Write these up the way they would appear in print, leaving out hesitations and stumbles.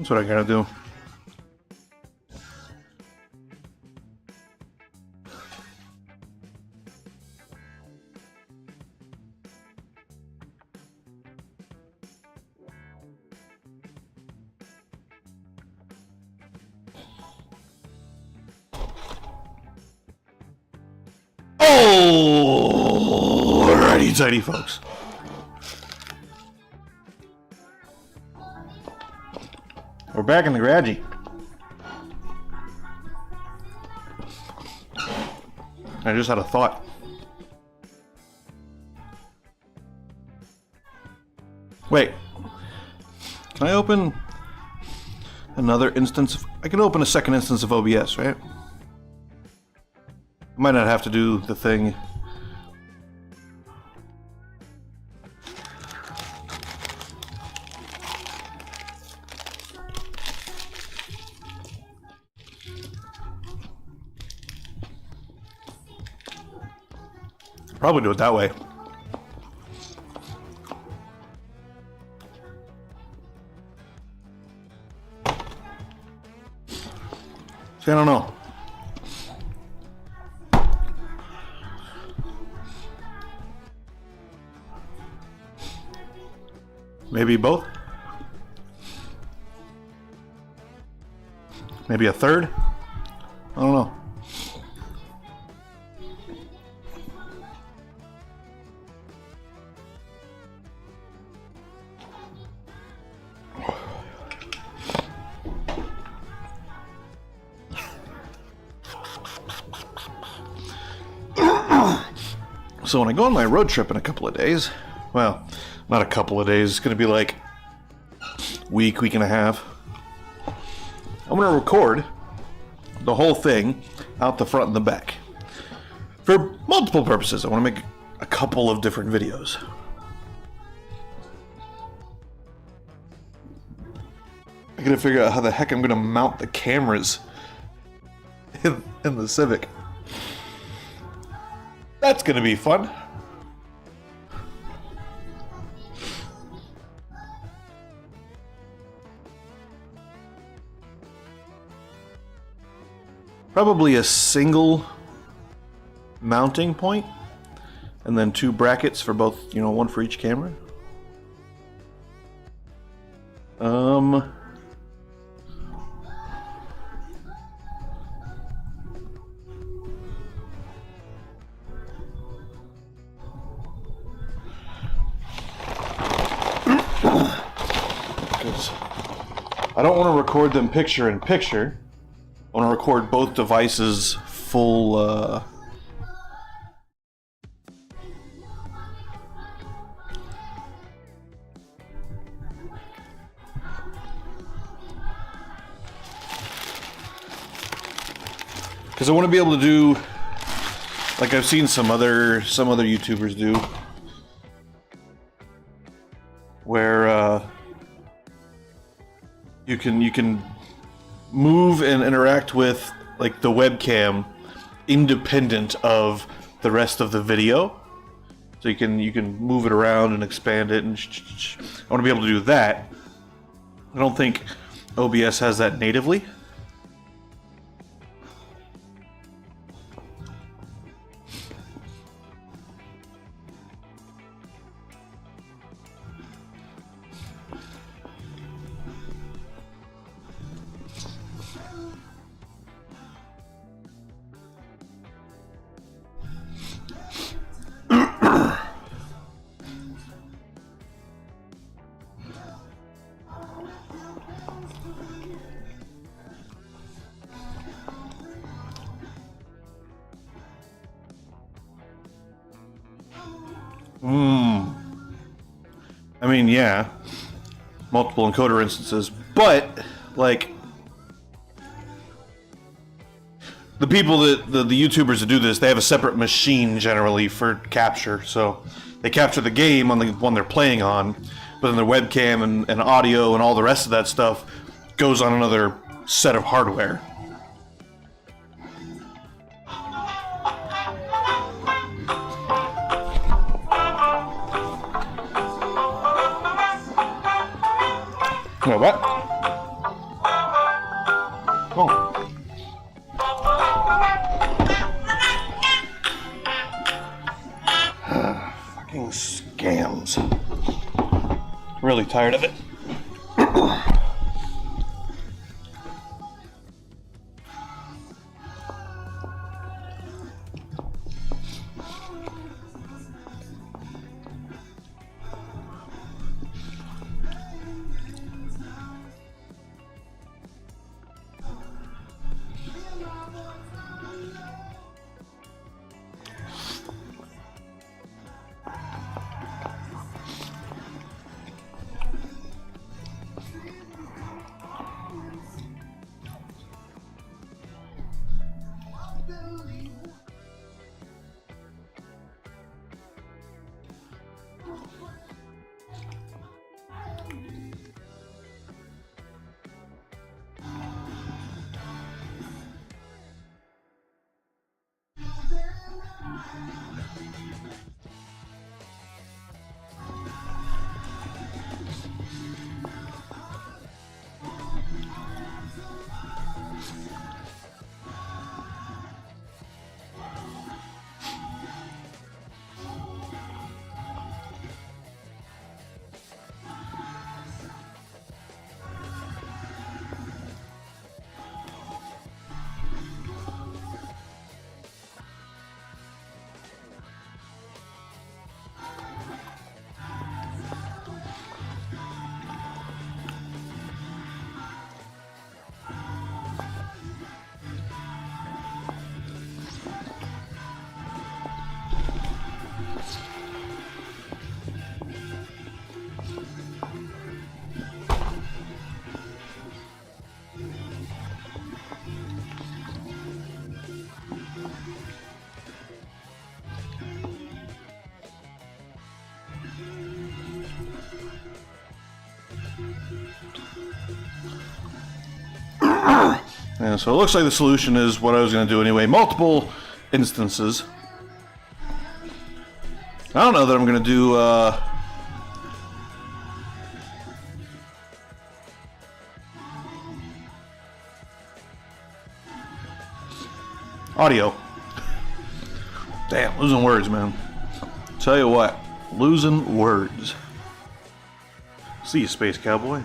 That's what I gotta do. Alrighty, tidy folks. We're back in the garage. I just had a thought. Wait. Can I open another instance of... I can open a second instance of OBS, right? I might not have to do the thing. Probably do it that way. See, I don't know. Maybe both? Maybe a third? I don't know. So when I go on my road trip in a couple of days, well, not a couple of days, it's going to be like week and a half. I'm going to record the whole thing out the front and the back for multiple purposes. I want to make a couple of different videos. I got to figure out how the heck I'm going to mount the cameras in the Civic. That's going to be fun. Probably a single mounting point, and then two brackets for both, one for each camera. I don't want to record them picture in picture. I want to record both devices full, because I want to be able to do, like I've seen some other YouTubers do, where you can move and interact with like the webcam independent of the rest of the video. So you can move it around and expand it, and I want to be able to do that. I don't think OBS has that natively. I mean, yeah, multiple encoder instances, but like the people the YouTubers that do this, they have a separate machine generally for capture. So they capture the game on the one they're playing on, but then their webcam and audio and all the rest of that stuff goes on another set of hardware. Well, what? Oh. Fucking scams. Really tired of it. Yeah, so it looks like the solution is what I was going to do anyway. Multiple instances. I don't know that I'm going to do... audio. Damn, losing words, man. Tell you what, losing words. See you, Space Cowboy.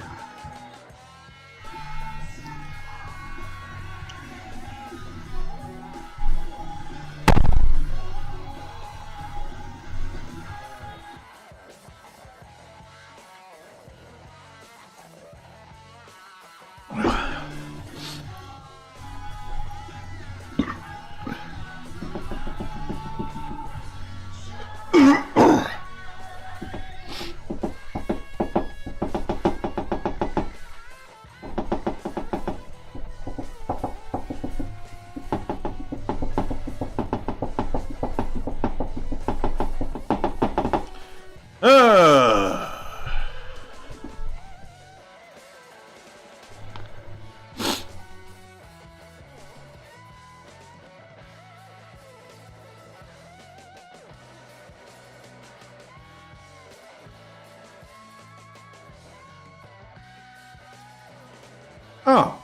Oh.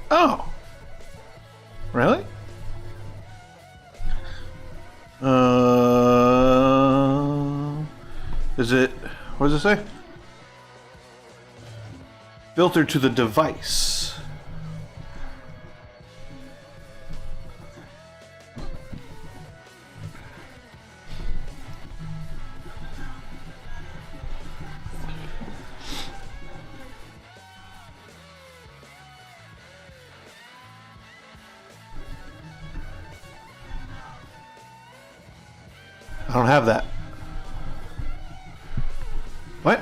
Oh. Really? Is it... what does it say? Filter to the device. I don't have that. What?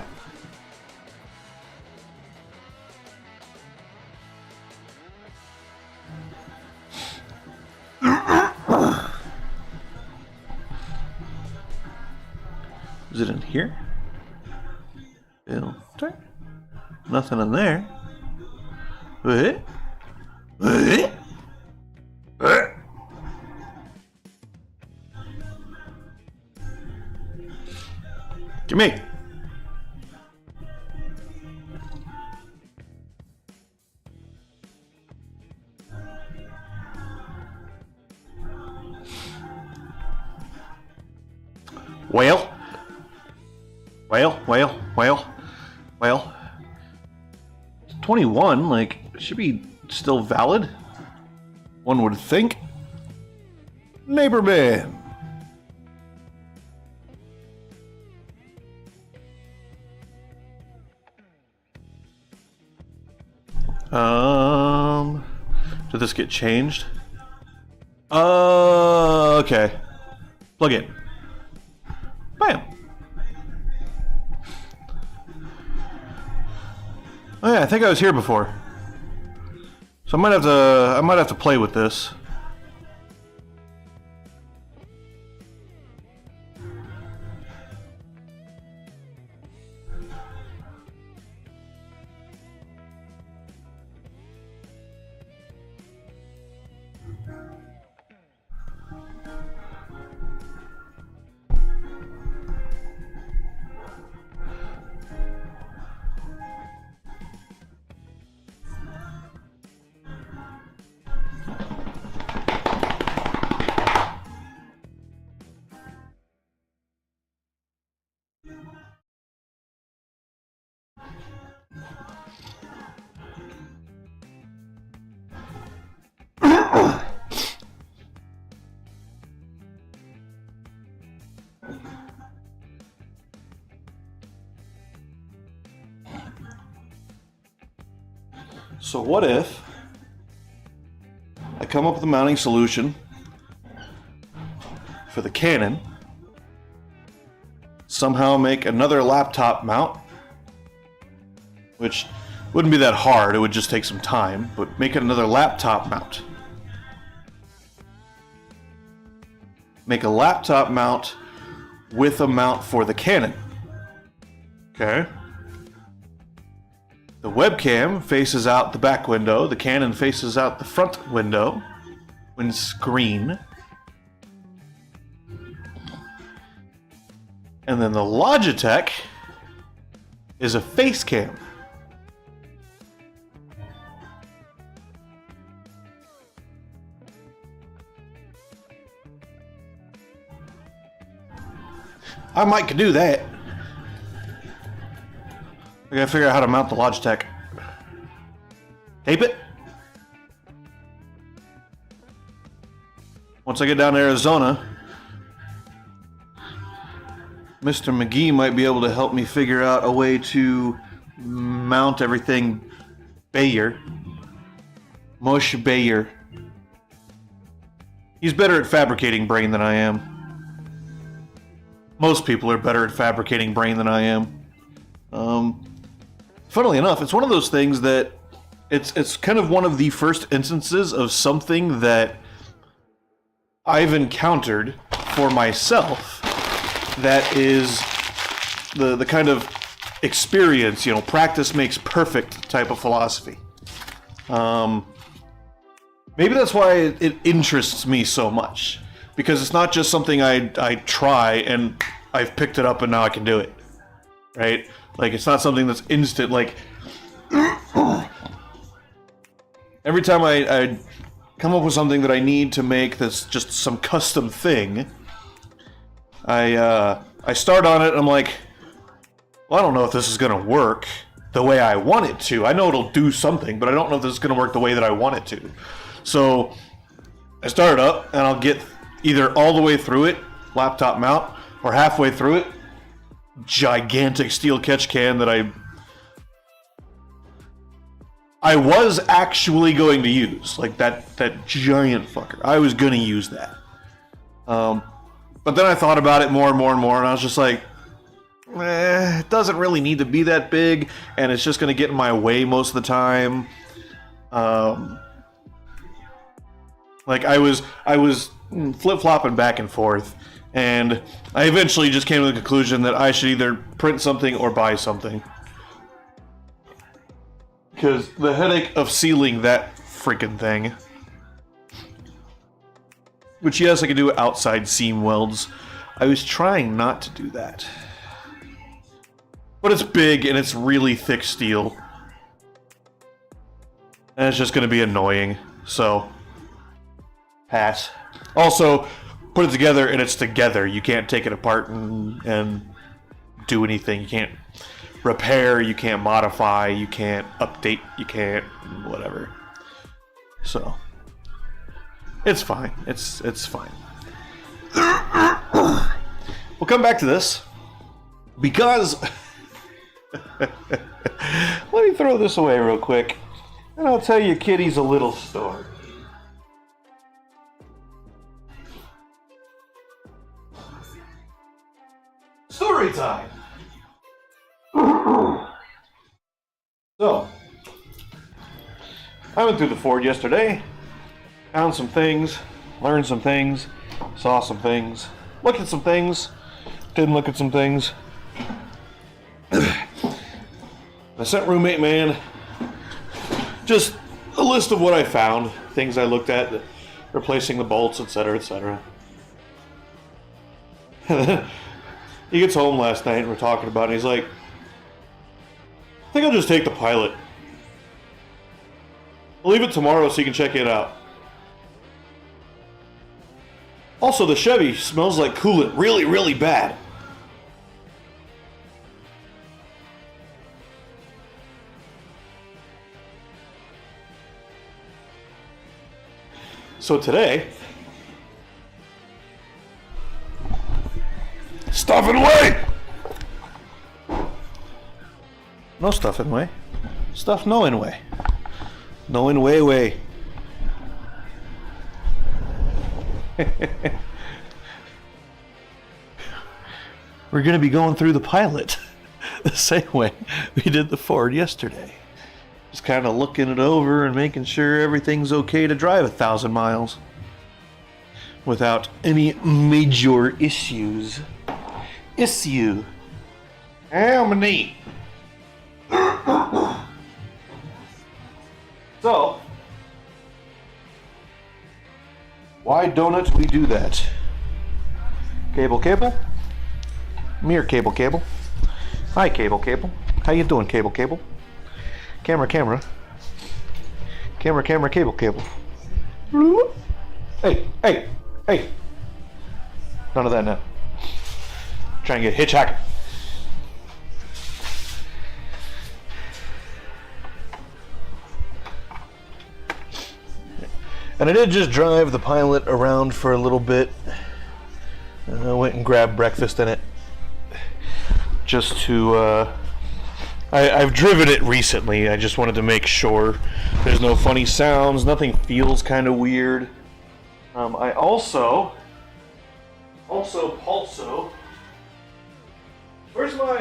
Is it in here? Filter? Nothing in there. What? What? What? Gimme! Well. Well. 21, like, should be still valid. One would think. Neighbor man. Did this get changed? Okay. Plug in. Bam. Oh yeah, I think I was here before. So I might have to play with this. So what if I come up with a mounting solution for the Canon, somehow make another laptop mount, which wouldn't be that hard, it would just take some time, but make another laptop mount. Make a laptop mount with a mount for the Canon. Okay. The webcam faces out the back window, the Canon faces out the front window, screen. And then the Logitech is a face cam. I might could do that. I gotta figure out how to mount the Logitech. Tape it. Once I get down to Arizona, Mr. McGee might be able to help me figure out a way to mount everything Bayer. Moshe Bayer. He's better at fabricating brain than I am. Most people are better at fabricating brain than I am. Funnily enough, it's one of those things that it's kind of one of the first instances of something that I've encountered for myself that is the kind of experience, you know, practice makes perfect type of philosophy. Maybe that's why it interests me so much, because it's not just something I try and I've picked it up and now I can do it, right? Like, it's not something that's instant. Like, every time I come up with something that I need to make that's just some custom thing, I start on it and I'm like, well, I don't know if this is going to work the way I want it to. I know it'll do something, but I don't know if this is going to work the way that I want it to. So I start it up and I'll get either all the way through it, laptop mount, or halfway through it, gigantic steel catch can that I was actually going to use. Like that giant fucker. I was going to use that. But then I thought about it more and more and more, and I was just like, it doesn't really need to be that big, and it's just going to get in my way most of the time. Like I was flip-flopping back and forth, and I eventually just came to the conclusion that I should either print something or buy something. Because the headache of sealing that freaking thing. Which, yes, I can do outside seam welds. I was trying not to do that. But it's big and it's really thick steel. And it's just going to be annoying. So, pass. Also, put it together and it's together. You can't take it apart and do anything. You can't repair, you can't modify, you can't update, you can't whatever. So it's fine. It's fine. We'll come back to this because let me throw this away real quick and I'll tell you Kitty's a little story. Story time. So, I went through the Ford yesterday, found some things, learned some things, saw some things, looked at some things, didn't look at some things. I sent roommate man just a list of what I found, things I looked at, replacing the bolts, etc., etc. He gets home last night and we're talking about it, and he's like, I think I'll just take the Pilot. I'll leave it tomorrow so you can check it out. Also, the Chevy smells like coolant really, really bad. So today, stuff and way! No stuff in way. Stuff no in way. No in way. We're going to be going through the Pilot the same way we did the Ford yesterday. Just kind of looking it over and making sure everything's okay to drive 1,000 miles without any major issues. How many? So, why don't we do that? Cable. Come here, cable. Hi, cable. How you doing, cable? Camera. Camera, cable. Hey. None of that now. Try and get hitchhiker. And I did just drive the Pilot around for a little bit. I went and grabbed breakfast in it. Just to, I've driven it recently. I just wanted to make sure there's no funny sounds. Nothing feels kind of weird. I also, where's my,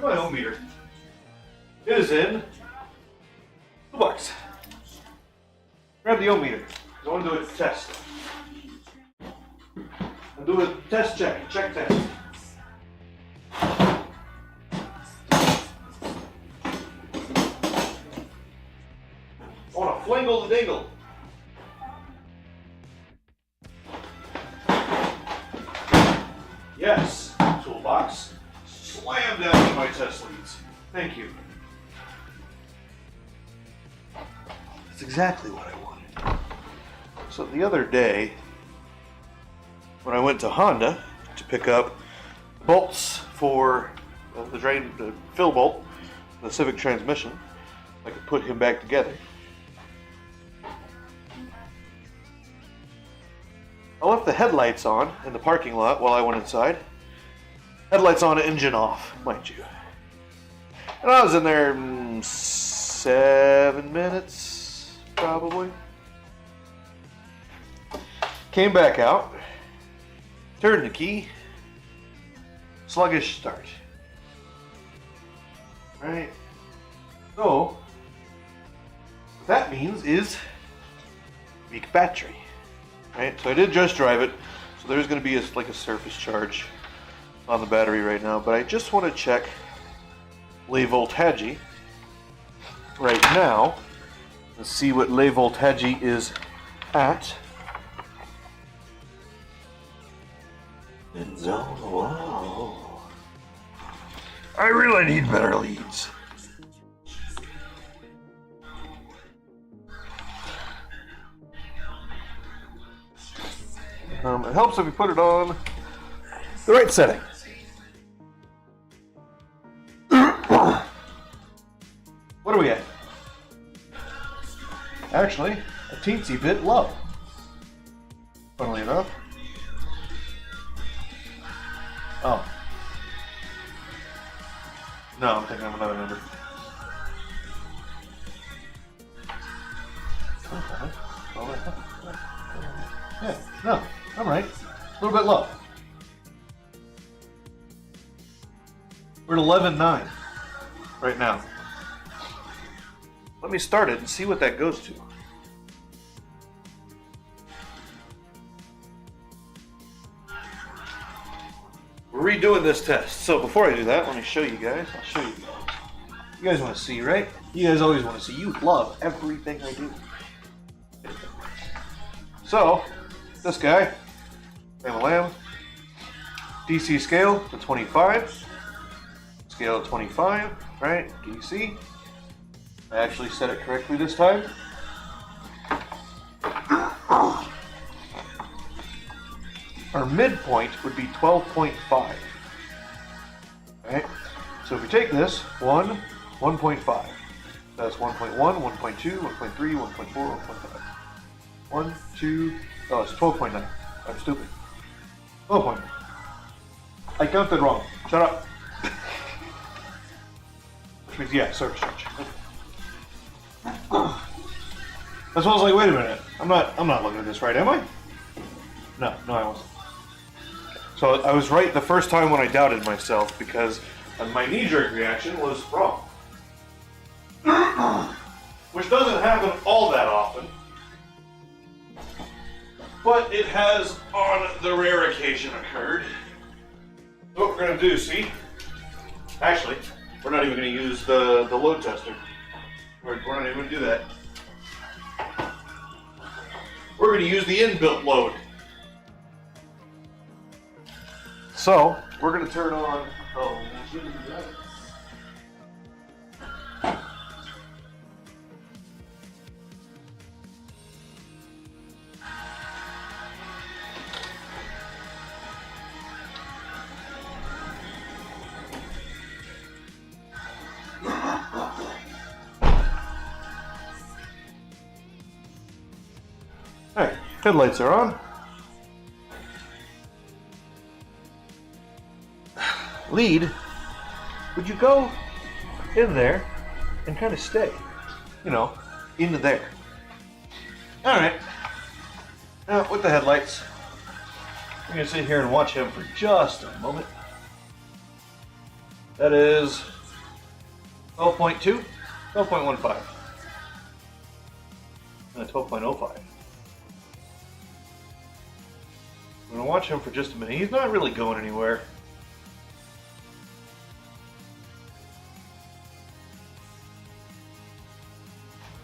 ohm meter? It is in $2. Grab the ohm meter. I want to do a test. I'll do a test check test. I want to flingle the dingle. Yes, toolbox. Slam down my test leads. Thank you. That's exactly what I wanted. So the other day, when I went to Honda to pick up bolts for the fill bolt, the Civic transmission, I could put him back together. I left the headlights on in the parking lot while I went inside. Headlights on, engine off, mind you. And I was in there 7 minutes, probably. Came back out, turned the key, sluggish start. Right? So, what that means is weak battery. Right? So I did just drive it, so there's going to be like a surface charge on the battery right now, but I just want to check lay voltage right now and see what lay voltage is at. Wow. I really need better leads. It helps if you put it on the right setting. What are we at? Actually, a teensy bit low. Funnily enough. Oh. No, I'm thinking of another number. Yeah, no, I'm right. A little bit low. We're at 11.9 right now. Let me start it and see what that goes to. We're redoing this test. So before I do that, let me show you guys. I'll show you guys. You guys want to see, right? You guys always want to see. You love everything I do. So, this guy, lamb, DC scale to 25. Scale to 25, right? DC. I actually said it correctly this time. Our midpoint would be 12.5. Right? So if we take this, 1, 1.5. That's 1.1, 1.2, 1.3, 1.4, 1.5. 1, 2, oh, it's 12.9. I'm stupid. 12.9. I counted wrong. Shut up. Which means, yeah, surface charge. That's why I was like, wait a minute. I'm not looking at this right, am I? No, I wasn't. So I was right the first time when I doubted myself because my knee-jerk reaction was wrong. Which doesn't happen all that often. But it has on the rare occasion occurred. What we're going to do, see? Actually, we're not even going to use the load tester. We're not even going to do that. We're going to use the inbuilt load. So, we're going to turn on... Oh, Alright, headlights are on. Lead, would you go in there and kind of stay? You know, into there. Alright. Now, with the headlights, I'm going to sit here and watch him for just a moment. That is 12.2, 12.15, and 12.05. I'm going to watch him for just a minute. He's not really going anywhere.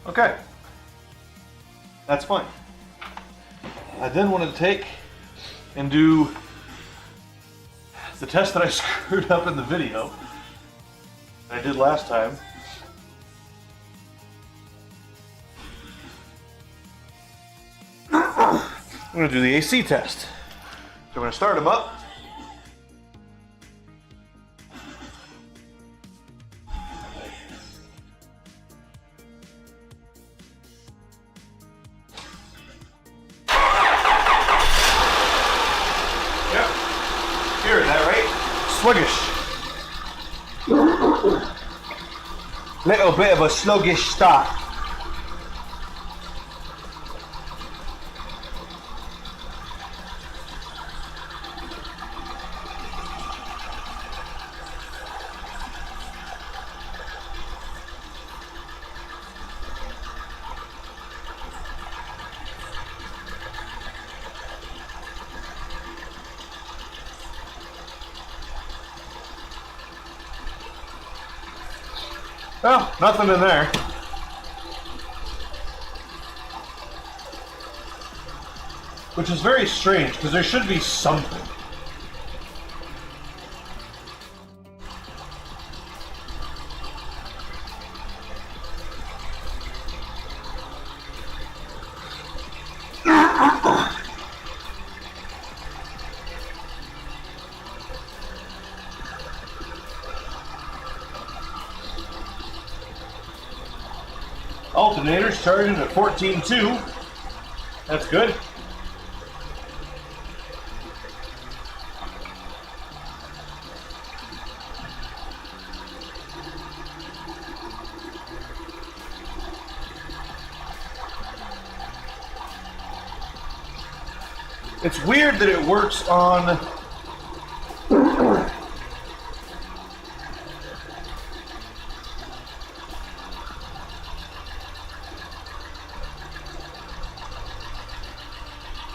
Okay. That's fine. I then wanted to take and do the test that I screwed up in the video that I did last time. I'm going to do the AC test. So I'm going to start them up. Yep. Hearing that, right? Sluggish. Little bit of a sluggish start. Well, nothing in there. Which is very strange, because there should be something. Alternator's charging at 14.2. That's good. It's weird that it works on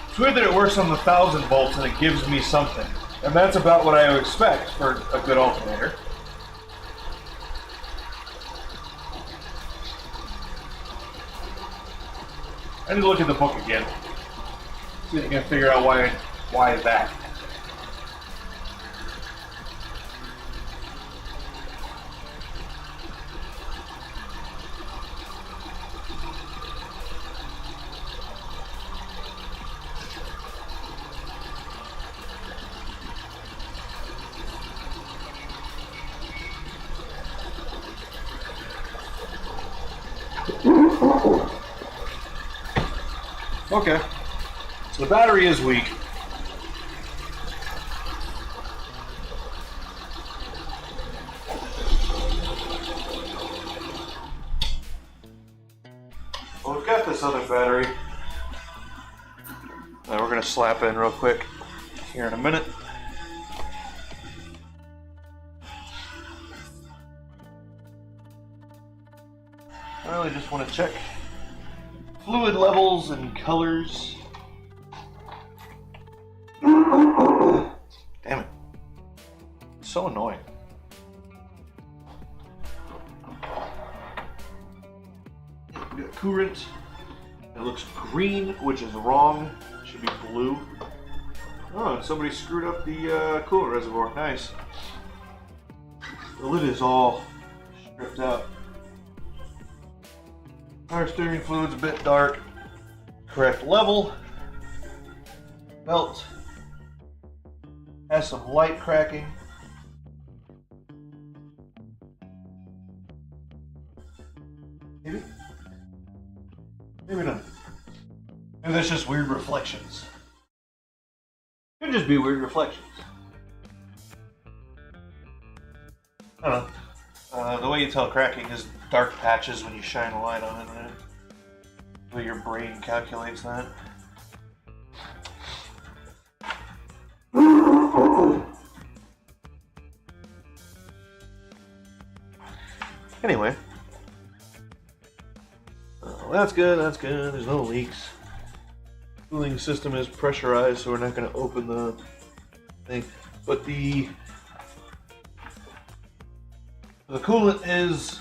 It's weird that it works on the 1,000 volts and it gives me something. And that's about what I would expect for a good alternator. I need to look at the book again. See if I can figure out why that. Okay, so the battery is weak. Well, we've got this other battery that we're going to slap in real quick here in a minute. I really just want to check fluid levels and colors. Damn it. It's so annoying. We got coolant. It looks green, which is wrong. It should be blue. Oh, and somebody screwed up the coolant reservoir. Nice. The lid is all stripped out. Power steering fluid's a bit dark. Correct level. Belt has some light cracking. Maybe? Maybe not. Maybe that's just weird reflections. Could just be weird reflections. I don't know. The way you tell cracking is dark patches when you shine a light on it, right? The way your brain calculates that. Anyway. That's good, that's good. There's no leaks. Cooling system is pressurized, so we're not going to open the thing. But the coolant is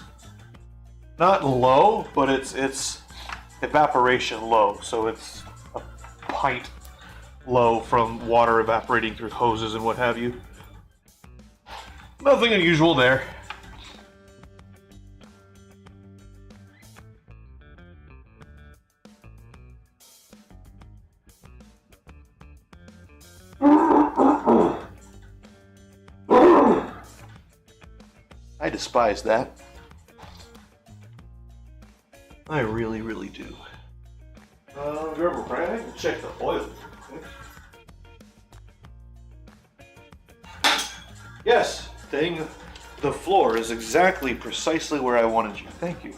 not low, but it's evaporation low, so it's a pint low from water evaporating through hoses and what have you. Nothing unusual there. I despise that. I really, really do. Grab a brand and check the oil. Yes, the floor is exactly precisely where I wanted you. Thank you.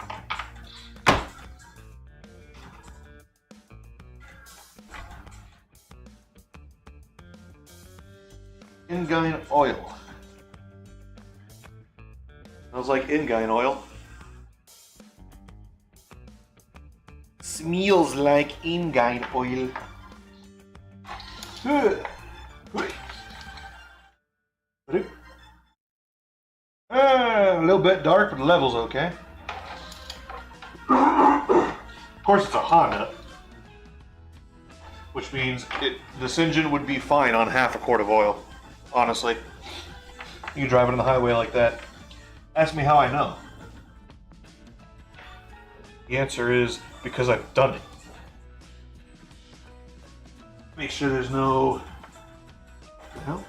Inguine oil. Smells like inguine oil. Smells like inguine oil. A little bit dark, but the level's okay. Of course, it's a Honda, which means this engine would be fine on half a quart of oil. Honestly, you can drive it on the highway like that. Ask me how I know. The answer is because I've done it. Make sure there's no... What the hell?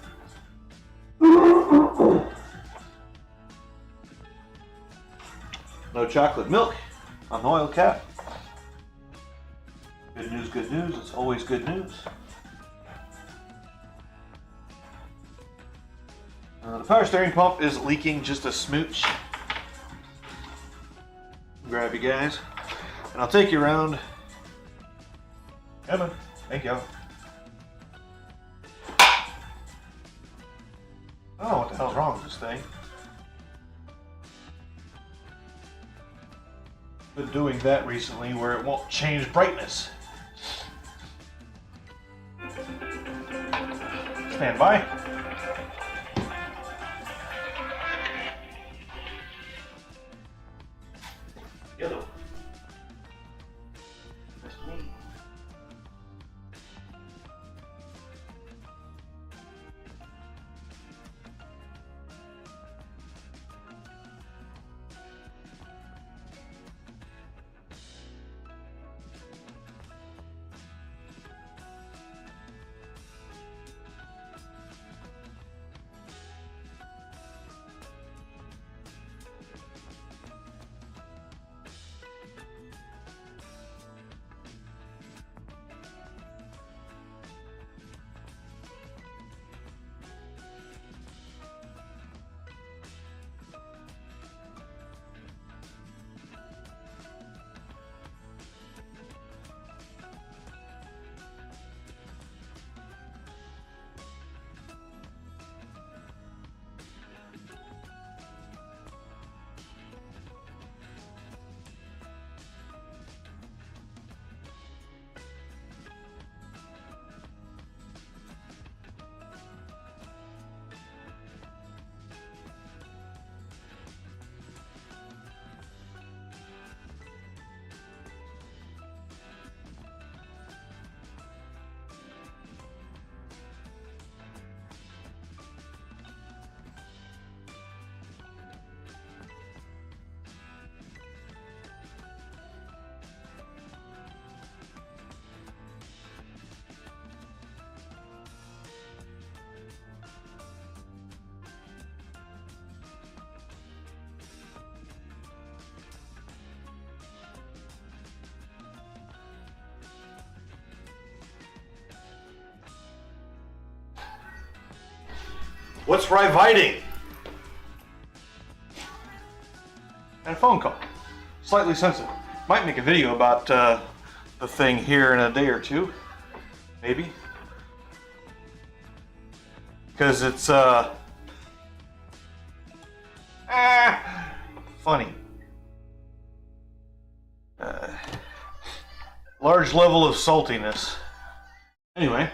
No chocolate milk on the oil cap. Good news, good news. It's always good news. The power steering pump is leaking just a smooch. Grab you guys, and I'll take you around. Come on, thank you. I don't know what the hell's wrong with this thing. Been doing that recently where it won't change brightness. Stand by. Yellow. That's me. What's riviting? And a phone call. Slightly sensitive. Might make a video about the thing here in a day or two. Maybe. Because it's funny. Large level of saltiness. Anyway, I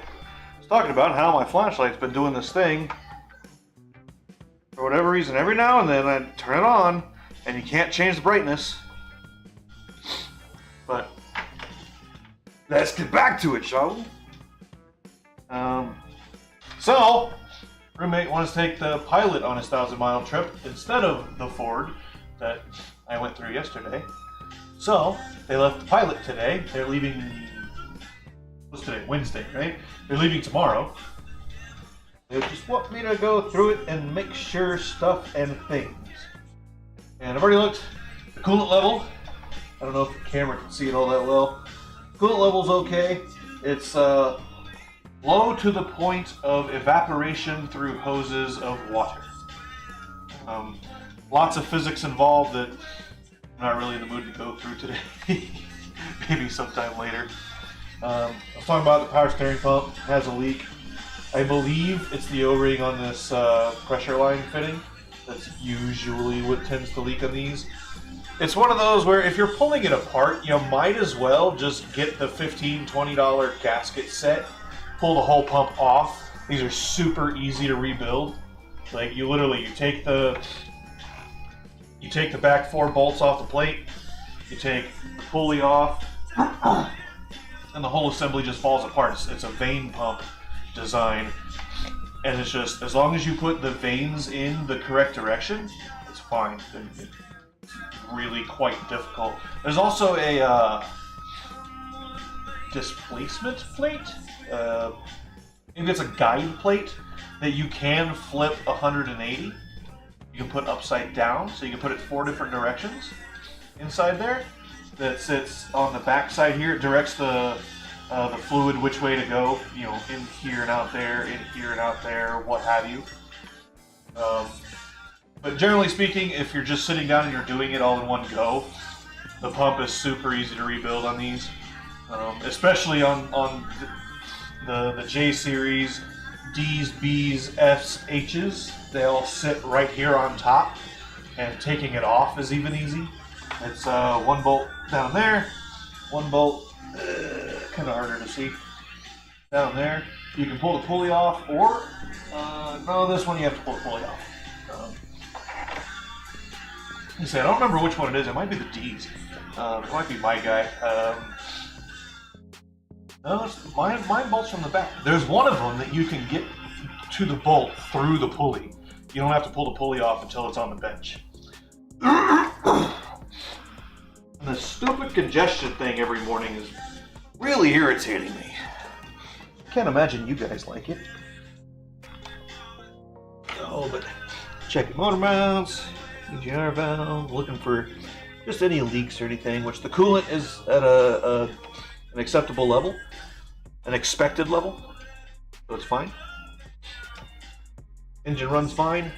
was talking about how my flashlight's been doing this thing. For whatever reason, every now and then I turn it on, and you can't change the brightness. But let's get back to it, shall we? So, roommate wants to take the Pilot on his 1,000-mile trip instead of the Ford that I went through yesterday. So they left the Pilot today. They're leaving. What's today? Wednesday, right? They're leaving tomorrow. They just want me to go through it and make sure stuff and things. And I've already looked. The coolant level, I don't know if the camera can see it all that well. Coolant level's okay. It's low to the point of evaporation through hoses of water. Lots of physics involved that I'm not really in the mood to go through today. Maybe sometime later. I was talking about the power steering pump. It has a leak. I believe it's the O-ring on this pressure line fitting. That's usually what tends to leak on these. It's one of those where if you're pulling it apart, you might as well just get the $15, $20 gasket set, pull the whole pump off. These are super easy to rebuild. Like you take the back 4 bolts off the plate, you take the pulley off, and the whole assembly just falls apart. It's a vane pump design, and it's just, as long as you put the vanes in the correct direction, it's fine. It's really quite difficult. There's also a displacement plate, maybe it's a guide plate that you can flip 180. You can put upside down, so you can put it 4 different directions inside there. that sits on the back side here. It directs the fluid which way to go, you know, in here and out there, in here and out there, what have you. But generally speaking, if you're just sitting down and you're doing it all in one go, the pump is super easy to rebuild on these, especially on the J series, D's, B's, F's, H's. They all sit right here on top, and taking it off is even easy. It's one bolt down there, one bolt, kind of harder to see, down there. You can pull the pulley off, or no, this one you have to pull the pulley off. I don't remember which one it is. It might be the D's. It might be my guy. No, mine bolts from the back. There's one of them that you can get to the bolt through the pulley. You don't have to pull the pulley off until it's on the bench. And the stupid congestion thing every morning is really irritating me. Can't imagine you guys like it. Oh, but checking motor mounts, EGR valve, looking for just any leaks or anything, which the coolant is at an acceptable level, an expected level, so it's fine. Engine runs fine.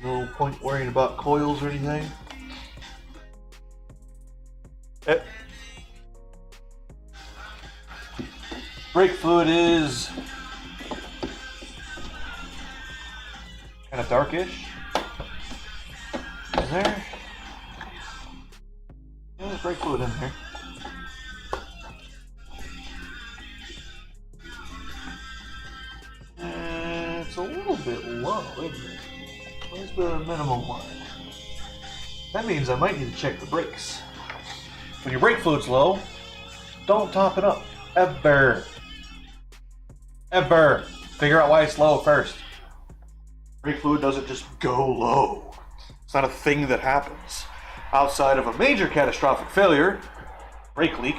No point worrying about coils or anything. Brake fluid is kind of darkish. Is there? Yeah, there's brake fluid in there. It's a little bit low, isn't it? Where's the minimum one? That means I might need to check the brakes. When your brake fluid's low, don't top it up. Ever. Figure out why it's low first. Brake fluid doesn't just go low. It's not a thing that happens. Outside of a major catastrophic failure, brake leak,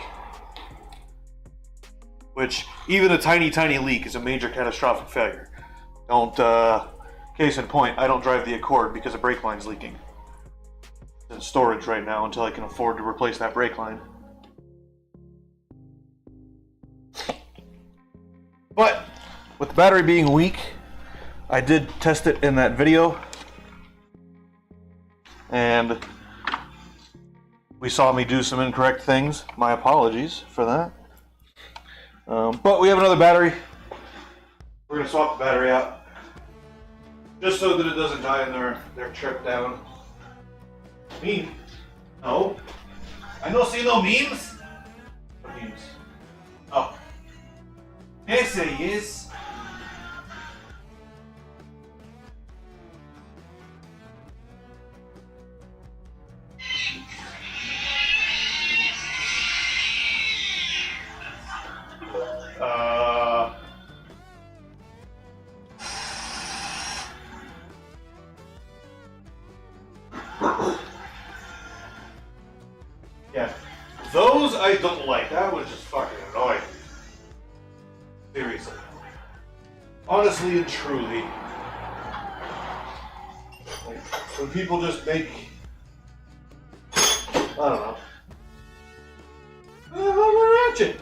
which even a tiny leak is a major catastrophic failure. Don't, case in point, I don't drive the Accord because the brake line's leaking. It's in storage right now until I can afford to replace that brake line. But with the battery being weak, I did test it in that video, and we saw me do some incorrect things. My apologies for that. But we have another battery. We're going to swap the battery out just so that it doesn't die in their trip down. Meme? No. I don't see no memes. What memes? Oh. Yes, he is. Yeah, those I don't like. That was just fucking annoying. Seriously. Honestly and truly. Like, when people just make, I don't know. Ratchet.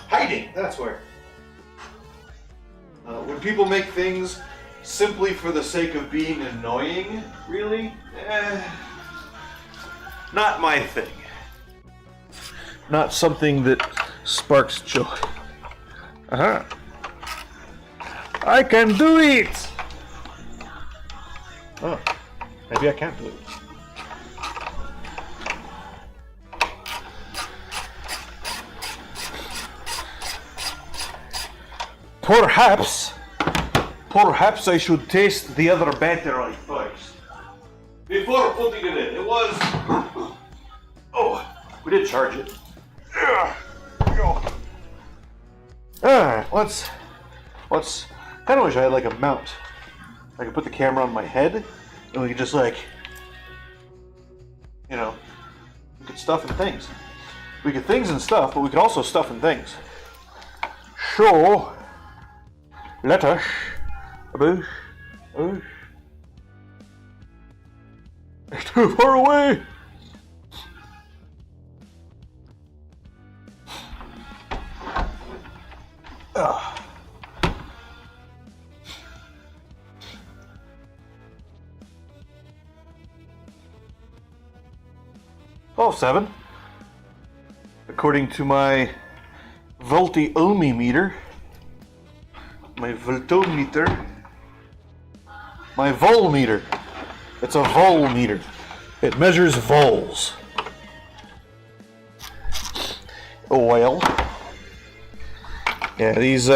Hiding, that's where. When people make things simply for the sake of being annoying, really? Not my thing. Not something that sparks joy. I can do it! Oh, maybe I can't do it. Perhaps I should taste the other battery first. Before putting it in. It was... Oh, we did charge it. Alright, let's... Kind of wish I had like a mount. I could put the camera on my head, and we could just like... You know, we could stuff and things. We could things and stuff, but we could also stuff and things. So... Let us... They're too far away! Ugh. Oh, 7. According to my voltiometer, my voltometer, my volmeter. It's a volmeter. It measures vols. Well, yeah, these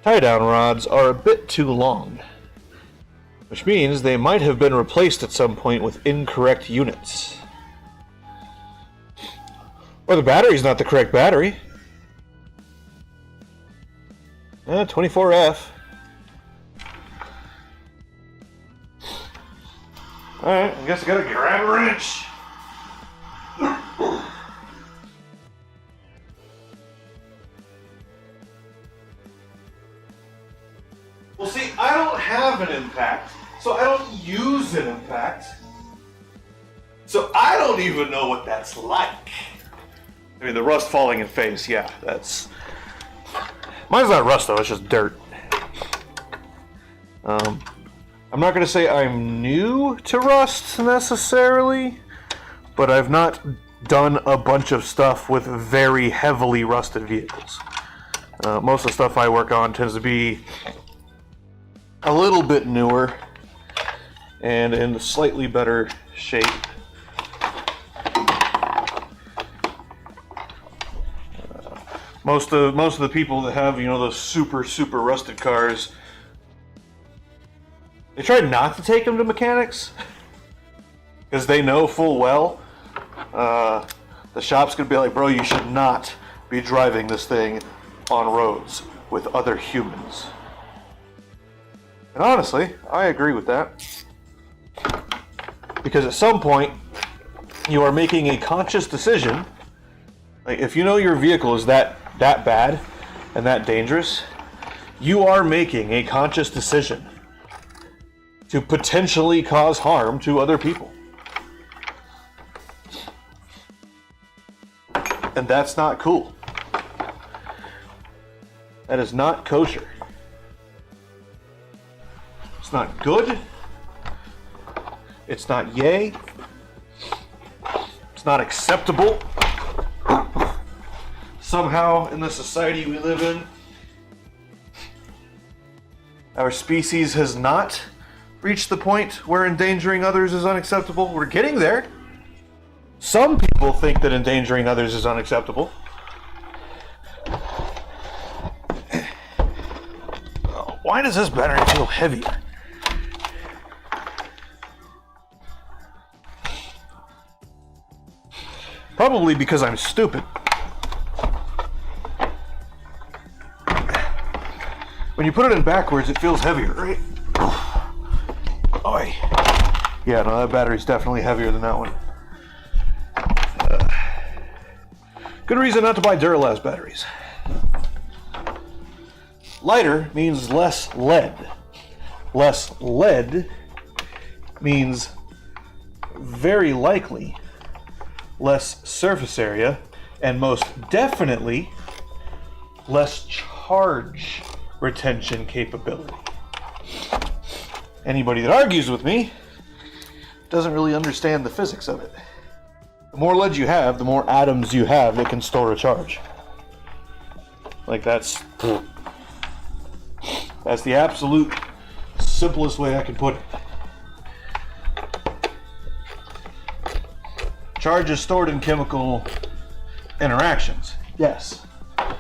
tie-down rods are a bit too long, which means they might have been replaced at some point with incorrect units. Or the battery's not the correct battery. 24F. Alright, I guess I gotta grab a wrench. Well, see, I don't have an impact, so I don't use an impact. So I don't even know what that's like. I mean, the rust falling in face, yeah, that's... Mine's not rust, though, it's just dirt. I'm not going to say I'm new to rust, necessarily, but I've not done a bunch of stuff with very heavily rusted vehicles. Most of the stuff I work on tends to be a little bit newer and in slightly better shape. Most of the people that have, those super rusted cars, they try not to take them to mechanics because they know full well the shop's gonna be like, bro, you should not be driving this thing on roads with other humans. And honestly, I agree with that, because at some point you are making a conscious decision. Like, if you know your vehicle is that bad and that dangerous, you are making a conscious decision to potentially cause harm to other people. And that's not cool. That is not kosher. It's not good. It's not yay. It's not acceptable. Somehow, in the society we live in, our species has not reached the point where endangering others is unacceptable. We're getting there. Some people think that endangering others is unacceptable. Why does this battery feel heavier? Probably because I'm stupid. When you put it in backwards, it feels heavier, right? Oy. Yeah, no, that battery's definitely heavier than that one. Good reason not to buy Duralast batteries. Lighter means less lead. Less lead means very likely less surface area, and most definitely less charge retention capability. Anybody that argues with me doesn't really understand the physics of it. The more lead you have, the more atoms you have that can store a charge. Like, that's the absolute simplest way I can put it. Charge is stored in chemical interactions. Yes. And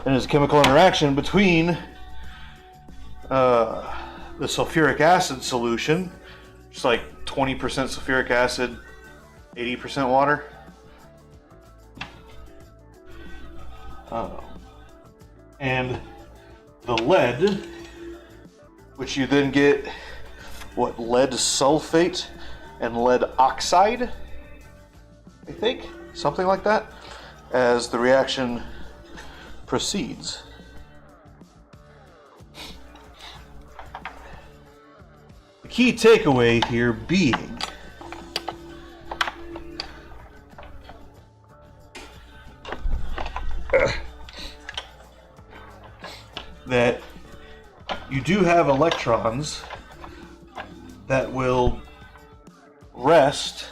there's a chemical interaction between the sulfuric acid solution, just like 20% sulfuric acid, 80% water. And the lead, which you then get, lead sulfate and lead oxide, I think, something like that, as the reaction proceeds. key takeaway here being that you do have electrons that will rest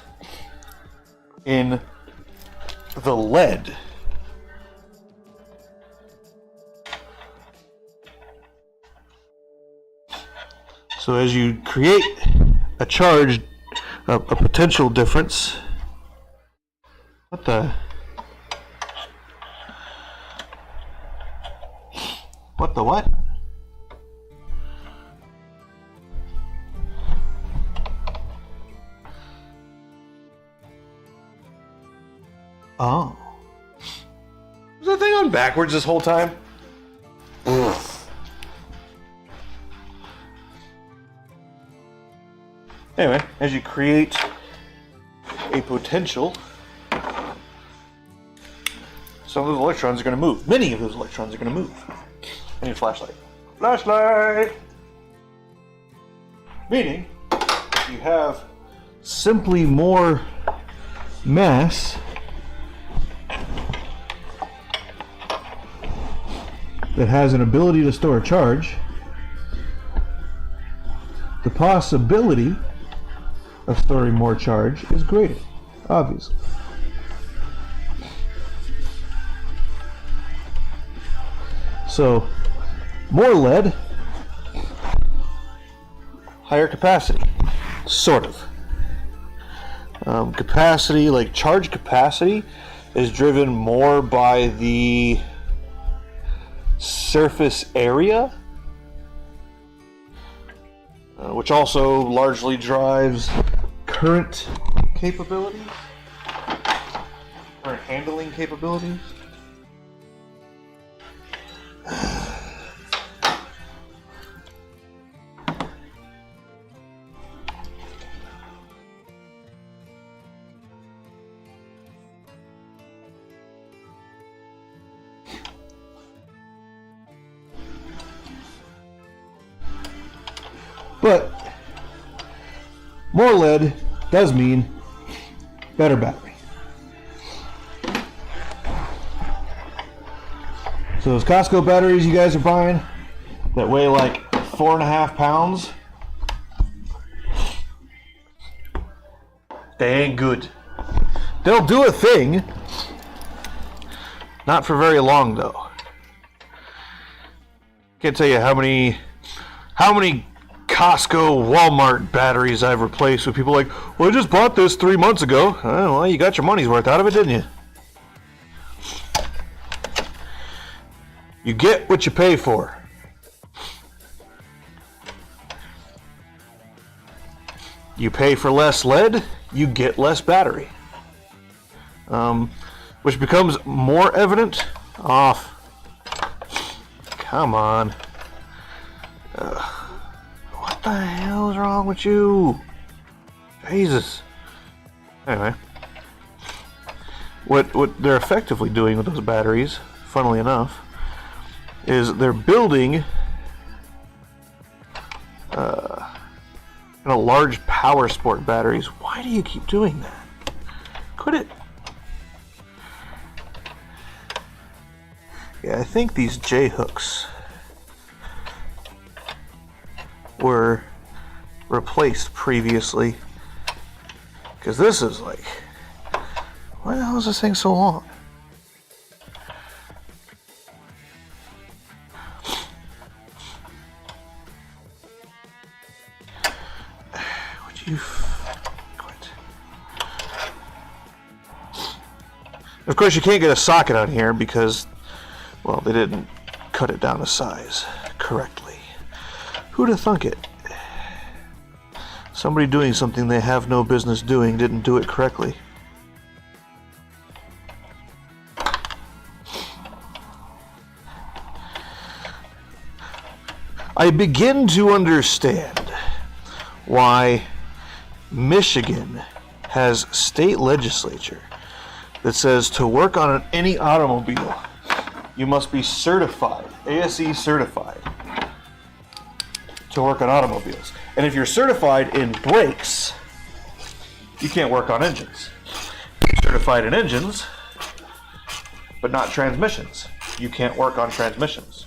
in the lead. So as you create a charge, a potential difference, what the what? Oh. Was that thing on backwards this whole time? Ugh. Anyway, as you create a potential, some of those electrons are going to move. Many of those electrons are going to move. I need a flashlight. Flashlight! Meaning, if you have simply more mass that has an ability to store a charge, the possibility of storing more charge is greater, obviously. So, more lead, higher capacity, sort of. Capacity, like charge capacity, is driven more by the surface area, which also largely drives current capabilities, current handling capabilities. But more lead does mean better battery. So those Costco batteries you guys are buying that weigh like 4.5 pounds, they ain't good. They'll do a thing, not for very long though. Can't tell you how many Costco, Walmart batteries I've replaced with people like, well, I just bought this 3 months ago. Oh, well, you got your money's worth out of it, didn't you? You get what you pay for. You pay for less lead, you get less battery. Which becomes more evident off. Come on. What the hell is wrong with you? Jesus. Anyway. What they're effectively doing with those batteries, funnily enough, is they're building large power sport batteries. Why do you keep doing that? Quit it. Yeah, I think these J-hooks were replaced previously, because this is like, why the hell is this thing so long? Would you quit? Of course, you can't get a socket on here because, well, they didn't cut it down to size correctly. Who'd have thunk it? Somebody doing something they have no business doing didn't do it correctly. I begin to understand why Michigan has state legislature that says to work on any automobile, you must be certified, ASE certified, to work on automobiles. And if you're certified in brakes, you can't work on engines. If you're certified in engines, but not transmissions, you can't work on transmissions.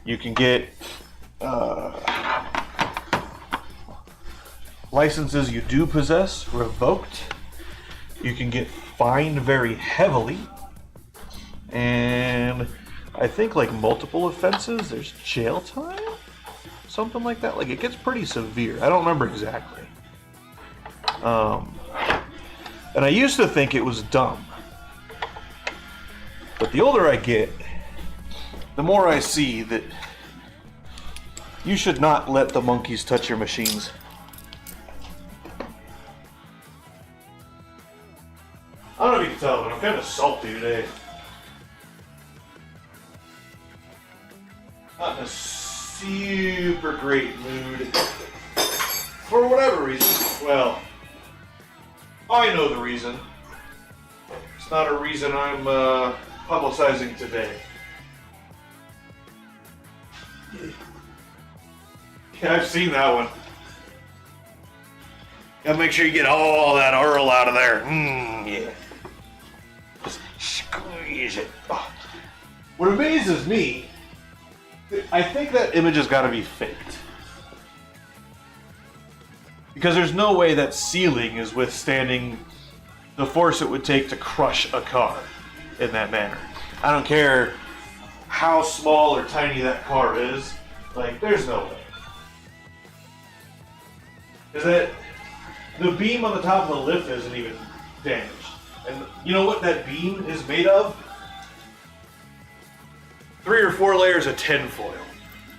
You can get licenses you do possess revoked. You can get fined very heavily. And I think like multiple offenses, there's jail time? Something like that. Like it gets pretty severe. I don't remember exactly. And I used to think it was dumb. But the older I get, the more I see that you should not let the monkeys touch your machines. I don't know if you can tell, but I'm kind of salty today. Not in a super great mood. For whatever reason. Well, I know the reason. It's not a reason I'm publicizing today. Yeah, I've seen that one. Gotta make sure you get all that oil out of there. Yeah. Just squeeze it. Oh. What amazes me, I think that image has got to be faked. Because there's no way that ceiling is withstanding the force it would take to crush a car in that manner. I don't care how small or tiny that car is, like, there's no way. Because that the beam on the top of the lift isn't even damaged. And you know what that beam is made of? 3 or 4 layers of tinfoil.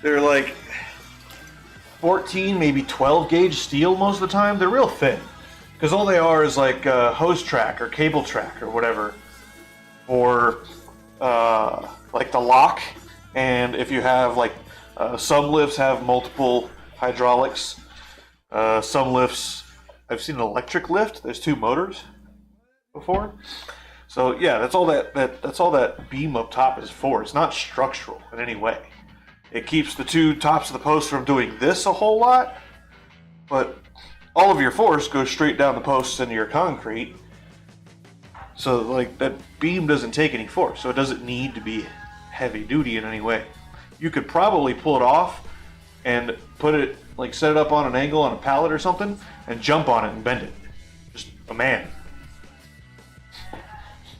They're like 14, maybe 12 gauge steel most of the time. They're real thin. Because all they are is like hose track or cable track or whatever. Or like the lock. And if you have like, some lifts have multiple hydraulics. Some lifts, I've seen an electric lift. There's 2 motors before. So yeah, that's all that's all that beam up top is for. It's not structural in any way. It keeps the 2 tops of the post from doing this a whole lot, but all of your force goes straight down the posts into your concrete. So like that beam doesn't take any force, so it doesn't need to be heavy duty in any way. You could probably pull it off and put it, like set it up on an angle on a pallet or something and jump on it and bend it. Just a man.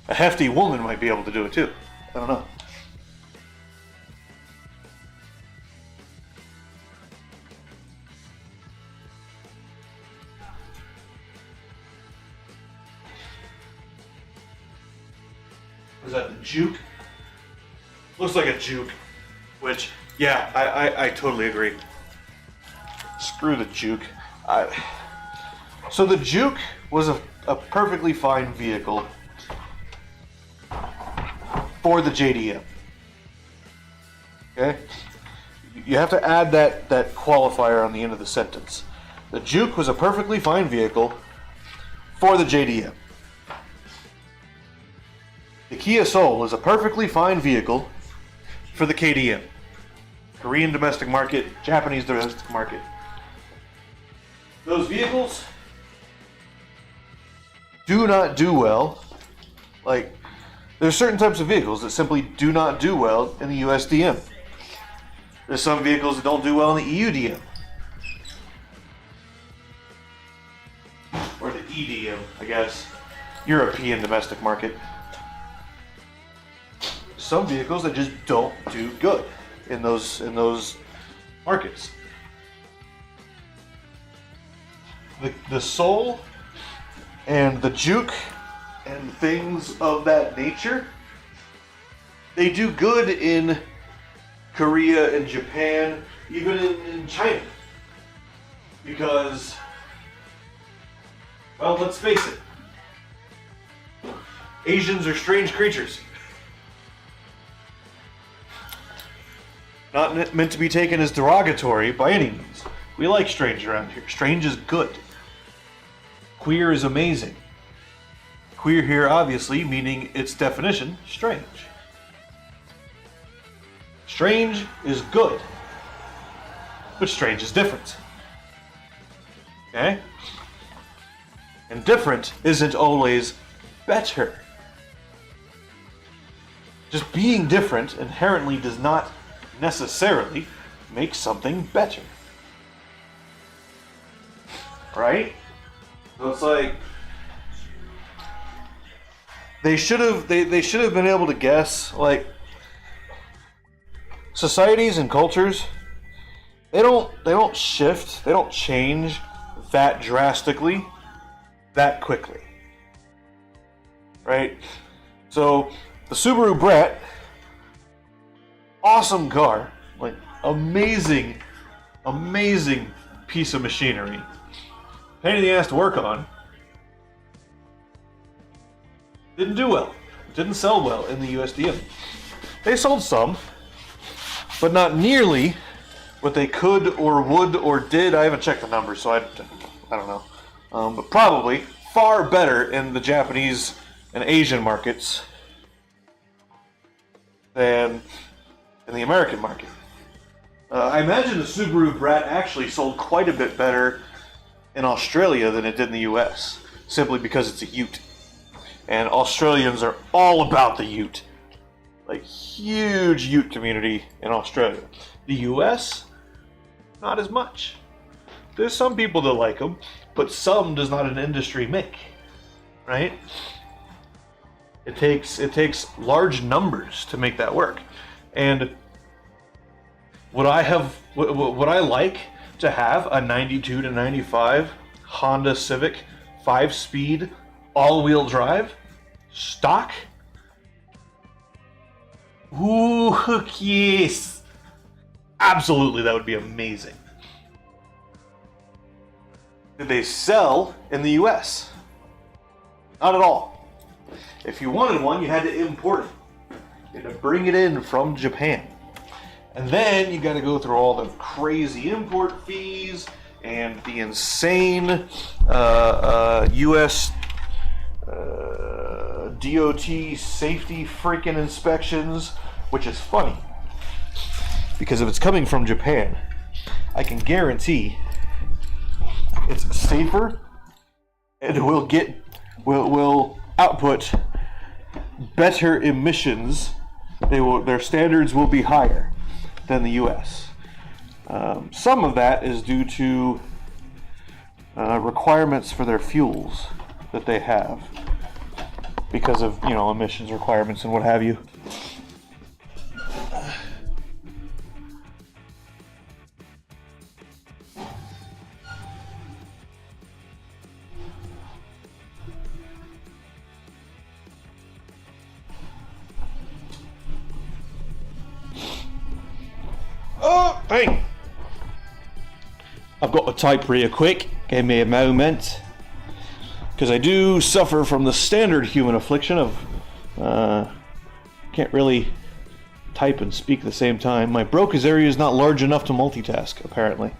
A hefty woman might be able to do it too. I don't know. Is that the juke? Looks like a juke. Which, yeah, I totally agree. Screw the juke. So the juke was a perfectly fine vehicle for the JDM. Okay? You have to add that qualifier on the end of the sentence. The juke was a perfectly fine vehicle for the JDM. The Kia Soul is a perfectly fine vehicle for the KDM. Korean domestic market, Japanese domestic market. Those vehicles do not do well. Like, there's certain types of vehicles that simply do not do well in the USDM. There's some vehicles that don't do well in the EUDM. Or the EDM, I guess. European domestic market. Some vehicles that just don't do good in those markets. The Soul and the Juke and things of that nature, they do good in Korea and Japan, even in China. Because, well, let's face it, Asians are strange creatures. Not meant to be taken as derogatory by any means. We like strange around here. Strange is good. Queer is amazing. Queer here, obviously, meaning its definition, strange. Strange is good, but strange is different. Okay? And different isn't always better. Just being different inherently does not necessarily make something better. Right? So it's like they should have been able to guess, like, societies and cultures, they don't shift, they don't change that drastically that quickly. Right? So the Subaru Brat, awesome car, like amazing piece of machinery. Pain in the ass to work on. Didn't do well. Didn't sell well in the USDM. They sold some, but not nearly what they could or would or did. I haven't checked the numbers, so I don't know. But probably far better in the Japanese and Asian markets than in the American market. I imagine the Subaru Brat actually sold quite a bit better in Australia than it did in the US, simply because it's a ute. And Australians are all about the ute. Like, huge ute community in Australia. The US, not as much. There's some people that like them, but some does not an industry make, right? It takes large numbers to make that work. And would I like to have a 92 to 95 Honda Civic 5-speed all-wheel drive stock? Ooh, yes. Absolutely, that would be amazing. Did they sell in the US? Not at all. If you wanted one, you had to import it. You had to bring it in from Japan. And then you got to go through all the crazy import fees and the insane US DOT safety freaking inspections, which is funny. Because if it's coming from Japan, I can guarantee it's safer and will output better emissions. Their standards will be higher than the U.S. Some of that is due to requirements for their fuels that they have because of, emissions requirements and what have you. Oh, hey! I've got to type real quick. Give me a moment. Because I do suffer from the standard human affliction of can't really type and speak at the same time. My Broca's area is not large enough to multitask, apparently.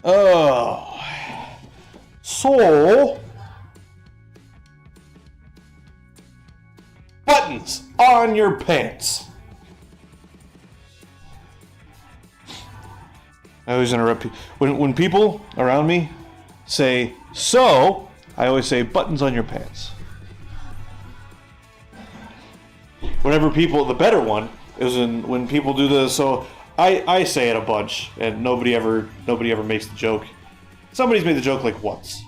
Oh, so buttons on your pants. I always interrupt people when people around me say "so." I always say buttons on your pants. Whenever people, the better one is when people do the so. I say it a bunch, and nobody ever makes the joke. Somebody's made the joke like once,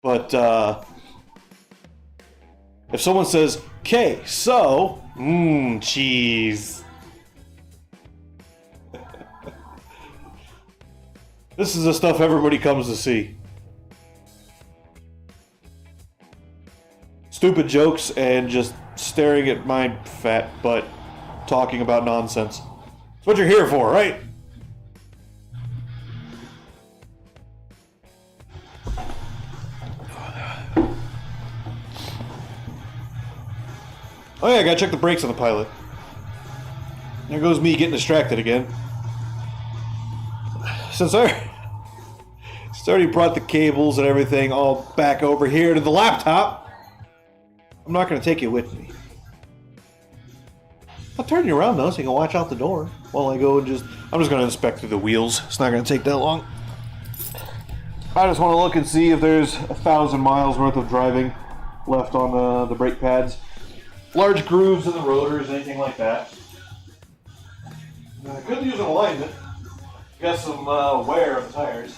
but if someone says, "Okay, so," cheese. This is the stuff everybody comes to see. Stupid jokes and just staring at my fat butt, talking about nonsense. That's what you're here for, right? Oh yeah, I gotta check the brakes on the pilot. There goes me getting distracted again. Since I already brought the cables and everything all back over here to the laptop, I'm not gonna take you with me. I'll turn you around though, so you can watch out the door while I go and I'm just gonna inspect through the wheels. It's not gonna take that long. I just want to look and see if there's 1,000 miles worth of driving left on the brake pads. Large grooves in the rotors, anything like that. Could use an alignment. Got some wear on the tires.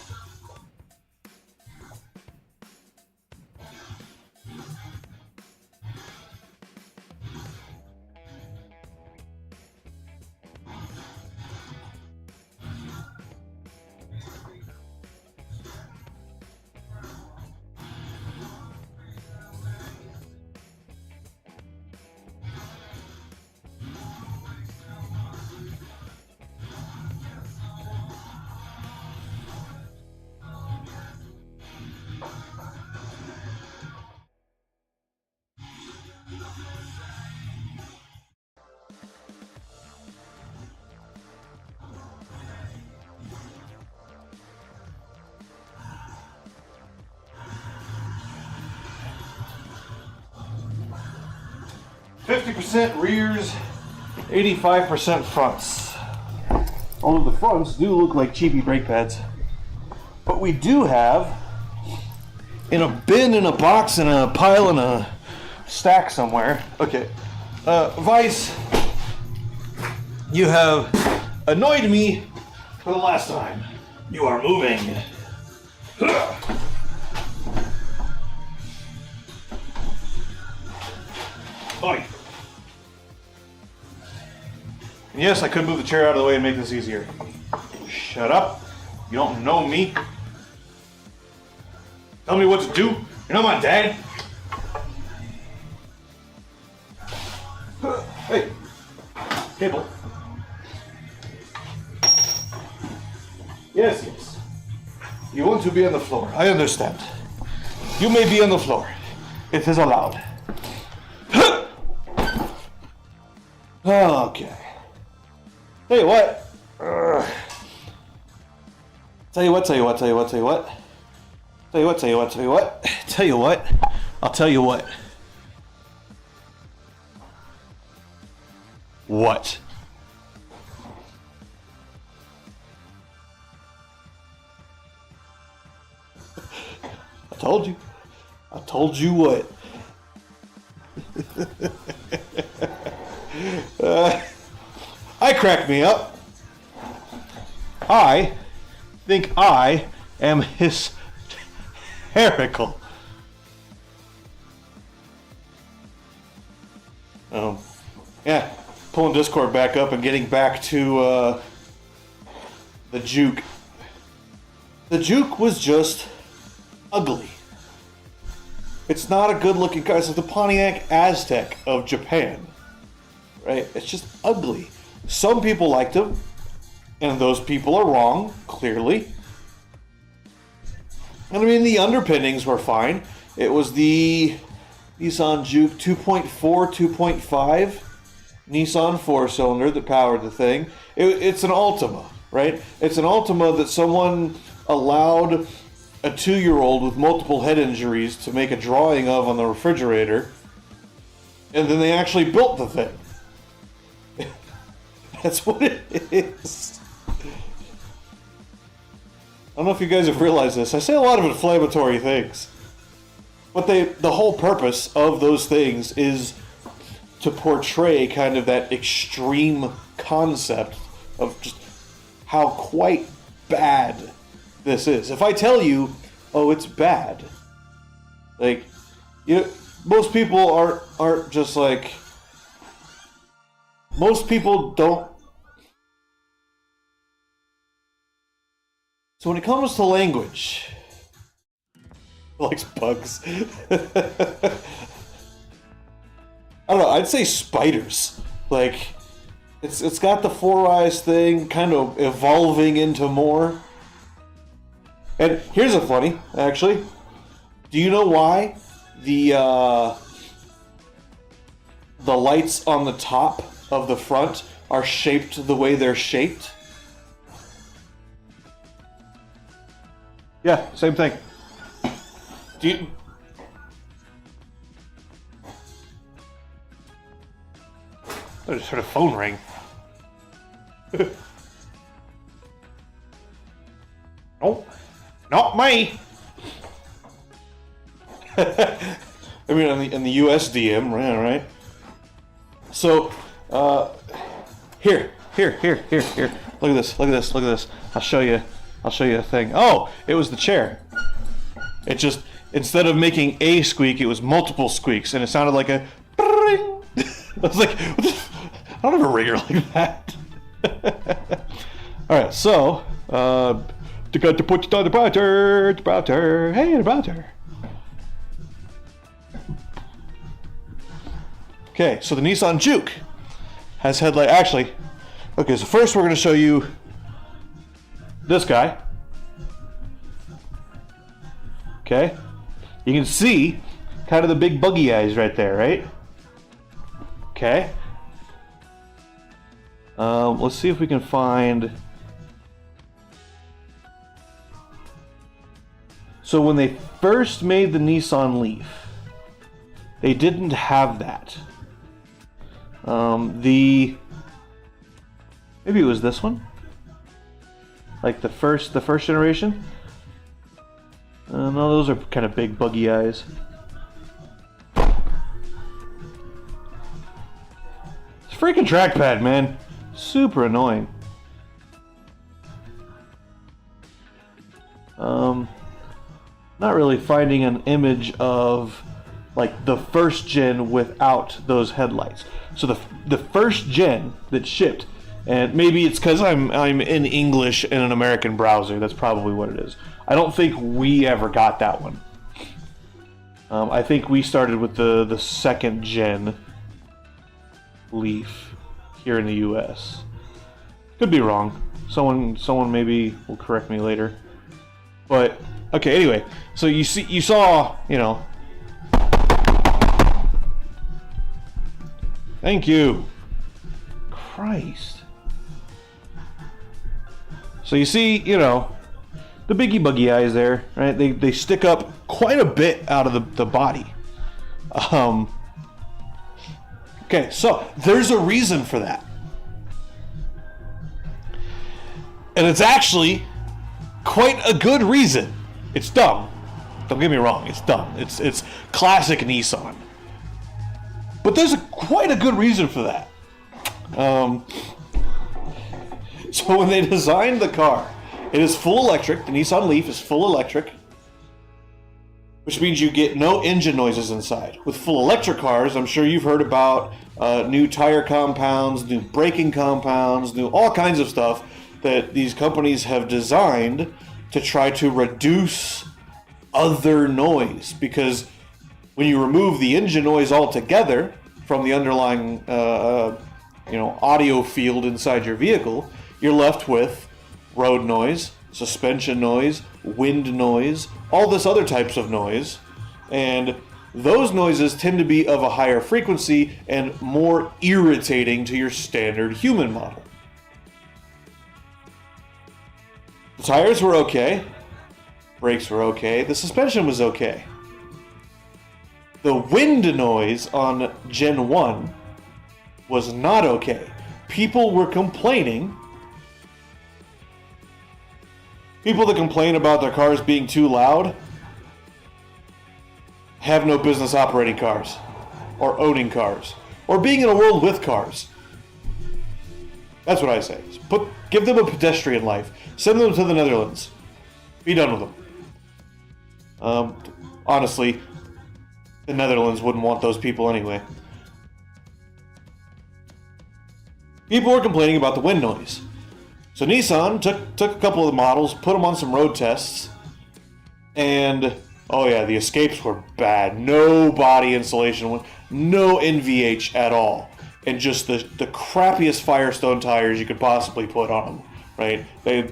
.50% rears, 85% fronts. Although the fronts do look like cheapy brake pads. But we do have, in a bin, in a box, in a pile, in a stack somewhere. Okay, Vice, you have annoyed me for the last time. You are moving. Oi. Yes, I could move the chair out of the way and make this easier. Shut up. You don't know me. Tell me what to do. You're not my dad. Hey. Cable. Yes, yes. You want to be on the floor. I understand. You may be on the floor. It is allowed. Okay. Tell you what. Tell you what. I'll tell you what. What? I told you what. I crack me up. I think I am hysterical. Yeah, pulling Discord back up and getting back to the juke. The juke was just ugly. It's not a good looking car. It's like the Pontiac Aztec of Japan. Right? It's just ugly. Some people liked them, and those people are wrong, clearly. And I mean, the underpinnings were fine. It was the Nissan Juke 2.4, 2.5 Nissan 4-cylinder that powered the thing. It's an Altima, right? It's an Altima that someone allowed a 2-year-old with multiple head injuries to make a drawing of on the refrigerator, and then they actually built the thing. That's what it is. I don't know if you guys have realized this. I say a lot of inflammatory things. But the whole purpose of those things is to portray kind of that extreme concept of just how quite bad this is. If I tell you, oh, it's bad, like, you know, most people aren't just like, most people don't. So when it comes to language, likes bugs. I don't know, I'd say spiders. Like, it's got the Four Eyes thing kind of evolving into more. And here's a funny, actually. Do you know why the the lights on the top of the front are shaped the way they're shaped. Yeah, same thing. Do you... I just heard a phone ring. Nope, not me. I mean, in the USDM, right? So, here. Look at this. I'll show you a thing. Oh, it was the chair. It just, instead of making a squeak, it was multiple squeaks, and it sounded like a ring. I was like, what the I don't have a ringer like that. Alright, so, to put on the browser, hey, the browser. Okay, so the Nissan Juke has headlight, actually, okay, so first we're going to show you this guy. Okay, you can see kind of the big buggy eyes right there, right? Okay. Let's see if we can find... So when they first made the Nissan Leaf, they didn't have that. Maybe it was this one? Like the first generation? No, those are kind of big buggy eyes. It's a freaking trackpad, man. Super annoying. Not really finding an image of like the first gen without those headlights. So the first gen that shipped, and maybe it's because I'm in English in an American browser. That's probably what it is. I don't think we ever got that one. I think we started with the second gen Leaf here in the U.S. Could be wrong. Someone maybe will correct me later. But okay, anyway, so you saw, you know. Thank you. Christ. So you see, you know, the biggie buggy eyes there, right? They stick up quite a bit out of the body. Okay, so there's a reason for that. And it's actually quite a good reason. It's dumb. Don't get me wrong, it's dumb. It's classic Nissan. But there's quite a good reason for that. So when they designed the car, it is full electric. The Nissan Leaf is full electric, which means you get no engine noises inside. With full electric cars, I'm sure you've heard about new tire compounds, new braking compounds, new all kinds of stuff that these companies have designed to try to reduce other noise. Because when you remove the engine noise altogether from the underlying audio field inside your vehicle, you're left with road noise, suspension noise, wind noise, all this other types of noise, and those noises tend to be of a higher frequency and more irritating to your standard human model. The tires were okay, brakes were okay, the suspension was okay. The wind noise on Gen 1 was not okay. People were complaining. People that complain about their cars being too loud have no business operating cars, or owning cars, or being in a world with cars. That's what I say. Give them a pedestrian life. Send them to the Netherlands. Be done with them. Honestly, the Netherlands wouldn't want those people anyway. People were complaining about the wind noise. So Nissan took a couple of the models, put them on some road tests, and oh yeah, the escapes were bad. No body insulation, no NVH at all, and just the crappiest Firestone tires you could possibly put on them. Right?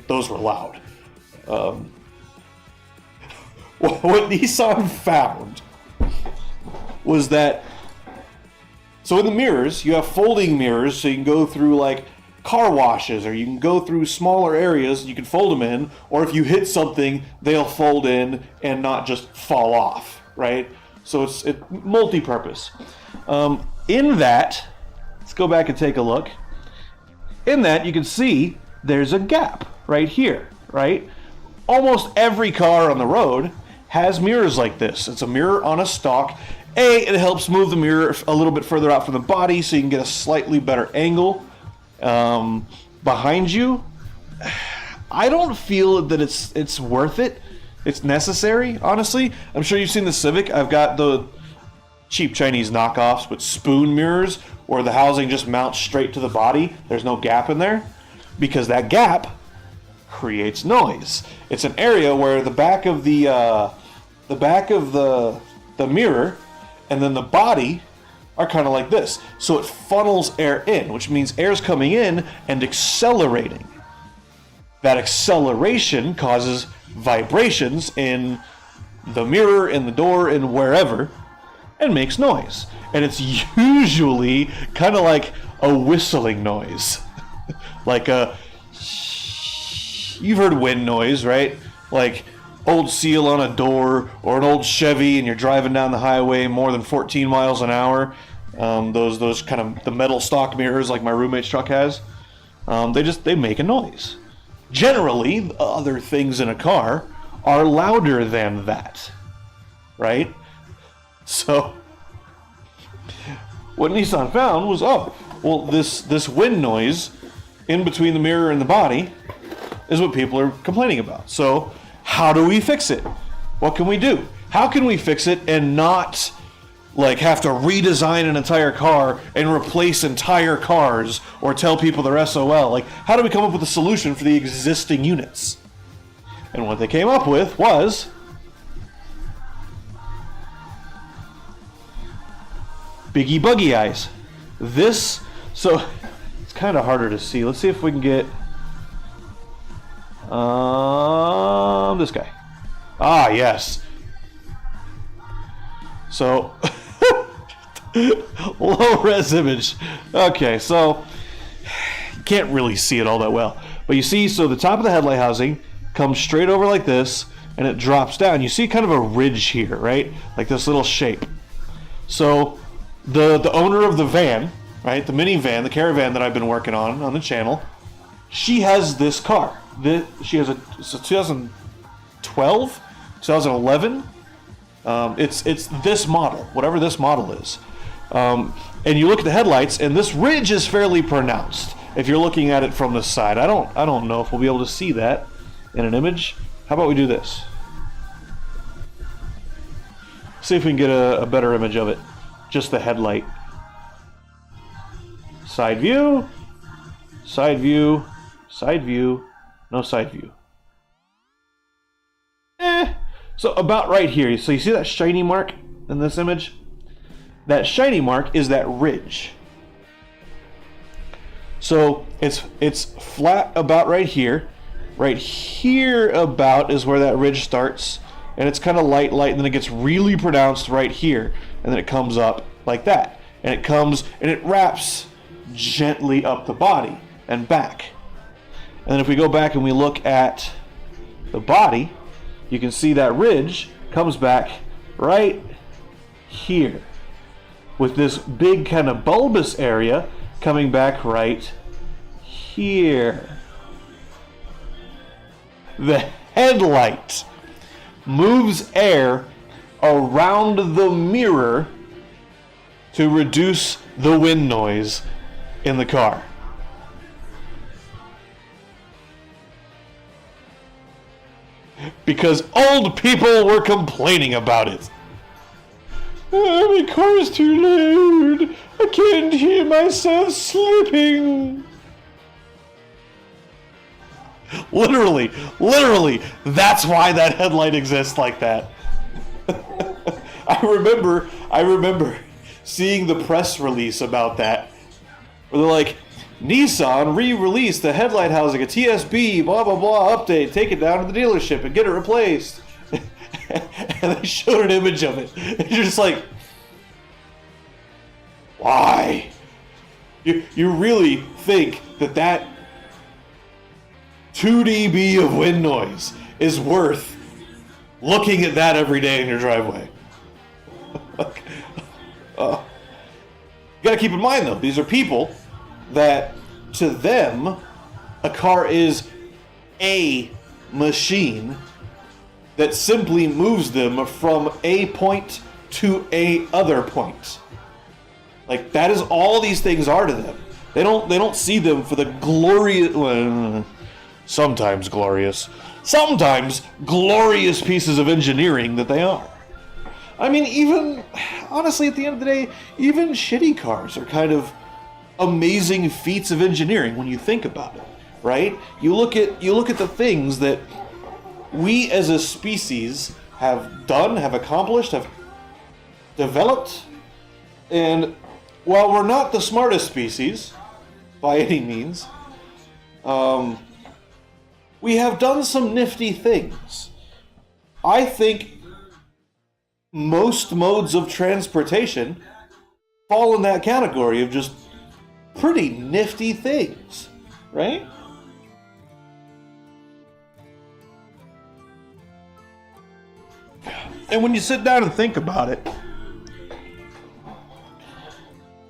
Those were loud. What Nissan found was that So in the mirrors, you have folding mirrors, so you can go through like car washes, or you can go through smaller areas, you can fold them in, or if you hit something, they'll fold in and not just fall off, right? So it's multi-purpose. In that, let's go back and take a look. In that, you can see there's a gap right here, right? Almost every car on the road has mirrors like this. It's a mirror on a stalk. It helps move the mirror a little bit further out from the body so you can get a slightly better angle behind you. I don't feel that it's worth it. It's necessary, honestly. I'm sure you've seen the Civic. I've got the cheap Chinese knockoffs with spoon mirrors where the housing just mounts straight to the body. There's no gap in there because that gap creates noise. It's an area where the back of the mirror and then the body are kind of like this. So it funnels air in, which means air's coming in and accelerating. That acceleration causes vibrations in the mirror, in the door, in wherever, and makes noise. And it's usually kind of like a whistling noise. Like you've heard wind noise, right? Like old seal on a door or an old Chevy and you're driving down the highway more than 14 miles an hour. Those kind of the metal stock mirrors like my roommate's truck has. They make a noise. Generally, other things in a car are louder than that, right? So what Nissan found was, this wind noise in between the mirror and the body is what people are complaining about. So how do we fix it? What can we do? How can we fix it and not like have to redesign an entire car and replace entire cars or tell people they're SOL? Like, how do we come up with a solution for the existing units? And what they came up with was Biggie Buggy Eyes. So it's kind of harder to see. Let's see if we can get this guy. Ah, yes. So low res image. Okay, so you can't really see it all that well. But you see, so the top of the headlight housing comes straight over like this, and it drops down. You see kind of a ridge here, right? Like this little shape. So the owner of the van, right, the minivan, the Caravan that I've been working on the channel, she has this car. She has it's a 2012, 2011. It's this model, whatever this model is. And you look at the headlights, and this ridge is fairly pronounced if you're looking at it from the side. I don't know if we'll be able to see that in an image. How about we do this? See if we can get a better image of it. Just the headlight. Side view, side view, side view, no side view. So about right here, so you see that shiny mark in this image? That shiny mark is that ridge. So it's flat about right here. Right here about is where that ridge starts. And it's kind of light, and then it gets really pronounced right here. And then it comes up like that. And it comes, and it wraps gently up the body and back. And then if we go back and we look at the body, you can see that ridge comes back right here with this big kind of bulbous area coming back right here. The headlight moves air around the mirror to reduce the wind noise in the car. Because old people were complaining about it. Oh, my car is too loud. I can't hear myself sleeping. Literally, that's why that headlight exists like that. I remember seeing the press release about that, where they're like, Nissan re-released the headlight housing, a TSB, blah, blah, blah, update, take it down to the dealership and get it replaced. And they showed an image of it. And you're just like, Why? You really think that 2 dB of wind noise is worth looking at that every day in your driveway? You gotta keep in mind, though, these are people that, to them, a car is a machine that simply moves them from a point to a other point. Like, that is all these things are to them. They don't see them for the glorious, sometimes glorious pieces of engineering that they are. I mean, even, honestly, at the end of the day, even shitty cars are kind of amazing feats of engineering when you think about it, right? You look at the things that we as a species have done, have accomplished, have developed, and while we're not the smartest species, by any means, we have done some nifty things. I think most modes of transportation fall in that category of just pretty nifty things, right? And when you sit down and think about it,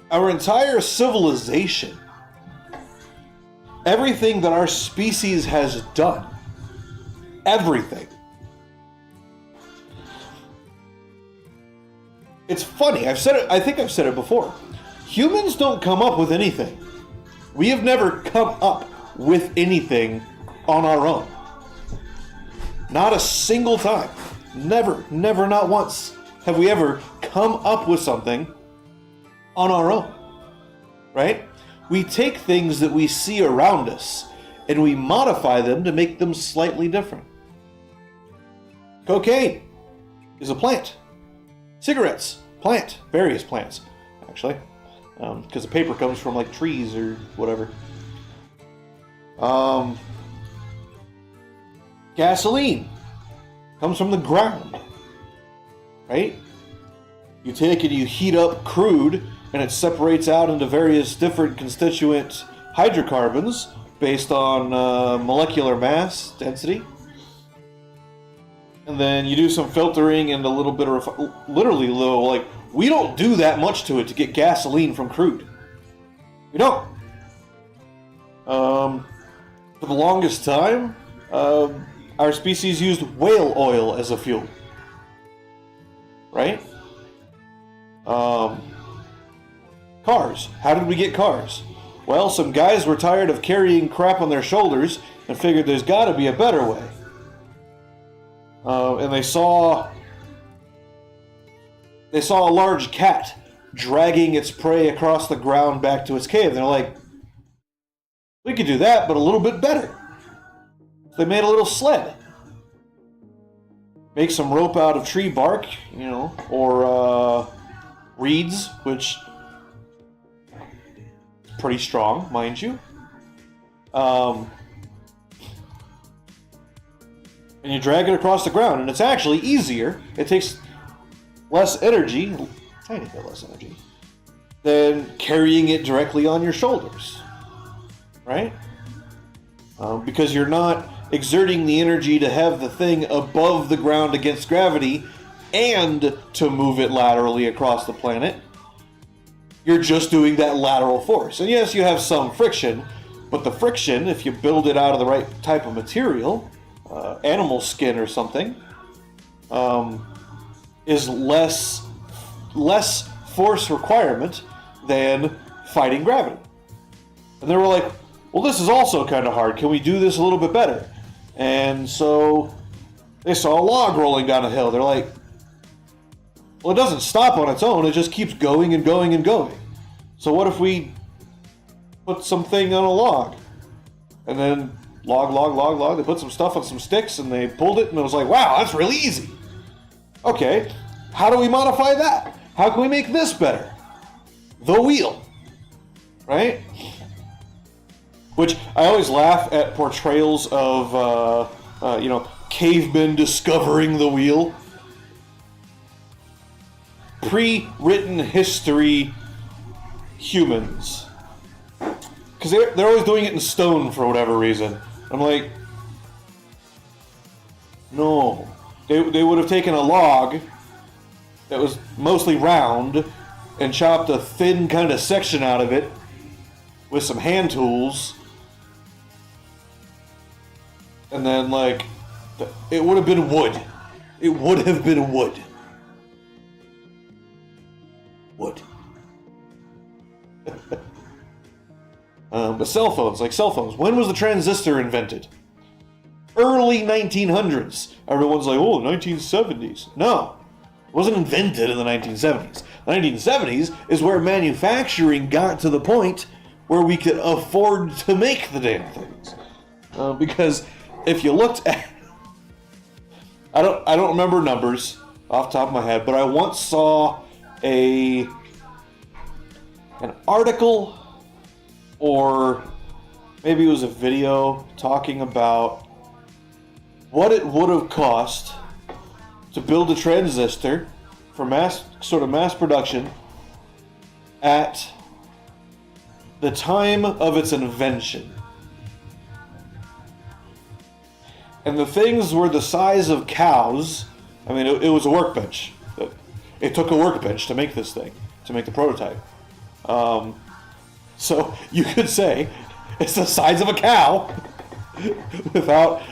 our entire civilization, everything that our species has done, everything. It's funny, I've said it, I think I've said it before. Humans don't come up with anything. We have never come up with anything on our own. Not a single time. Never, not once have we ever come up with something on our own, right? We take things that we see around us and we modify them to make them slightly different. Cocaine is a plant. Cigarettes, plant. Various plants, actually, because the paper comes from like trees or whatever. Gasoline comes from the ground, right? You take it, you heat up crude, and it separates out into various different constituent hydrocarbons based on molecular mass density. And then you do some filtering and a little bit of literally little, like, we don't do that much to it to get gasoline from crude. We don't. For the longest time, our species used whale oil as a fuel, right? Cars. How did we get cars? Well, some guys were tired of carrying crap on their shoulders and figured there's got to be a better way. And they saw a large cat dragging its prey across the ground back to its cave. And they're like, we could do that, but a little bit better. They made a little sled. Make some rope out of tree bark, or reeds, which is pretty strong, mind you. And you drag it across the ground, and it's actually easier. It takes less energy, tiny bit less energy, than carrying it directly on your shoulders, right? Because you're not exerting the energy to have the thing above the ground against gravity and to move it laterally across the planet. You're just doing that lateral force. And yes, you have some friction, but the friction, if you build it out of the right type of material, animal skin or something, is less force requirement than fighting gravity. And they were like, well, this is also kind of hard. Can we do this a little bit better? And so they saw a log rolling down a hill. They're like, well, it doesn't stop on its own. It just keeps going and going and going. So what if we put something on a log? And then log. They put some stuff on some sticks and they pulled it and it was like, wow, that's really easy. Okay, how do we modify that? How can we make this better? The wheel, right? Which I always laugh at portrayals of, cavemen discovering the wheel. Pre-written history humans. Because they're always doing it in stone for whatever reason. I'm like, no. They would have taken a log that was mostly round and chopped a thin kind of section out of it with some hand tools. And then, like, it would have been wood. It would have been wood. Wood. But cell phones. When was the transistor invented? Early 1900s. Everyone's like, oh, 1970s. No. It wasn't invented in the 1970s. The 1970s is where manufacturing got to the point where we could afford to make the damn things. Because if you looked at... I don't remember numbers off the top of my head, but I once saw an article, or maybe it was a video talking about what it would have cost to build a transistor for mass production at the time of its invention. And the things were the size of cows. I mean, it was a workbench. It took a workbench to make this thing, to make the prototype. So you could say it's the size of a cow without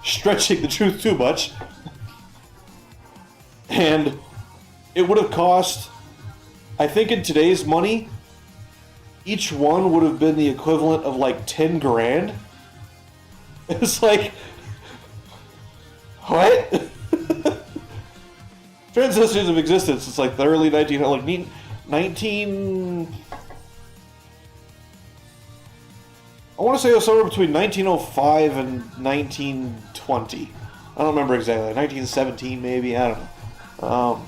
stretching the truth too much. And it would have cost, I think in today's money, each one would have been the equivalent of like 10 grand. It's like, what? Transistors have existed since like the early 19... I want to say it was somewhere between 1905 and 1920. I don't remember exactly. 1917 maybe, I don't know.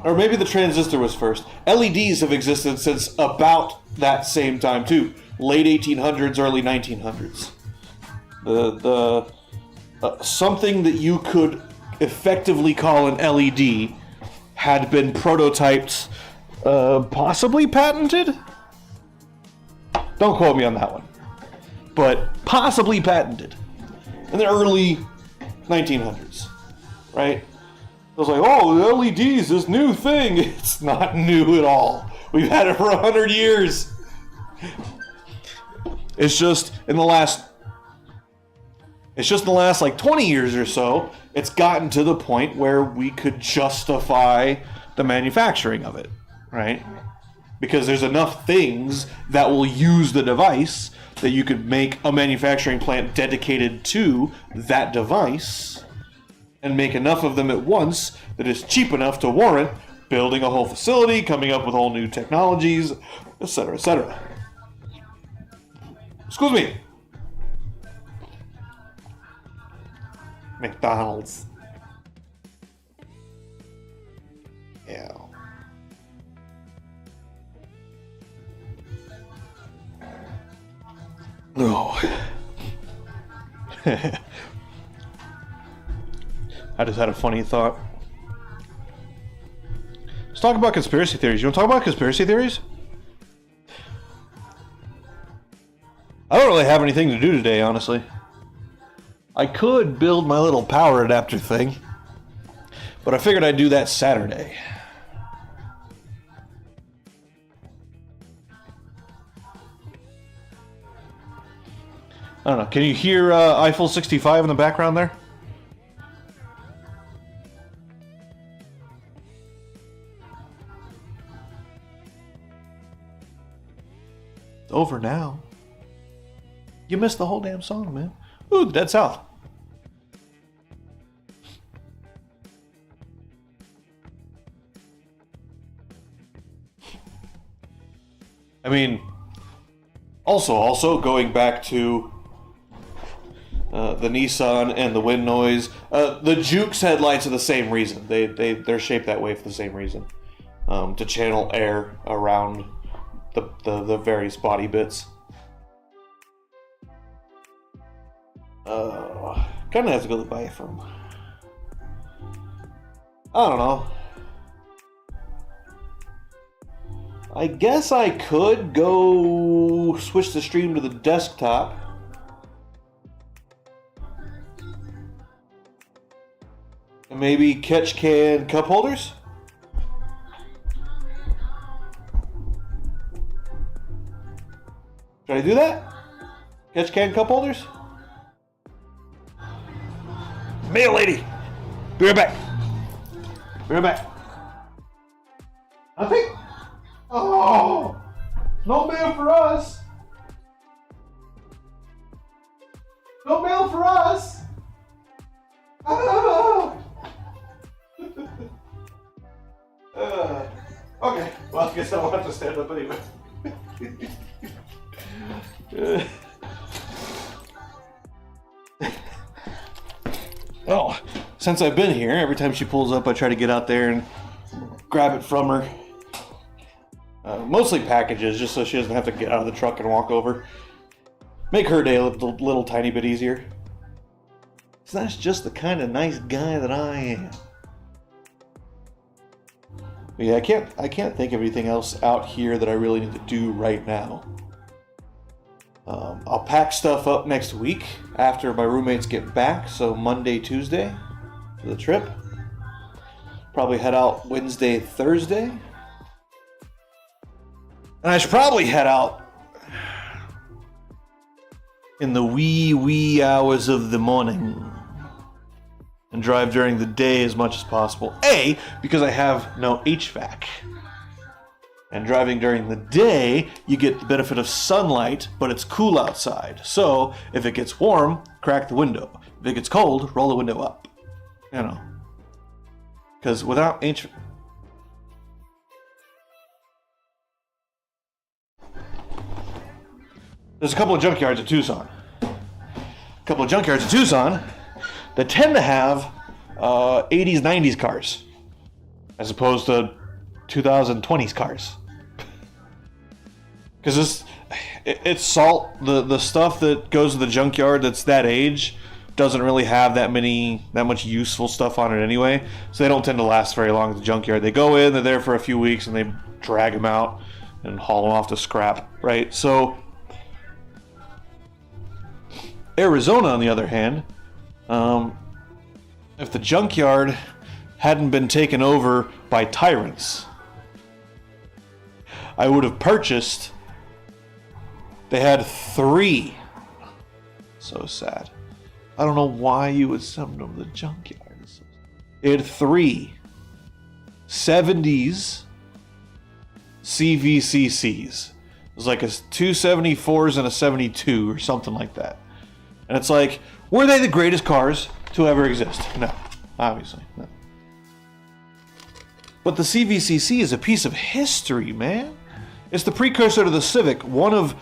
Or maybe the transistor was first. LEDs have existed since about that same time too. Late 1800s, early 1900s. Something that you could effectively call an LED had been prototyped, possibly patented? Don't quote me on that one. But possibly patented in the early 1900s, right? I was like, oh, the LEDs, this new thing. It's not new at all. We've had it for 100 years. It's just in the last like 20 years or so, it's gotten to the point where we could justify the manufacturing of it, right? Because there's enough things that will use the device that you could make a manufacturing plant dedicated to that device and make enough of them at once that is cheap enough to warrant building a whole facility, coming up with all new technologies, etc., etc. Excuse me. McDonald's. Yeah. No. I just had a funny thought. Let's talk about conspiracy theories. You want to talk about conspiracy theories? I don't really have anything to do today, honestly. I could build my little power adapter thing, but I figured I'd do that Saturday. I don't know. Can you hear Eiffel 65 in the background there? It's over now. You missed the whole damn song, man. Ooh, the Dead South. I mean, also going back to the Nissan and the wind noise, the Juke's headlights are the same reason. They're shaped that way for the same reason, to channel air around the various body bits. Kind of have to go to the bathroom. I don't know. I guess I could go switch the stream to the desktop. And maybe catch can cup holders? Should I do that? Catch can cup holders? Mail lady! Be right back. Be right back. Nothing? Oh! No mail for us! No mail for us! Oh! Okay, well, I guess I'll have to stand up anyway. Oh, since I've been here, every time she pulls up, I try to get out there and grab it from her. Mostly packages, just so she doesn't have to get out of the truck and walk over. Make her day a little tiny bit easier. So that's just the kind of nice guy that I am. But yeah, I can't think of anything else out here that I really need to do right now. I'll pack stuff up next week after my roommates get back, so Monday, Tuesday for the trip. Probably head out Wednesday, Thursday. And I should probably head out in the wee hours of the morning and drive during the day as much as possible. A, because I have no HVAC. And driving during the day, you get the benefit of sunlight, but it's cool outside. So, if it gets warm, crack the window. If it gets cold, roll the window up. You know. Because without HVAC... There's a couple of junkyards in Tucson. That tend to have 80s, 90s cars. As opposed to 2020s cars. Because it's salt. The stuff that goes to the junkyard that's that age doesn't really have that much useful stuff on it anyway. So they don't tend to last very long at the junkyard. They go in, they're there for a few weeks, and they drag them out and haul them off to scrap, right? So Arizona, on the other hand, if the junkyard hadn't been taken over by tyrants, I would have purchased. They had 3. So sad. I don't know why you would send them to the junkyard. It had 3 70s CVCCs. It was like a 274s and a 72 or something like that. And it's like, were they the greatest cars to ever exist? No, obviously, no. But the CVCC is a piece of history, man. It's the precursor to the Civic, one of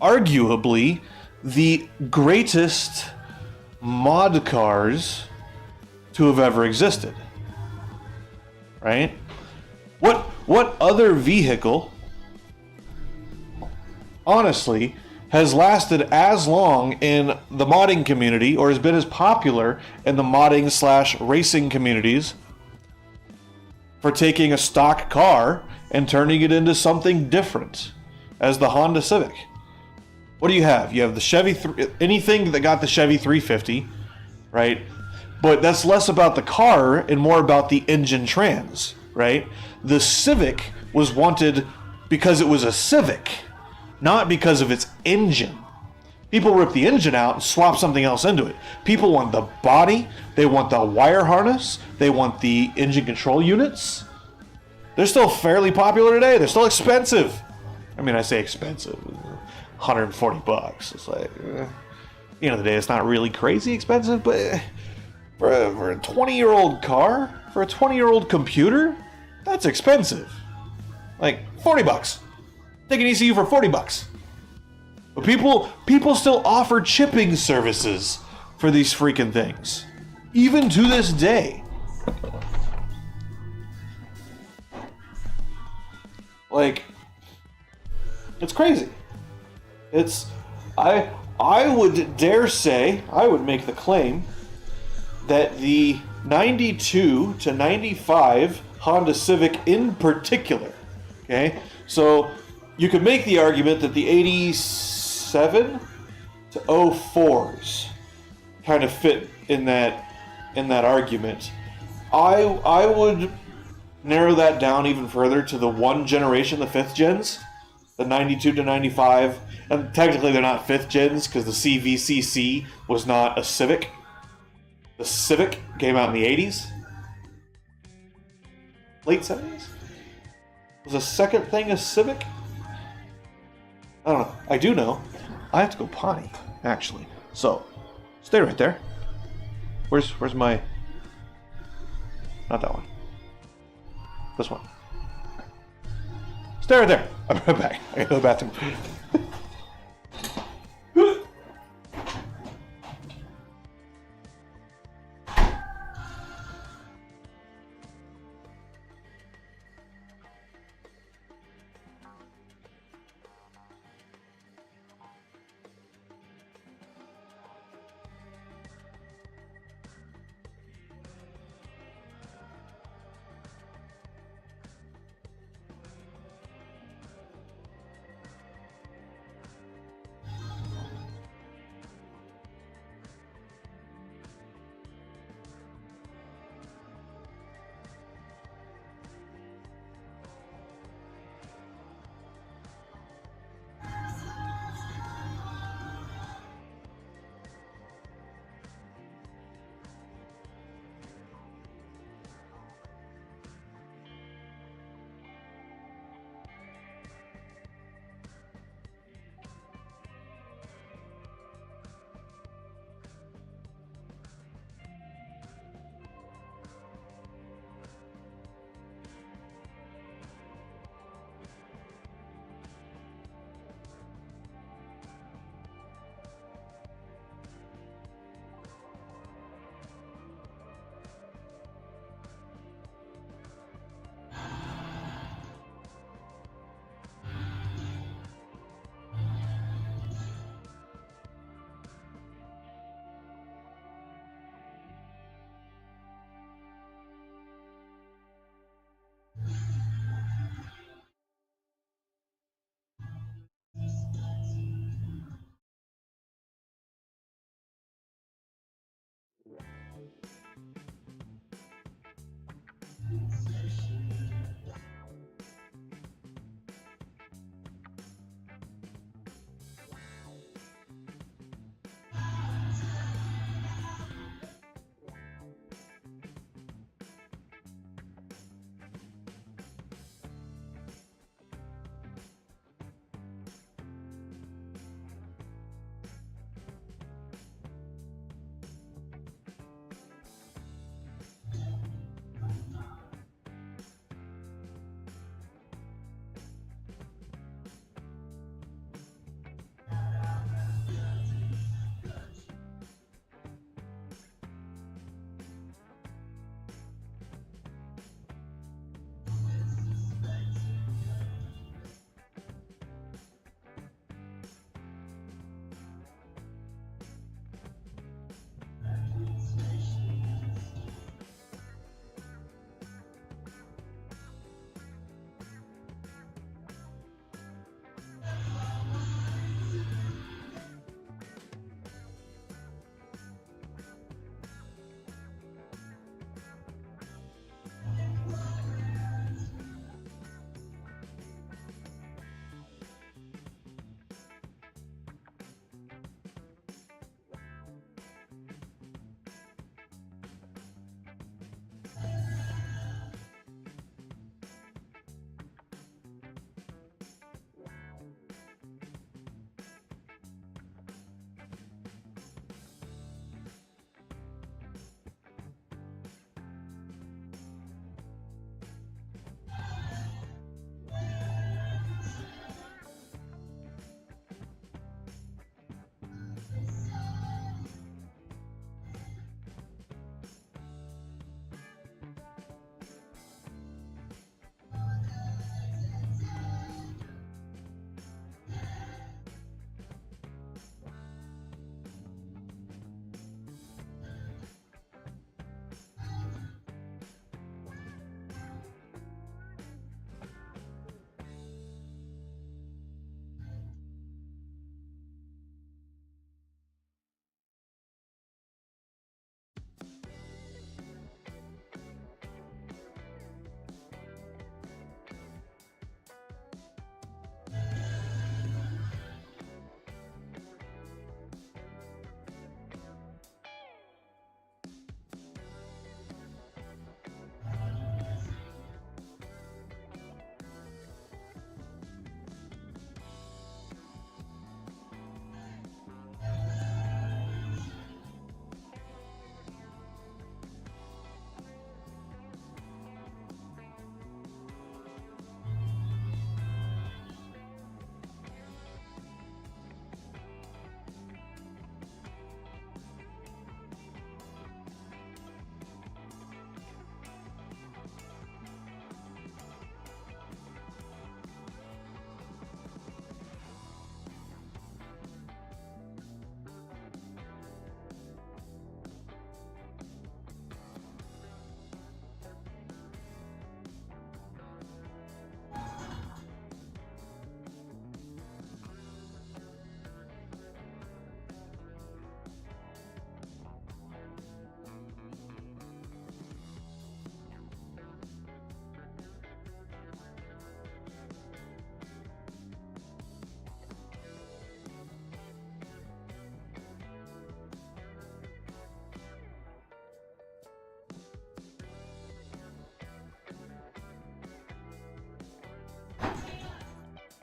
arguably the greatest mod cars to have ever existed. Right? What other vehicle, honestly, has lasted as long in the modding community or has been as popular in the modding / racing communities for taking a stock car and turning it into something different as the Honda Civic? What do you have? You have the Chevy, anything that got the Chevy 350, right? But that's less about the car and more about the engine trans, right? The Civic was wanted because it was a Civic, not because of its engine. People rip the engine out and swap something else into it. People want the body, they want the wire harness, they want the engine control units. They're still fairly popular today. They're still expensive. I mean, I say expensive, $140. It's like, the end of the day, it's not really crazy expensive, but for a 20-year-old car, for a 20-year-old computer, that's expensive. Like $40. Take an ECU for $40. But people still offer chipping services for these freaking things, even to this day. Like, it's crazy. I would dare say, I would make the claim that the 92 to 95 Honda Civic in particular Okay, so you could make the argument that the 87 to 04s kind of fit in that argument. I would narrow that down even further to the one generation, the fifth gens, the 92 to 95, and technically they're not fifth gens because the CVCC was not a Civic. The Civic came out in the 80s, late 70s. Was the second thing a Civic? I don't know. I do know. I have to go potty, actually. So, stay right there. Where's my... Not that one. This one. Stay right there. I'll be right back. I gotta go to the bathroom.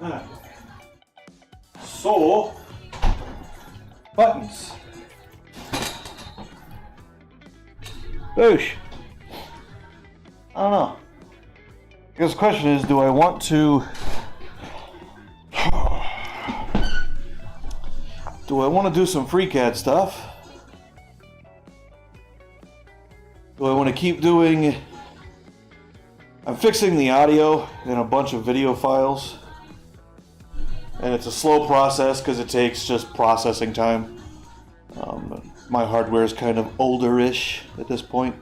Okay. So, buttons. Boosh. I don't know. I guess the question is, do I want to... Do I want to do some FreeCAD stuff? Do I want to keep doing... I'm fixing the audio in a bunch of video files. And it's a slow process because it takes just processing time. My hardware is kind of older-ish at this point.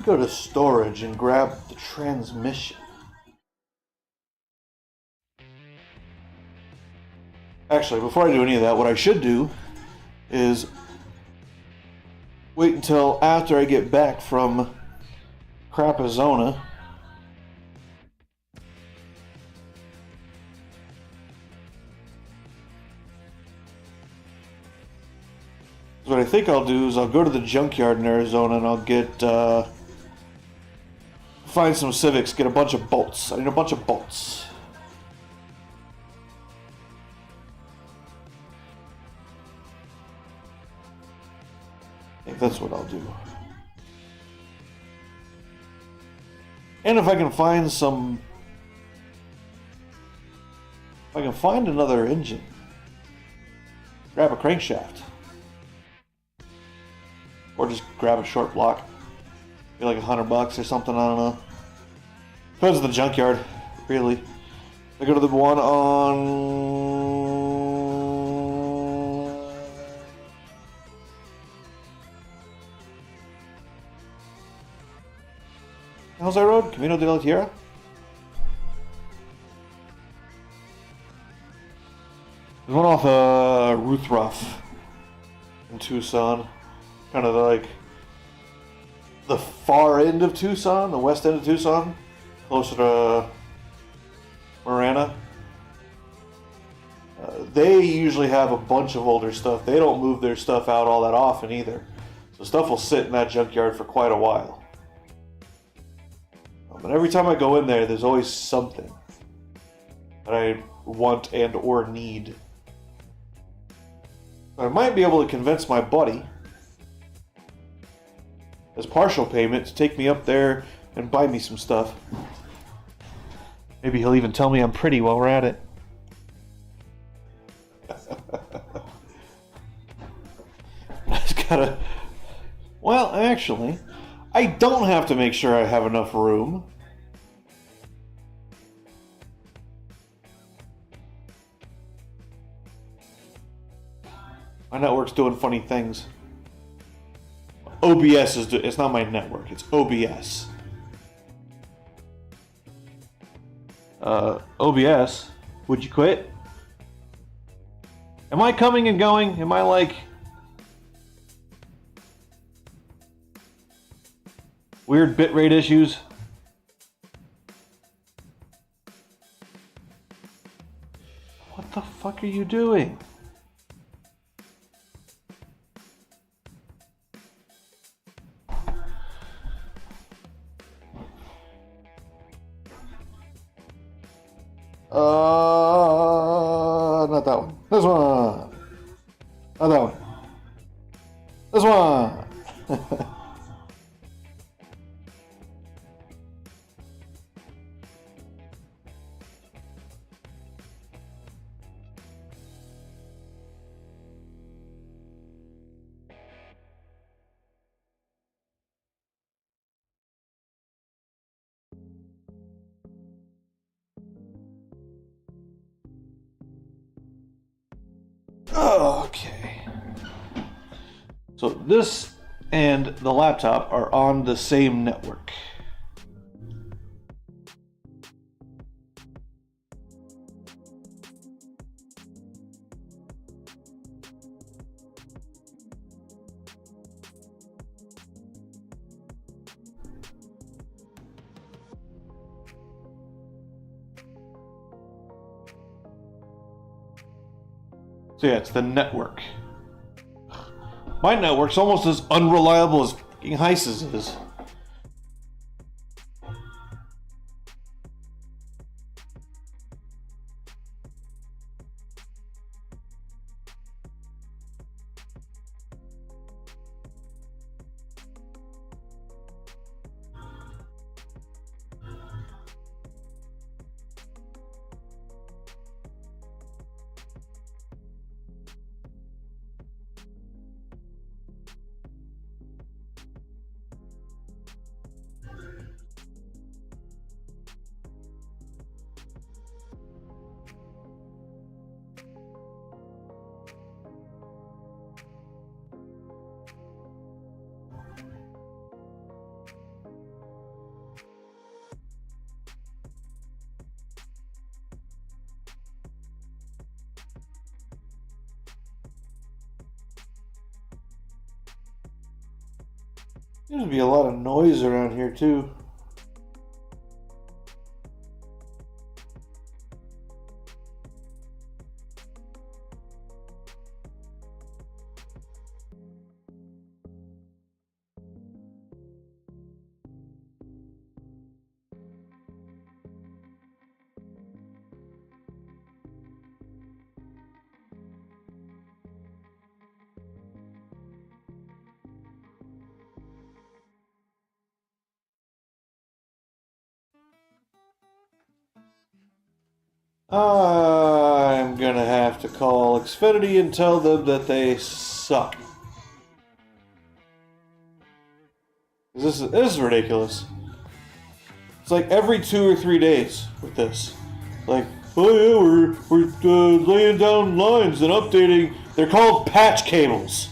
Go to storage and grab the transmission. Actually, before I do any of that, what I should do is wait until after I get back from Crapazona. What I think I'll do is I'll go to the junkyard in Arizona and I'll get find some Civics, get a bunch of bolts. I need a bunch of bolts. I think that's what I'll do. And if I can find some... If I can find another engine, grab a crankshaft. Or just grab a short block. Be like $100 or something, I don't know. Depends on the junkyard, really. I go to the one on... How's that road? Camino de la Tierra? There's one off Ruth Ruff in Tucson. Kind of like the far end of Tucson, the west end of Tucson, closer to Marana. They usually have a bunch of older stuff. They don't move their stuff out all that often either. So stuff will sit in that junkyard for quite a while. But every time I go in there, there's always something that I want and or need. I might be able to convince my buddy as partial payment to take me up there and buy me some stuff. Maybe he'll even tell me I'm pretty while we're at it. I just gotta... Well, actually, I don't have to make sure I have enough room. My network's doing funny things. OBS is it's not my network, it's OBS. OBS, would you quit? Am I coming and going? Am I like weird bitrate issues? What the fuck are you doing? Not that one. This one. Not that one. This one. Okay. So this and the laptop are on the same network. So yeah, it's the network. My network's almost as unreliable as fucking Heiss's is. There's gonna be a lot of noise around here too. I'm gonna have to call Xfinity and tell them that they suck. This is ridiculous. It's like every 2 or 3 days with this. Like, oh yeah, we're laying down lines and updating. They're called patch cables.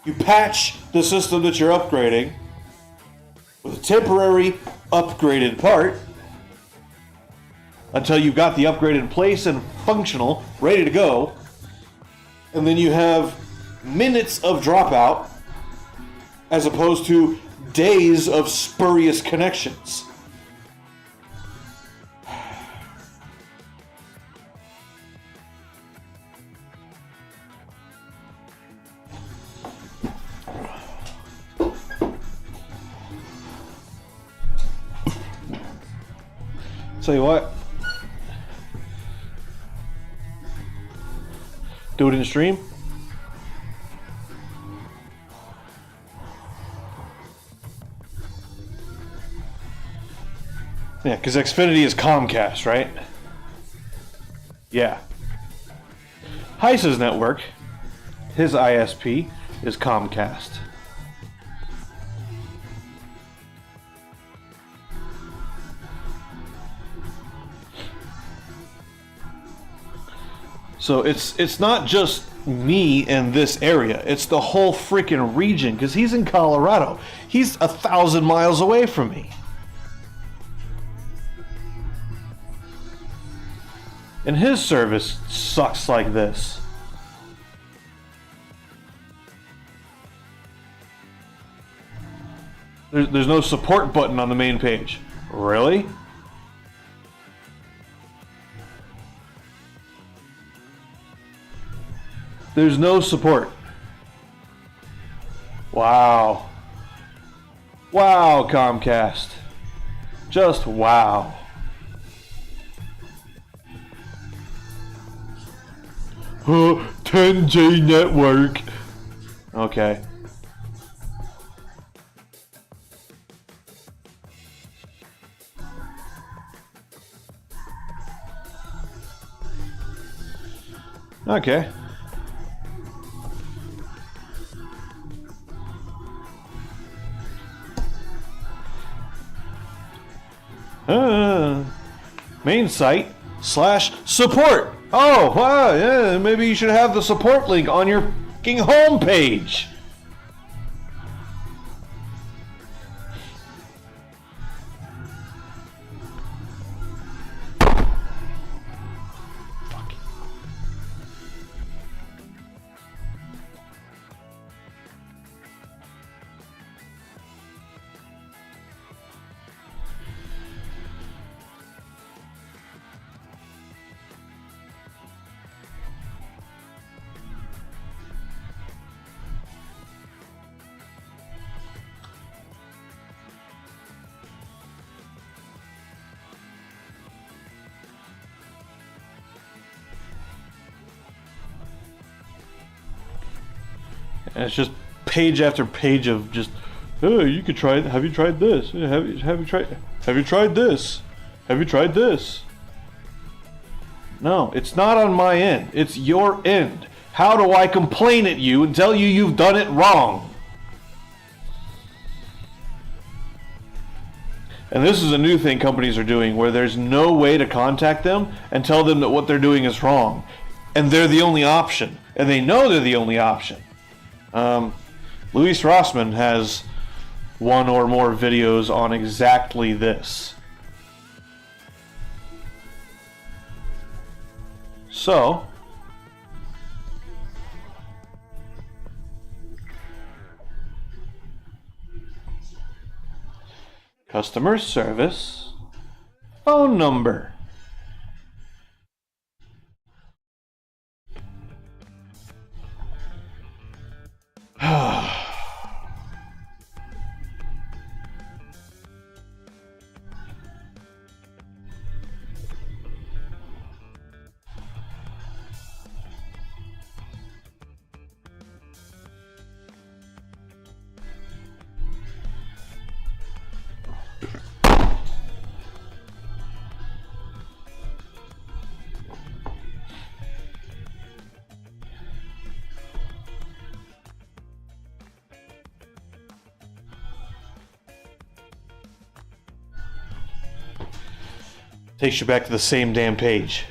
You patch the system that you're upgrading with a temporary upgraded part until you've got the upgrade in place and functional, ready to go. And then you have minutes of dropout as opposed to days of spurious connections. Tell you what. Do it in stream. Yeah, because Xfinity is Comcast, right? Yeah. Heiss's network, his ISP, is Comcast. So it's not just me in this area, it's the whole freaking region, because he's in Colorado. He's 1,000 miles away from me. And his service sucks like this. There's no support button on the main page. Really? There's no support. Wow. Wow, Comcast. Just wow. Oh, 10G network. Okay. Okay. Main site /support. Oh, wow, yeah, maybe you should have the support link on your fucking homepage. And it's just page after page of just, oh, you could try it. Have you tried this? Have you tried this? Have you tried this? No, it's not on my end. It's your end. How do I complain at you and tell you you've done it wrong? And this is a new thing companies are doing where there's no way to contact them and tell them that what they're doing is wrong. And they're the only option. And they know they're the only option. Luis Rossmann has one or more videos on exactly this. So, customer service, phone number. Takes you back to the same damn page.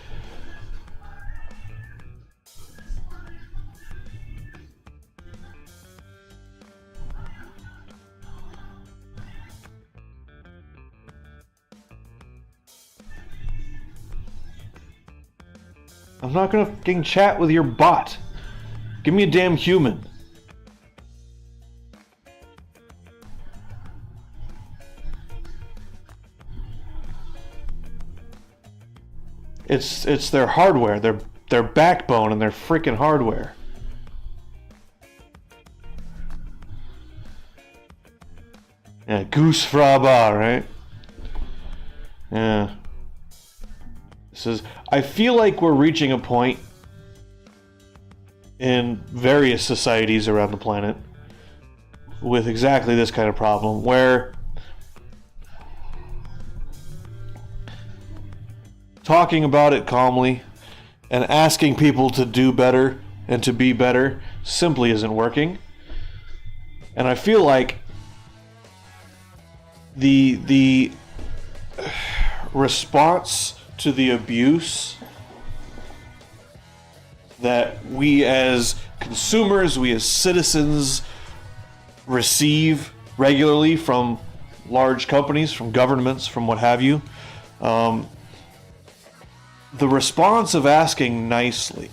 I'm not gonna fucking chat with your bot. Give me a damn human. It's their hardware, their backbone and their freaking hardware. Yeah, Goose Fraba, right? Yeah. This is. I feel like we're reaching a point in various societies around the planet with exactly this kind of problem, where talking about it calmly and asking people to do better and to be better simply isn't working. And I feel like the response to the abuse that we as consumers, we as citizens receive regularly from large companies, from governments, from what have you, the response of asking nicely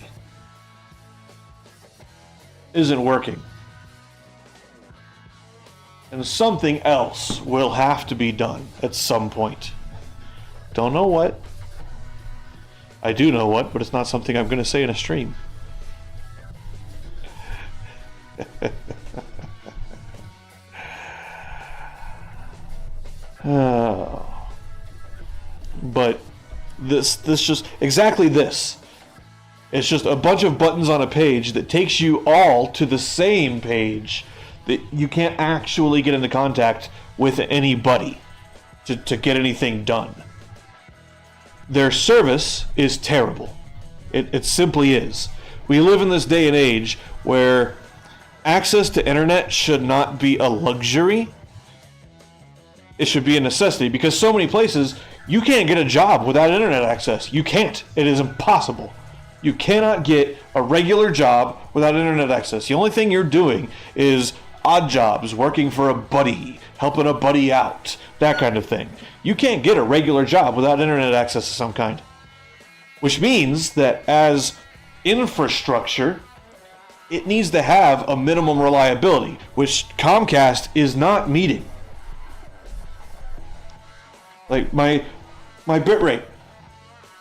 isn't working. And something else will have to be done at some point. Don't know what. I do know what, but it's not something I'm going to say in a stream. But this just exactly this. It's just a bunch of buttons on a page that takes you all to the same page that you can't actually get into contact with anybody to get anything done. Their service is terrible. It simply is. We live in this day and age where access to internet should not be a luxury. It should be a necessity, because so many places you can't get a job without internet access. You can't. It is impossible. You cannot get a regular job without internet access. The only thing you're doing is odd jobs, working for a buddy, helping a buddy out, that kind of thing. You can't get a regular job without internet access of some kind. Which means that as infrastructure, it needs to have a minimum reliability, which Comcast is not meeting. Like my bitrate,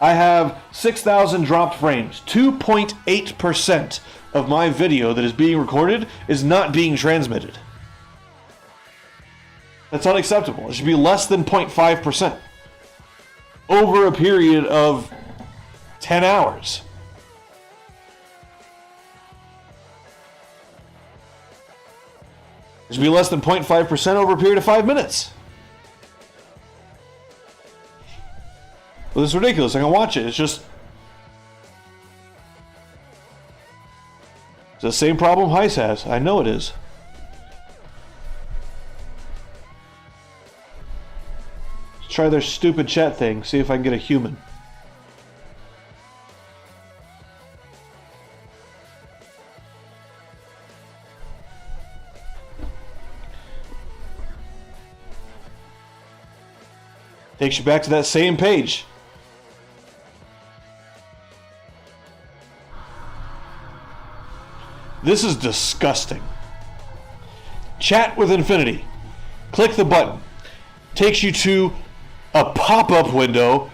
I have 6,000 dropped frames. 2.8% of my video that is being recorded is not being transmitted. That's unacceptable. It should be less than 0.5% over a period of 10 hours. It should be less than 0.5% over a period of 5 minutes. Well, this is ridiculous. I can watch it. It's just... It's the same problem Heist has. I know it is. Let's try their stupid chat thing. See if I can get a human. Takes you back to that same page. This is disgusting. Chat with Infinity. Click the button. Takes you to a pop-up window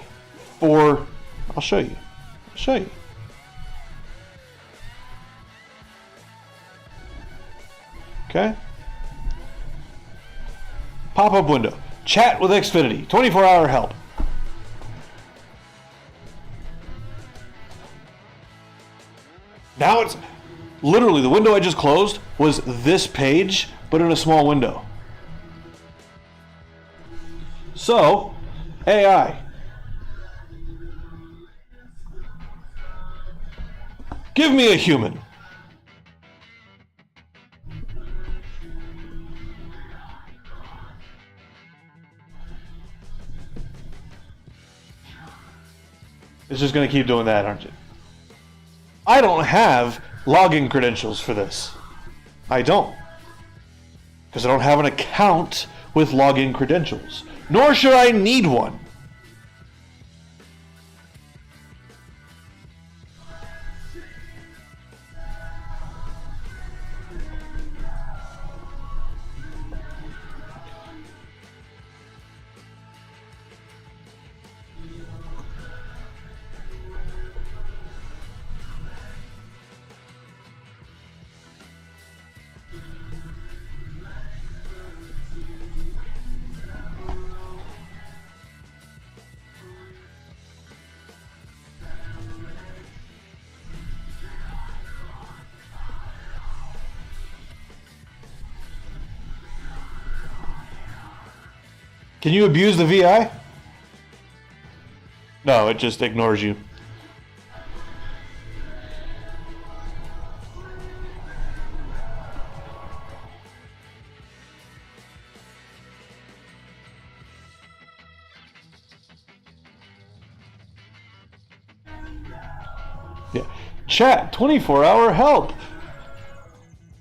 for... I'll show you. Okay? Pop-up window. Chat with Xfinity. 24-hour help. Now it's... Literally, the window I just closed was this page, but in a small window. So, AI. Give me a human. It's just going to keep doing that, aren't you? I don't have login credentials for this. I don't. Because I don't have an account with login credentials. Nor should I need one. Can you abuse the VI? No, it just ignores you. Yeah. Chat, 24-hour help.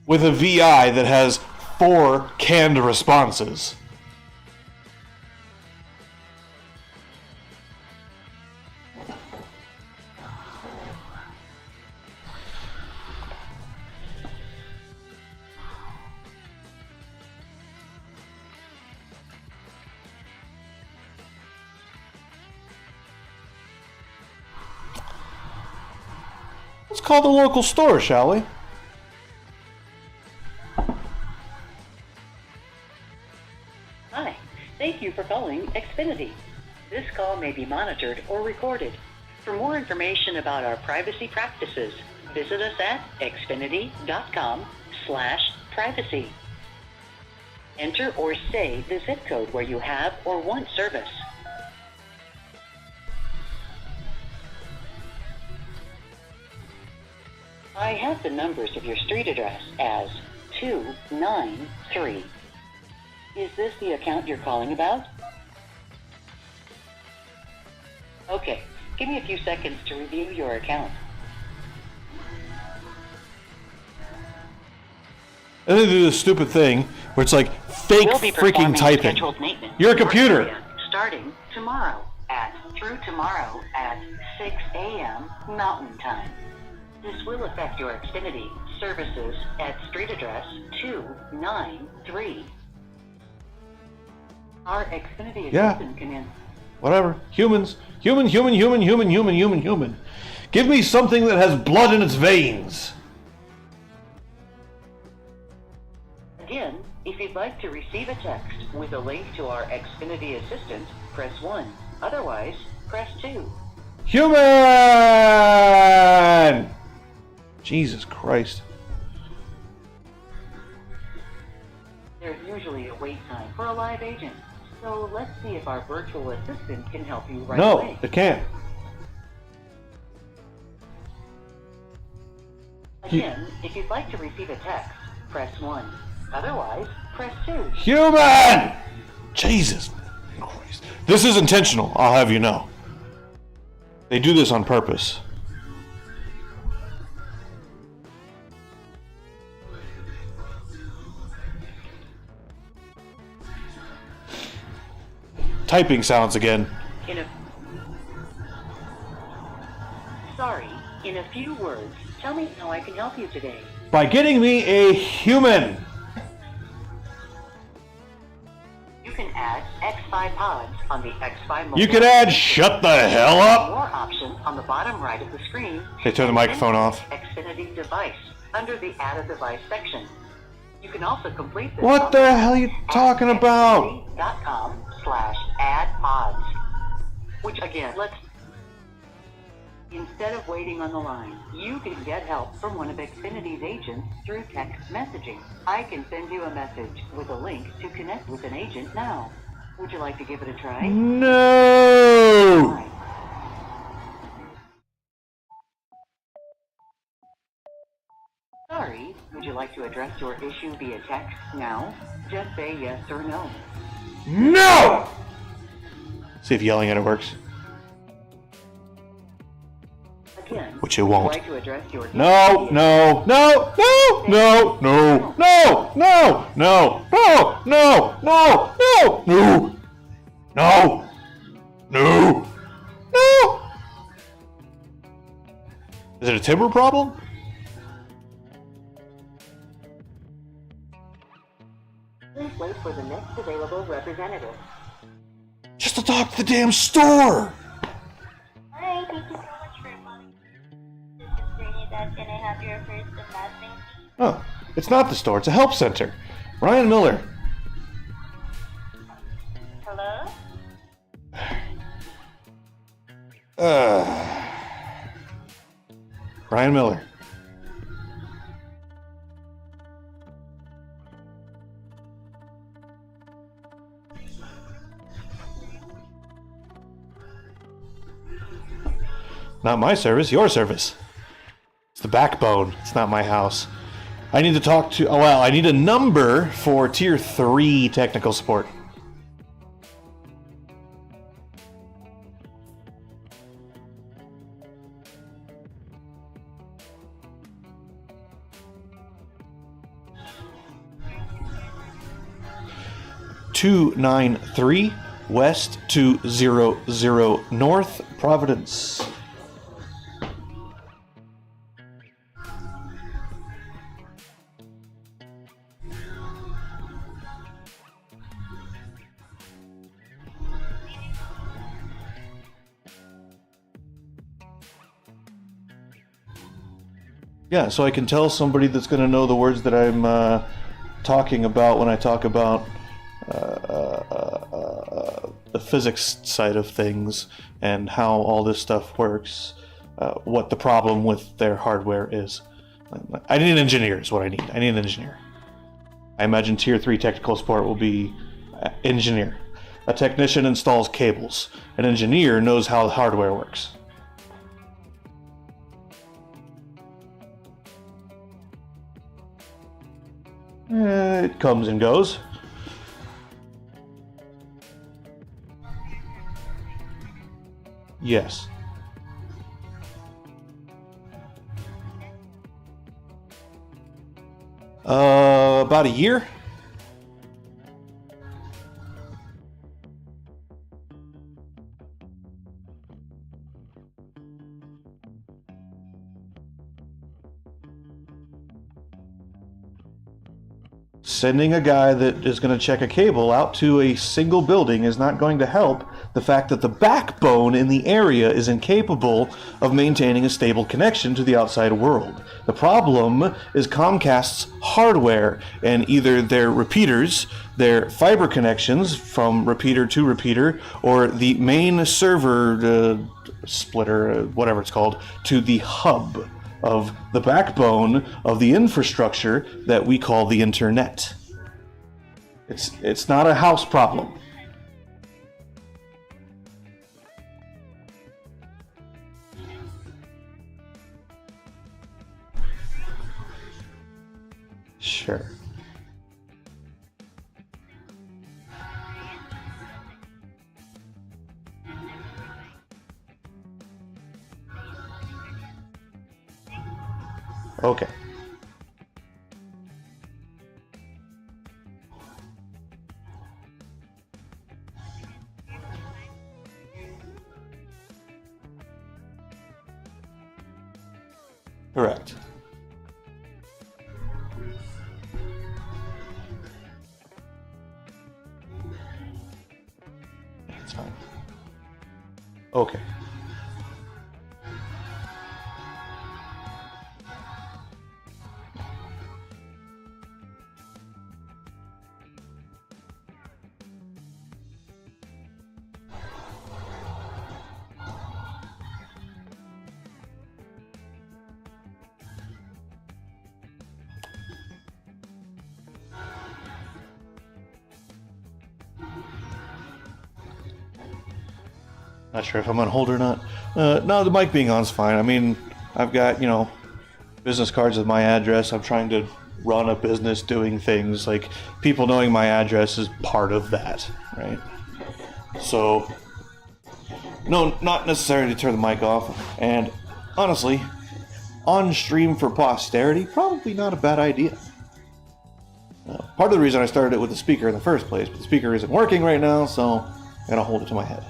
With a VI that has 4 canned responses. Let's call the local store, shall we? Hi, thank you for calling Xfinity. This call may be monitored or recorded. For more information about our privacy practices, visit us at xfinity.com/privacy. Enter or say the zip code where you have or want service. I have the numbers of your street address as 293. Is this the account you're calling about? Okay, give me a few seconds to review your account. And then they do this stupid thing where it's like fake We'll be freaking performing typing. scheduled maintenance You're a in your computer. area starting tomorrow through tomorrow at 6 a.m. Mountain Time. This will affect your Xfinity services at street address 293. Our Xfinity Yeah. assistant can in. Whatever. Humans. Human. Give me something that has blood in its veins. Again, if you'd like to receive a text with a link to our Xfinity assistant, press 1. Otherwise, press 2. Human! Jesus Christ. There's usually a wait time for a live agent, so let's see if our virtual assistant can help you right away. No, it can't. Again, if you'd like to receive a text, press 1. Otherwise, press 2. Human! Jesus Christ. This is intentional, I'll have you know. They do this on purpose. Typing sounds again. Sorry, in a few words, tell me how I can help you today. By getting me a human. You can add X5 pods on the X5 mobile. You could add shut the hell up. More options on the bottom right of the screen. Okay, turn the microphone off. Xfinity device under the Add a Device section. You can also complete this. What the hell are you talking about? Xfinity.com/add pods. Which again, instead of waiting on the line, you can get help from one of Xfinity's agents through text messaging. I can send you a message with a link to connect with an agent now. Would you like to give it a try? No! Right. Sorry, would you like to address your issue via text now? Just say yes or no. No! See if yelling at it works. Again, Which it would you won't. like to address your issue No, via no, no, no, no, no, no, no, no, no, no, no, no, no, no, no. Is it a timber problem? Please wait for the next available representative. Just to talk to the damn store. Hi, thank you so much for calling. This is Trinidad. Can I have your first and last name, please? Oh, it's not the store, it's a help center. Ryan Miller. Hello? Ryan Miller. Not my service, your service. It's the backbone. It's not my house. I need to talk to... Oh, well, I need a number for Tier 3 technical support. (293) West 200 North, Providence. Yeah, so I can tell somebody that's going to know the words that I'm talking about when I talk about the physics side of things and how all this stuff works, what the problem with their hardware is. I need an engineer is what I need. I need an engineer. I imagine Tier 3 technical support will be engineer. A technician installs cables. An engineer knows how the hardware works. It comes and goes. Yes. About a year. Sending a guy that is going to check a cable out to a single building is not going to help the fact that the backbone in the area is incapable of maintaining a stable connection to the outside world. The problem is Comcast's hardware and either their repeaters, their fiber connections from repeater to repeater, or the main server splitter, whatever it's called, to the hub of the backbone of the infrastructure that we call the internet. It's not a house problem. Sure. Okay. Correct. That's fine. Okay. Not sure if I'm on hold or not. No, the mic being on is fine. I mean, I've got, business cards with my address. I'm trying to run a business doing things. Like, people knowing my address is part of that, right? So, no, not necessarily to turn the mic off. And honestly, on stream for posterity, probably not a bad idea. Part of the reason I started it with the speaker in the first place, but the speaker isn't working right now, so I gotta hold it to my head.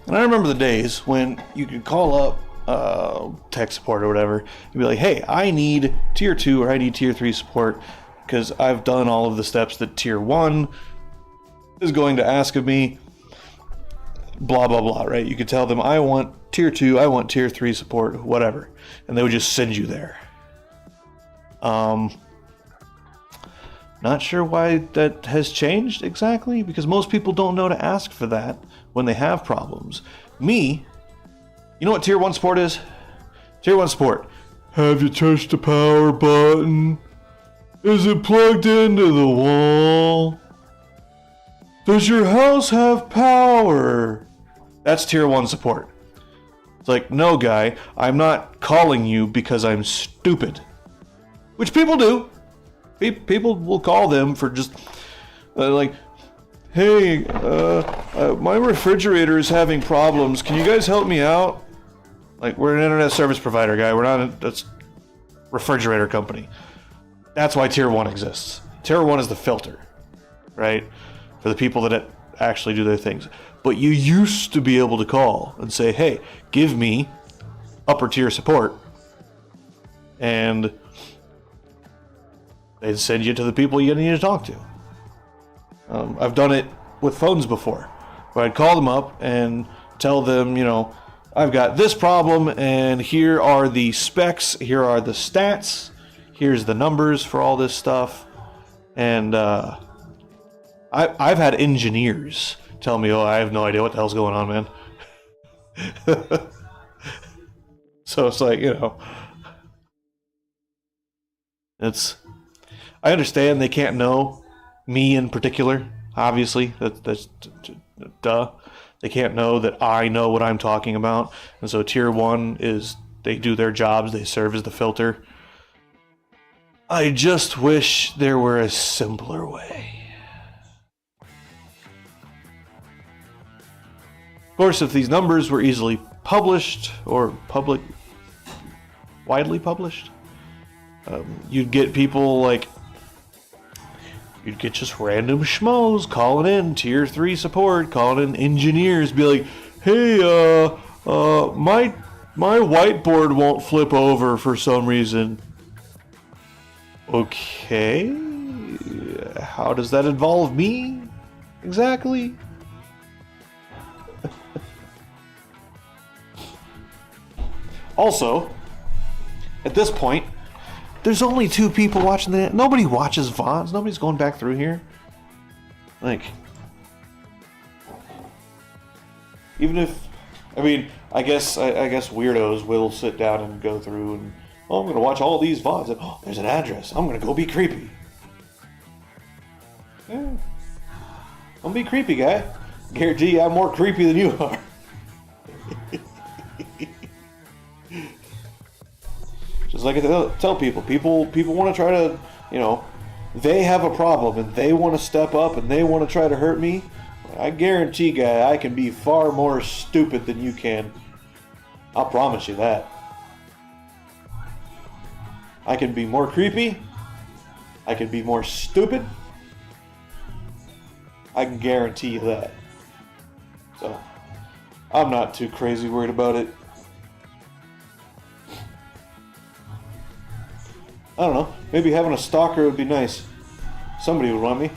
And I remember the days when you could call up tech support or whatever and be like, hey, I need tier 2 or I need tier 3 support because I've done all of the steps that tier 1 is going to ask of me, blah, blah, blah, right? You could tell them, I want tier 2, I want tier 3 support, whatever. And they would just send you there. Not sure why that has changed exactly, because most people don't know to ask for that when they have problems. Me, you know what tier 1 support is? Tier 1 support. Have you touched the power button? Is it plugged into the wall? Does your house have power? That's tier 1 support. It's like, no guy, I'm not calling you because I'm stupid. Which people do. People will call them for just, like, hey, my refrigerator is having problems. Can you guys help me out? Like, we're an internet service provider, guy. We're not a refrigerator company. That's why tier 1 exists. Tier 1 is the filter, right? For the people that actually do their things. But you used to be able to call and say, hey, give me upper tier support. And they'd send you to the people you need to talk to. I've done it with phones before, where I'd call them up and tell them, I've got this problem, and here are the specs, here are the stats, here's the numbers for all this stuff. And I've had engineers tell me, I have no idea what the hell's going on, man. So it's like, I understand they can't know me in particular, obviously. That's duh. They can't know that I know what I'm talking about. And so tier 1 is, they do their jobs, they serve as the filter. I just wish there were a simpler way. Of course, if these numbers were easily published or widely published, you'd get people like, you'd get just random schmoes calling in, tier 3 support, calling in engineers, be like, hey, my whiteboard won't flip over for some reason. Okay, how does that involve me exactly? Also, at this point, there's only 2 people watching the. Nobody watches VODs. Nobody's going back through here. Like, even if, I mean, I guess weirdos will sit down and go through and, oh, I'm gonna watch all these VODs and, oh, there's an address. I'm gonna go be creepy. Yeah. Don't be creepy, guy. Guarantee you I'm more creepy than you are. Just like I tell people want to try to, they have a problem and they want to step up and they want to try to hurt me. I guarantee, guy, I can be far more stupid than you can. I'll promise you that. I can be more creepy. I can be more stupid. I can guarantee you that. So, I'm not too crazy worried about it. I don't know. Maybe having a stalker would be nice. Somebody would want me.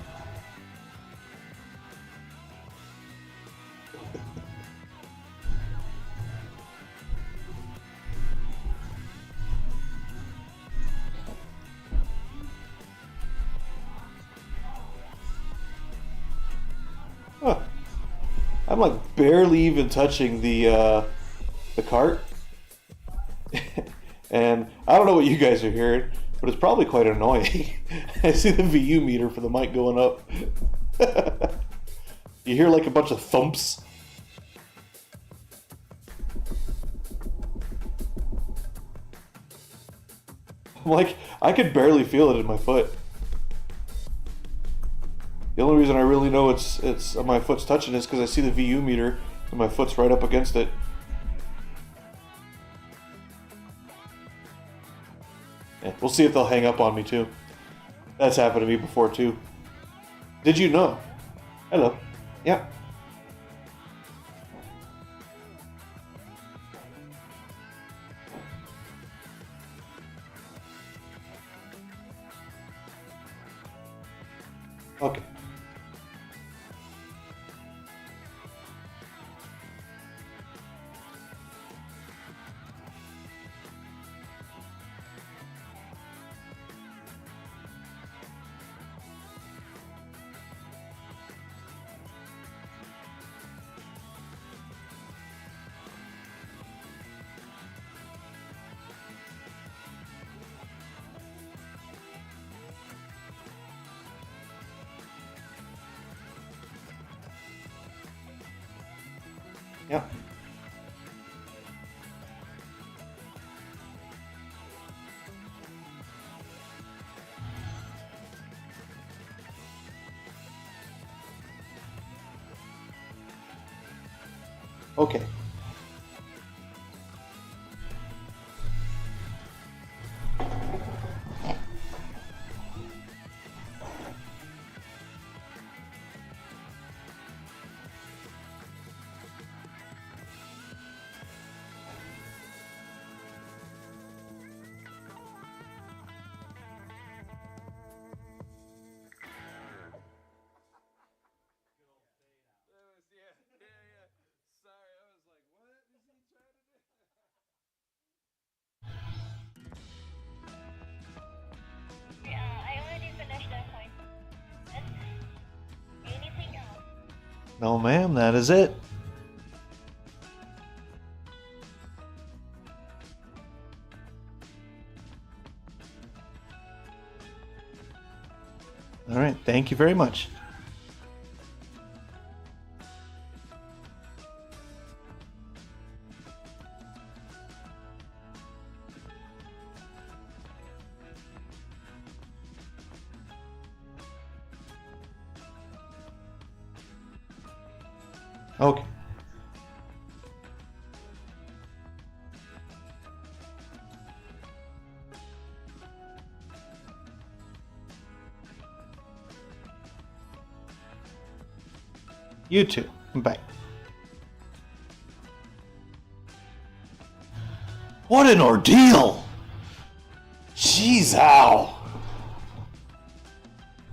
Huh. I'm like barely even touching the cart. And I don't know what you guys are hearing, but it's probably quite annoying. I see the VU meter for the mic going up. You hear like a bunch of thumps. I'm like, I could barely feel it in my foot. The only reason I really know it's my foot's touching is because I see the VU meter and my foot's right up against it. Yeah, we'll see if they'll hang up on me too. That's happened to me before too. Did you know? Hello. Yeah. Okay. Yeah. Okay. I already finished that point. Anything else? No, ma'am, that is it. All right, thank you very much. Okay. You too. Bye. What an ordeal! Jeez, ow!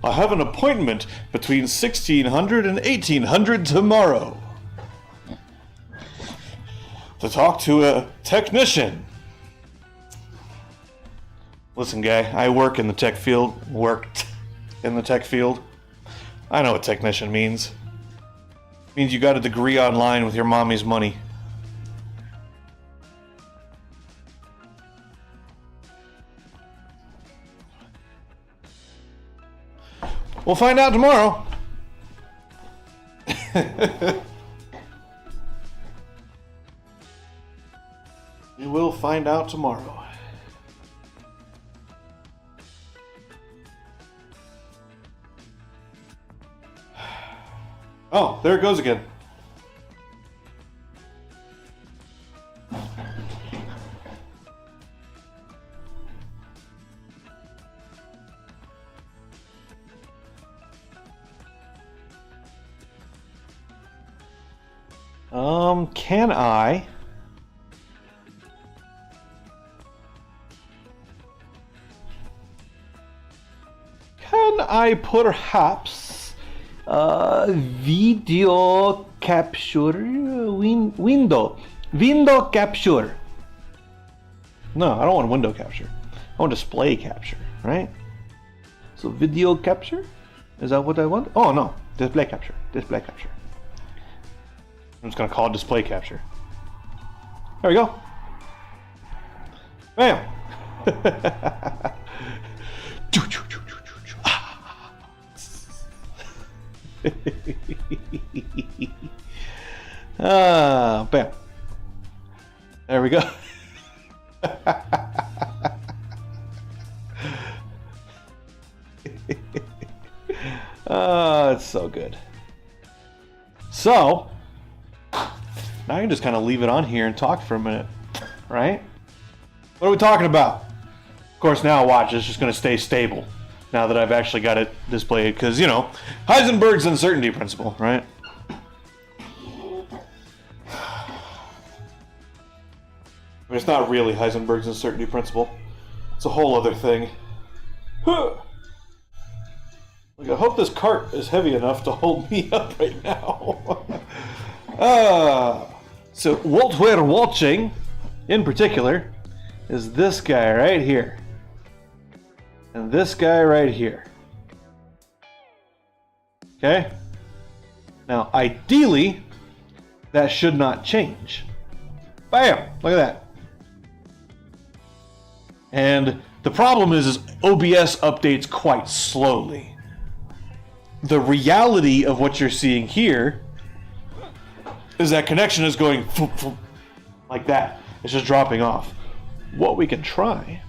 I have an appointment between 1600 and 1800 tomorrow to talk to a technician. Listen, guy, I work in the tech field. Worked in the tech field. I know what technician means. It means you got a degree online with your mommy's money. We'll find out tomorrow. We will find out tomorrow. Oh, there it goes again. Can I? Can I perhaps video capture window capture? No, I don't want window capture. I want display capture, right? So video capture? Is that what I want? Oh no, display capture. Display capture. I'm just gonna call it display capture. There we go. Bam. Bam. There we go. It's so good. So, now I can just kind of leave it on here and talk for a minute, right? What are we talking about? Of course, now watch, it's just going to stay stable now that I've actually got it displayed, because, you know, Heisenberg's uncertainty principle, right? I mean, it's not really Heisenberg's uncertainty principle. It's a whole other thing. Look, I hope this cart is heavy enough to hold me up right now. So what we're watching, in particular, is this guy right here. And this guy right here. Okay? Now, ideally, that should not change. Bam! Look at that. And the problem is OBS updates quite slowly. The reality of what you're seeing here is that connection is going like that. It's just dropping off. What we can try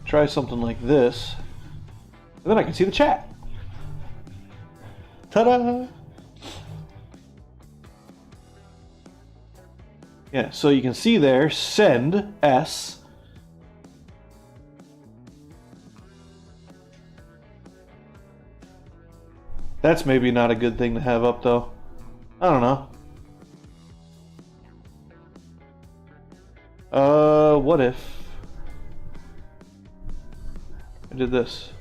try something like this, and then I can see the chat. Ta-da! Yeah, so you can see there, send S. That's maybe not a good thing to have up, though. I don't know. What if I did this?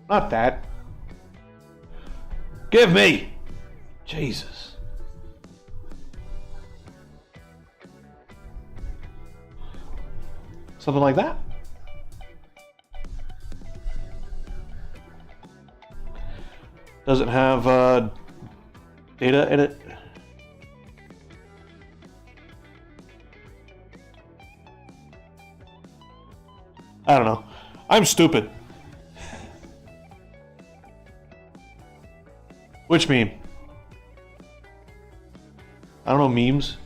Not that. Give me! Jesus. Something like that. Does it have data in it? I don't know. I'm stupid. Which meme? I don't know memes.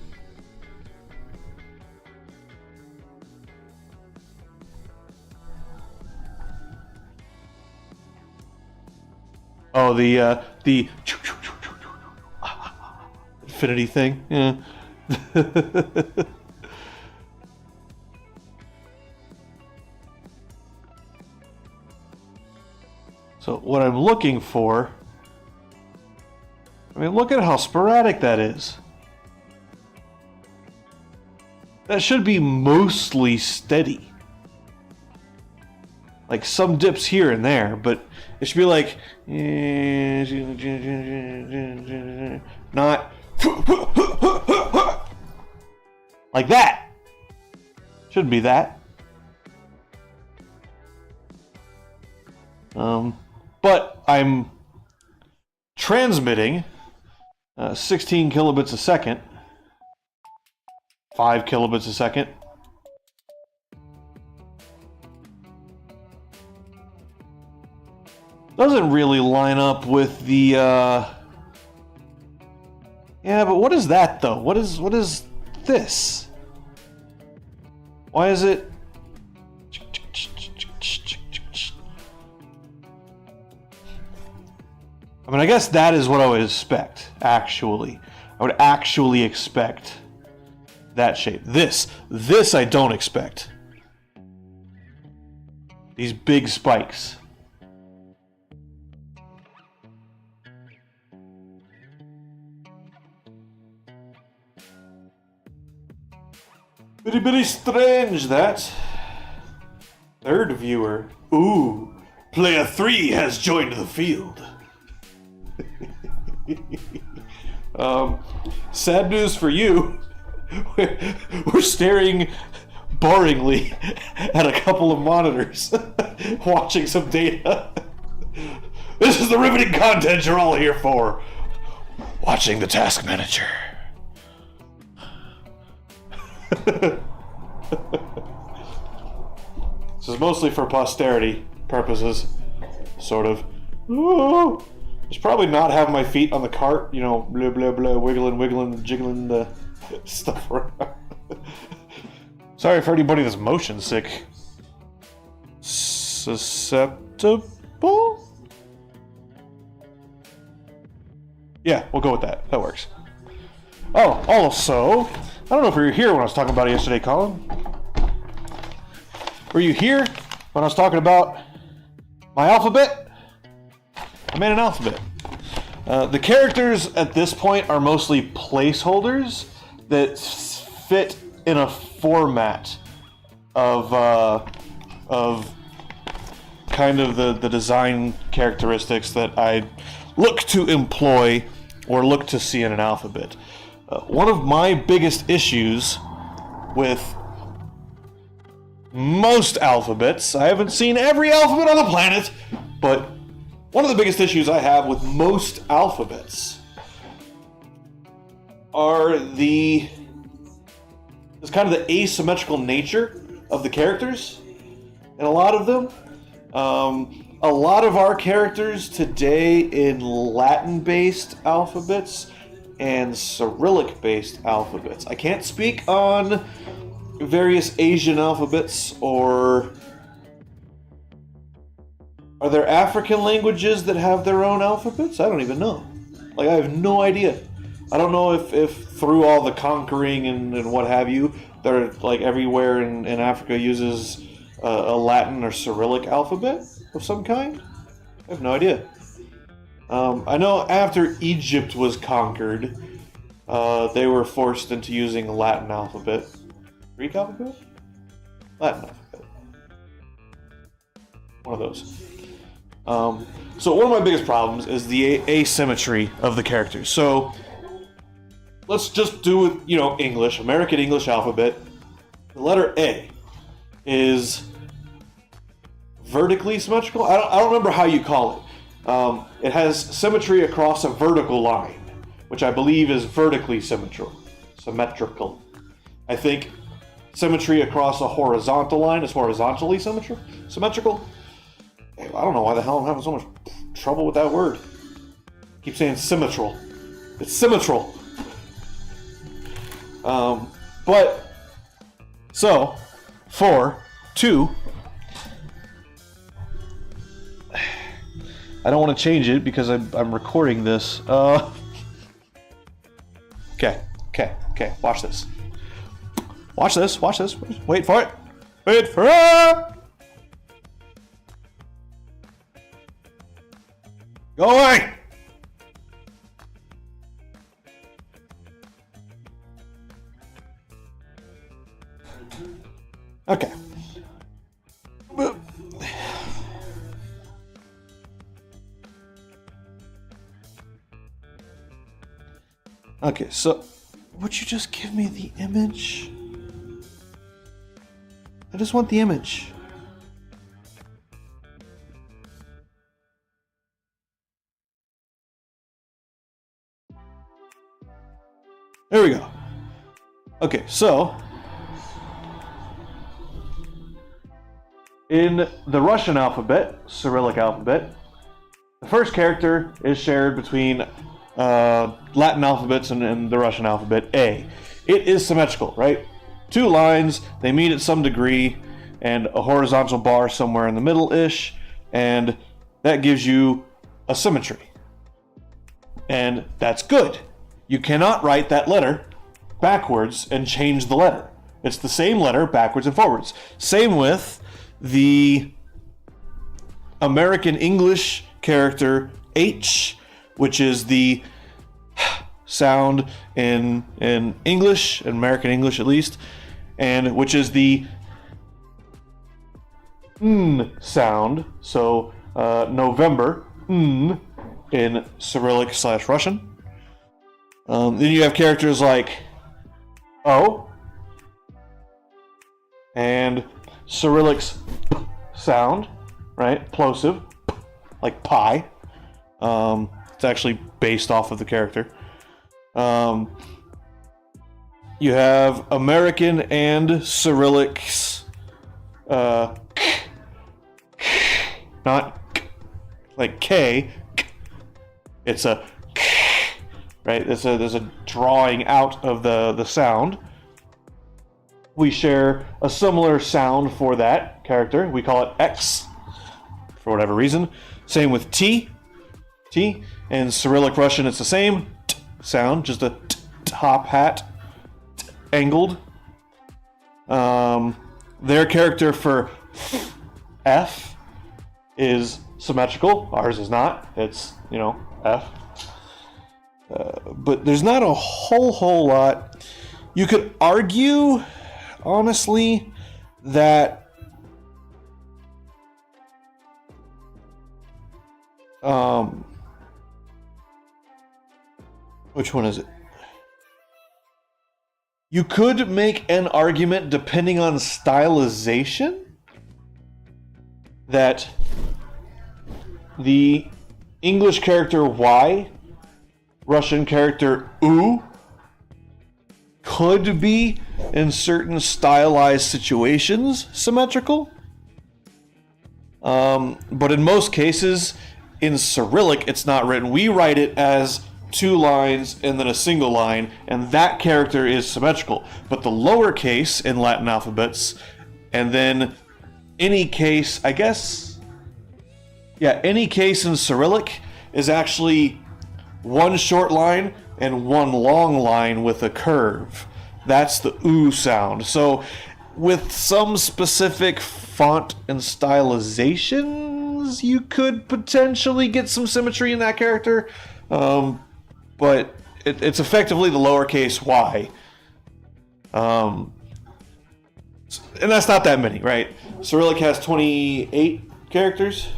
Oh, the infinity thing. Yeah. So what I'm looking for, I mean, look at how sporadic that is. That should be mostly steady. Like some dips here and there, but it should be like, not like that. Shouldn't be that. But I'm transmitting 16 kilobits a second, 5 kilobits a second. Doesn't really line up with the yeah, but what is that though? What is this? Why is it I mean, I guess that is what I would expect, actually. I would actually expect that shape. This I don't expect. These big spikes. Very strange, that. Third viewer. Ooh, player 3 has joined the field. Sad news for you. We're staring boringly at a couple of monitors, watching some data. This is the riveting content you're all here for. Watching the task manager. This is mostly for posterity purposes, sort of. Ooh. Just probably not have my feet on the cart, you know, blah, blah, blah, wiggling, jiggling the stuff around. Sorry for anybody that's motion sick. Susceptible? Yeah, we'll go with that. That works. Oh, also, I don't know if you were here when I was talking about it yesterday, Colin. Were you here when I was talking about my alphabet? I made an alphabet. The characters at this point are mostly placeholders that fit in a format of kind of the design characteristics that I look to employ or look to see in an alphabet. One of my biggest issues with most alphabets, I haven't seen every alphabet on the planet, but one of the biggest issues I have with most alphabets are is kind of the asymmetrical nature of the characters in a lot of them. A lot of our characters today in Latin-based alphabets and Cyrillic-based alphabets. I can't speak on various Asian alphabets or... Are there African languages that have their own alphabets? I don't even know. Like, I have no idea. I don't know if through all the conquering and what have you, they're like everywhere in Africa uses a Latin or Cyrillic alphabet of some kind. I have no idea. I know after Egypt was conquered, they were forced into using a Latin alphabet. Greek alphabet? Latin alphabet. One of those. So one of my biggest problems is the asymmetry of the characters. So let's just do with, English, American English alphabet. The letter A is vertically symmetrical. I don't remember how you call it. It has symmetry across a vertical line, which I believe is vertically symmetrical. I think symmetry across a horizontal line is horizontally symmetrical. I don't know why the hell I'm having so much trouble with that word. I keep saying symmetrical. It's symmetrical. So, 4, 2. I don't want to change it because I'm recording this. Okay. Watch this. Watch this. Wait for it. Wait for it. Go away. Okay. Okay, so would you just give me the image? I just want the image. There we go. Okay, so in the Russian alphabet, Cyrillic alphabet, the first character is shared between Latin alphabets and the Russian alphabet, A. It is symmetrical, right? Two lines, they meet at some degree, and a horizontal bar somewhere in the middle-ish, and that gives you a symmetry. And that's good. You cannot write that letter backwards and change the letter. It's the same letter backwards and forwards. Same with the American English character H, which is the sound in English, in American English at least, and which is the N sound. So November, N, in Cyrillic/Russian. Then you have characters like O and Cyrillic's P sound, right? Plosive, like pie. It's actually based off of the character. You have American and Cyrillic's not like K. It's a right. There's a drawing out of the sound. We share a similar sound for that character. We call it X for whatever reason. Same with T. In Cyrillic Russian, it's the same sound, just a top hat, angled. Their character for F is symmetrical. Ours is not. It's, F. But there's not a whole lot. You could argue, honestly, that which one is it? You could make an argument, depending on stylization, that the English character Y, Russian character U, could be, in certain stylized situations, symmetrical. But in most cases, in Cyrillic, it's not written. We write it as two lines and then a single line, and that character is symmetrical. But the lowercase in Latin alphabets, and then any case, any case in Cyrillic is actually one short line and one long line with a curve. That's the oo sound. So with some specific font and stylizations, you could potentially get some symmetry in that character. But it's effectively the lowercase y. And that's not that many, right? Cyrillic has 28 characters?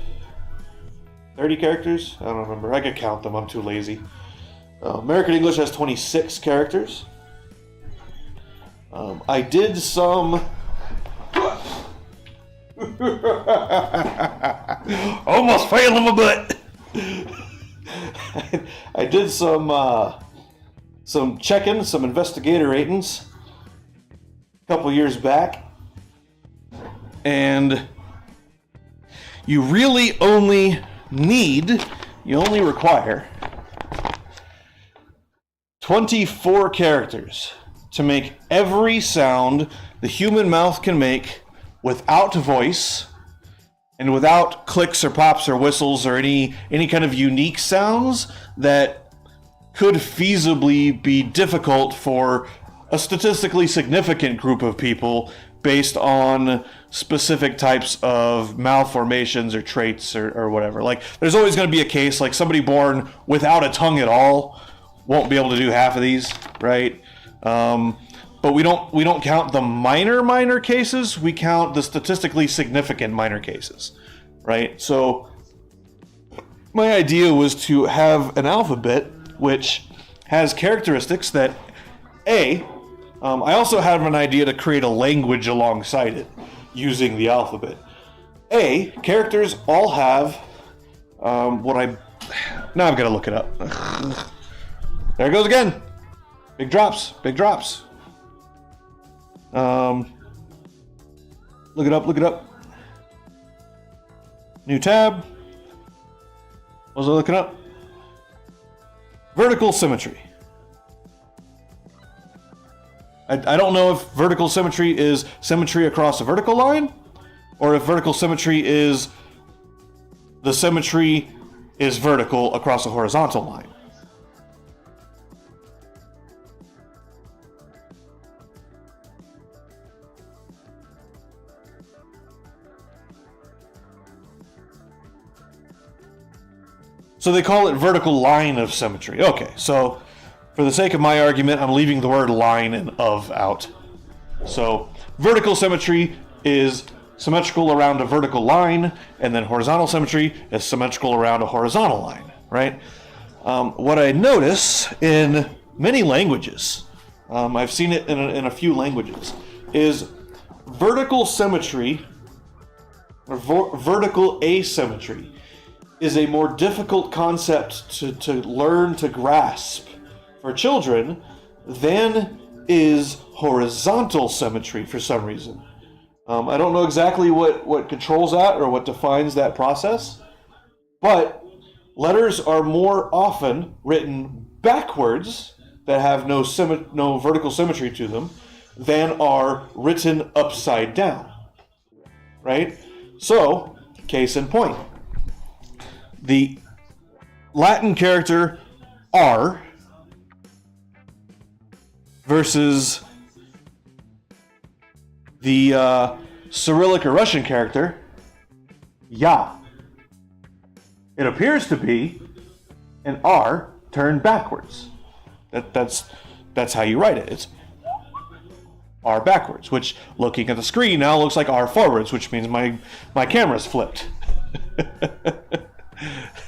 30 characters? I don't remember. I could count them. I'm too lazy. American English has 26 characters. I did some... Almost failed in my butt! I did some checking, some investigator ratings a couple years back, and you really only require 24 characters to make every sound the human mouth can make without voice and without clicks or pops or whistles or any kind of unique sounds that could feasibly be difficult for a statistically significant group of people based on specific types of malformations or traits or whatever. Like, there's always going to be a case, like somebody born without a tongue at all won't be able to do half of these, right? But we don't count the minor cases. We count the statistically significant minor cases, right? So my idea was to have an alphabet which has characteristics that I also have an idea to create a language alongside it using the alphabet. Characters all have now I've got to look it up. There it goes again. Big drops. Look it up. New tab. What was I looking up? Vertical symmetry. I don't know if vertical symmetry is symmetry across a vertical line, or if vertical symmetry is the symmetry is vertical across a horizontal line. So they call it vertical line of symmetry. Okay, so for the sake of my argument, I'm leaving the word line and of out. So vertical symmetry is symmetrical around a vertical line, and then horizontal symmetry is symmetrical around a horizontal line, right? What I notice in many languages, I've seen it in a few languages, is vertical symmetry, or vertical asymmetry, is a more difficult concept to learn to grasp for children than is horizontal symmetry for some reason. I don't know exactly what controls that or what defines that process, but letters are more often written backwards that have no vertical symmetry to them than are written upside down, right? So, case in point. The Latin character R versus the Cyrillic or Russian character Ya. It appears to be an R turned backwards. That's how you write it. It's R backwards, which, looking at the screen now, looks like R forwards, which means my camera's flipped.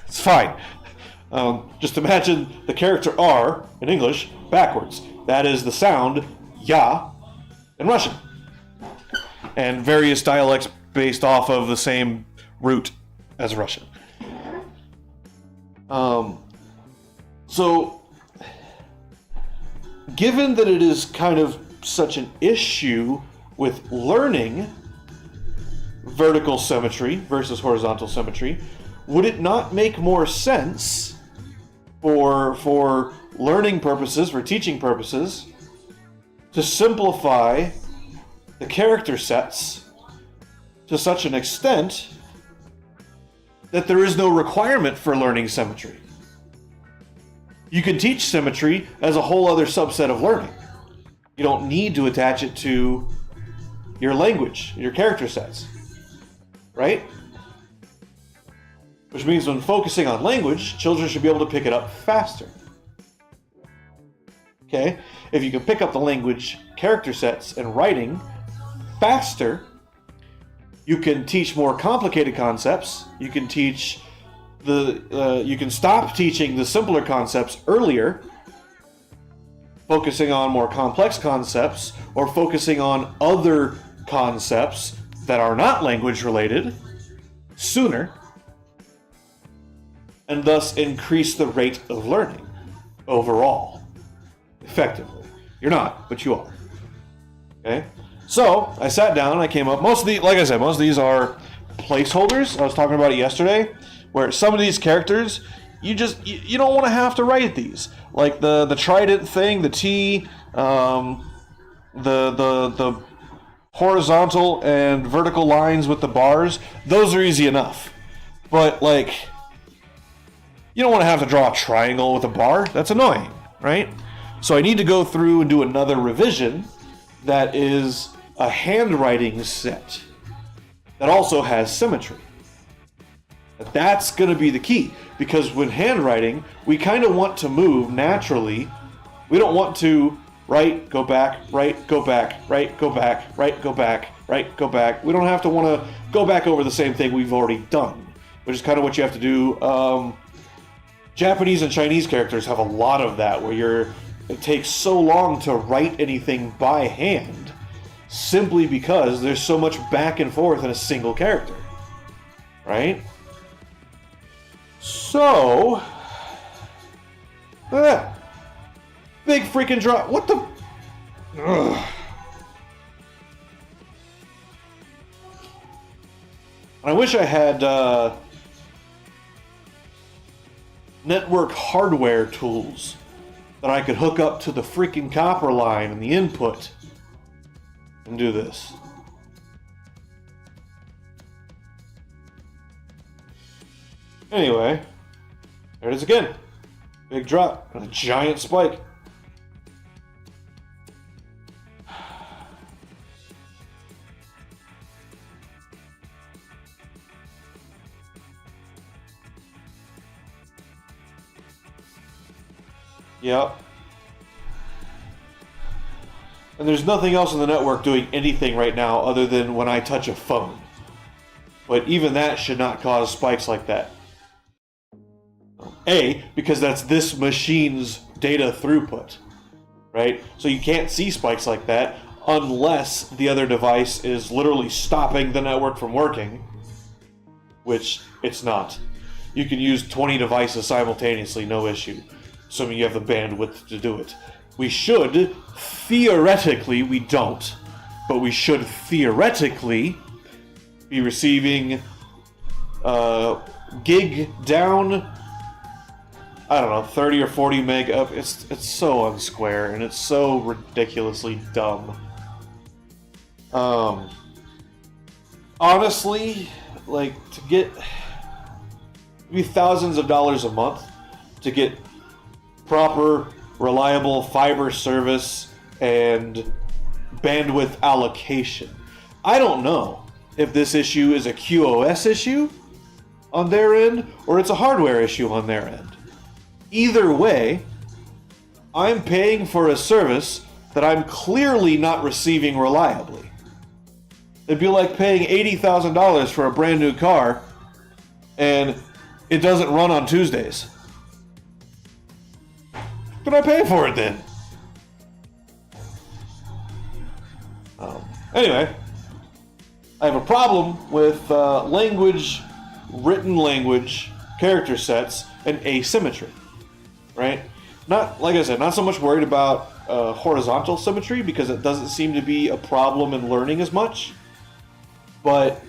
It's fine. Just imagine the character R in English backwards. That is the sound Ya in Russian. And various dialects based off of the same root as Russian. So, given that it is kind of such an issue with learning vertical symmetry versus horizontal symmetry, would it not make more sense for learning purposes, for teaching purposes, to simplify the character sets to such an extent that there is no requirement for learning symmetry? You can teach symmetry as a whole other subset of learning. You don't need to attach it to your language, your character sets, right? Which means when focusing on language, children should be able to pick it up faster. Okay? If you can pick up the language character sets and writing faster, you can teach more complicated concepts. You can teach you can stop teaching the simpler concepts earlier, focusing on more complex concepts, or focusing on other concepts that are not language related sooner, and thus increase the rate of learning overall, effectively. You're not, but you are. Okay? So, I sat down and I came up, most of these are placeholders. I was talking about it yesterday, where some of these characters, you don't want to have to write these. Like the trident thing, the T, the horizontal and vertical lines with the bars, those are easy enough. But, like, you don't want to have to draw a triangle with a bar. That's annoying, right? So I need to go through and do another revision that is a handwriting set that also has symmetry. That's going to be the key, because when handwriting, we kind of want to move naturally. We don't want to right, go back, right, go back, right, go back, right, go back, right, go back. We don't have to want to go back over the same thing we've already done, which is kind of what you have to do. Japanese and Chinese characters have a lot of that, where it takes so long to write anything by hand, simply because there's so much back and forth in a single character, right? So, big freaking drop. What the? Ugh. I wish I had network hardware tools that I could hook up to the freaking copper line and the input and do this. Anyway, there it is again. Big drop and a giant spike. Yep. And there's nothing else in the network doing anything right now other than when I touch a phone. But even that should not cause spikes like that. A, because that's this machine's data throughput, right? So you can't see spikes like that unless the other device is literally stopping the network from working, which it's not. You can use 20 devices simultaneously, no issue, assuming you have the bandwidth to do it. We should, theoretically, we don't, but we should theoretically be receiving gig down, I don't know, 30 or 40 meg up. It's so unsquare and it's so ridiculously dumb. Honestly, like, to get maybe thousands of dollars a month to get proper, reliable fiber service and bandwidth allocation. I don't know if this issue is a QoS issue on their end or it's a hardware issue on their end. Either way, I'm paying for a service that I'm clearly not receiving reliably. It'd be like paying $80,000 for a brand new car and it doesn't run on Tuesdays. But I pay for it then. Anyway, I have a problem with written language, character sets, and asymmetry. Right? Not, like I said, not so much worried about horizontal symmetry because it doesn't seem to be a problem in learning as much. But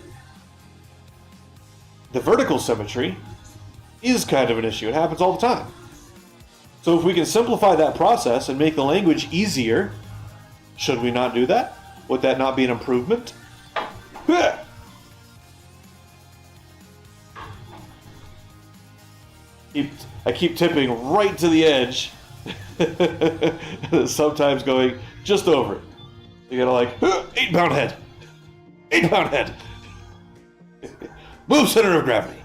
the vertical symmetry is kind of an issue. It happens all the time. So if we can simplify that process and make the language easier, should we not do that? Would that not be an improvement? I keep tipping right to the edge, sometimes going just over it. You gotta like, 8-pound head. 8-pound head. Move center of gravity.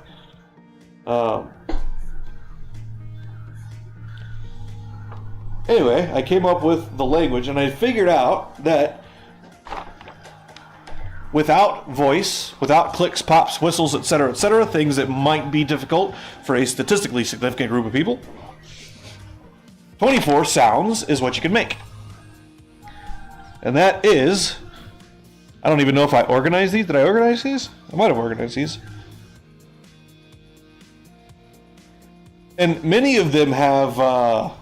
Anyway, I came up with the language and I figured out that without voice, without clicks, pops, whistles, etc., things that might be difficult for a statistically significant group of people, 24 sounds is what you can make. And that is, I don't even know if I organized these. Did I organize these? I might have organized these. And many of them have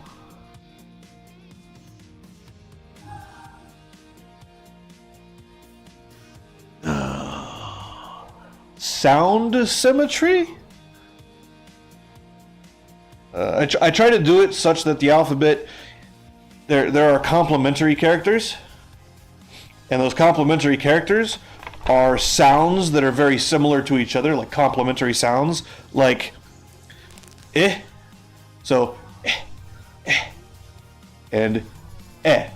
sound symmetry? I try to do it such that the alphabet, there are complementary characters, And those complementary characters are sounds that are very similar to each other, like complementary sounds, like eh. So and eh.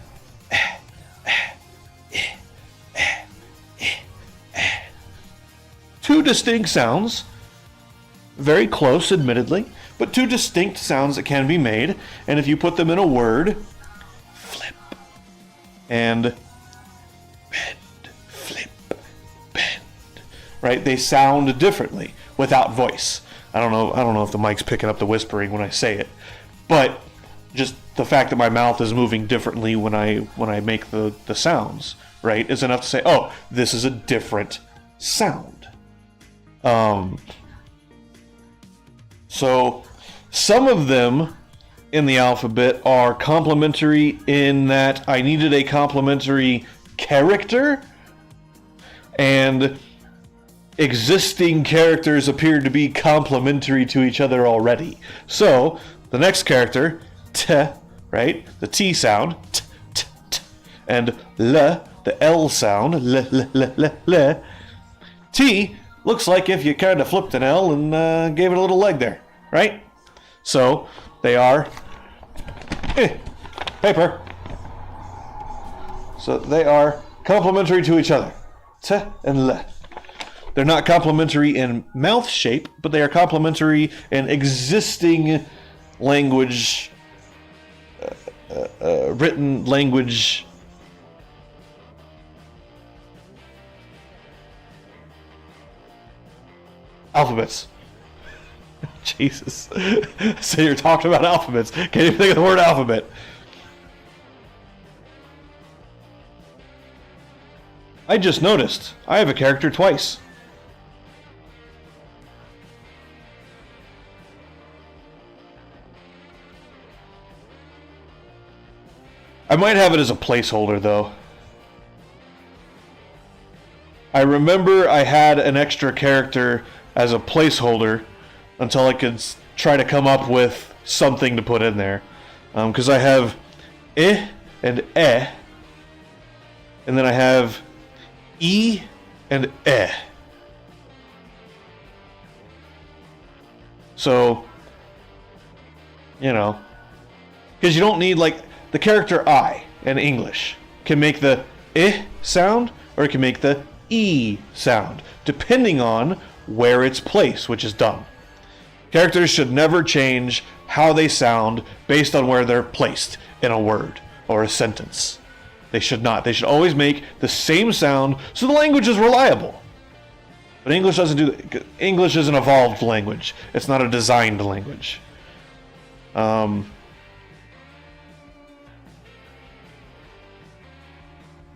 Two distinct sounds, very close admittedly, but two distinct sounds that can be made, and if you put them in a word, flip and bend, flip, bend, right? They sound differently without voice. I don't know if the mic's picking up the whispering when I say it, but just the fact that my mouth is moving differently when I make the sounds, right, is enough to say, oh, this is a different sound. So some of them in the alphabet are complementary in that I needed a complementary character, and existing characters appear to be complementary to each other already. So the next character, t, right, the T sound, t, t, t, and l, the L sound, l, T, looks like if you kind of flipped an L and gave it a little leg there, right? So they are paper. So they are complementary to each other, t and l. They're not complementary in mouth shape, but they are complementary in existing language, written language. Alphabets. Jesus. So you're talking about alphabets. Can't even think of the word alphabet. I just noticed. I have a character twice. I might have it as a placeholder, though. I remember I had an extra character as a placeholder until I could try to come up with something to put in there. Because I have I and eh, and then I have E and eh. So, you know, because you don't need, like, the character I in English can make the I sound, or it can make the E sound, depending on where it's placed, which is dumb. Characters should never change how they sound based on where they're placed in a word or a sentence. They should not. They should always make the same sound so the language is reliable. But English doesn't do that. English is an evolved language. It's not a designed language.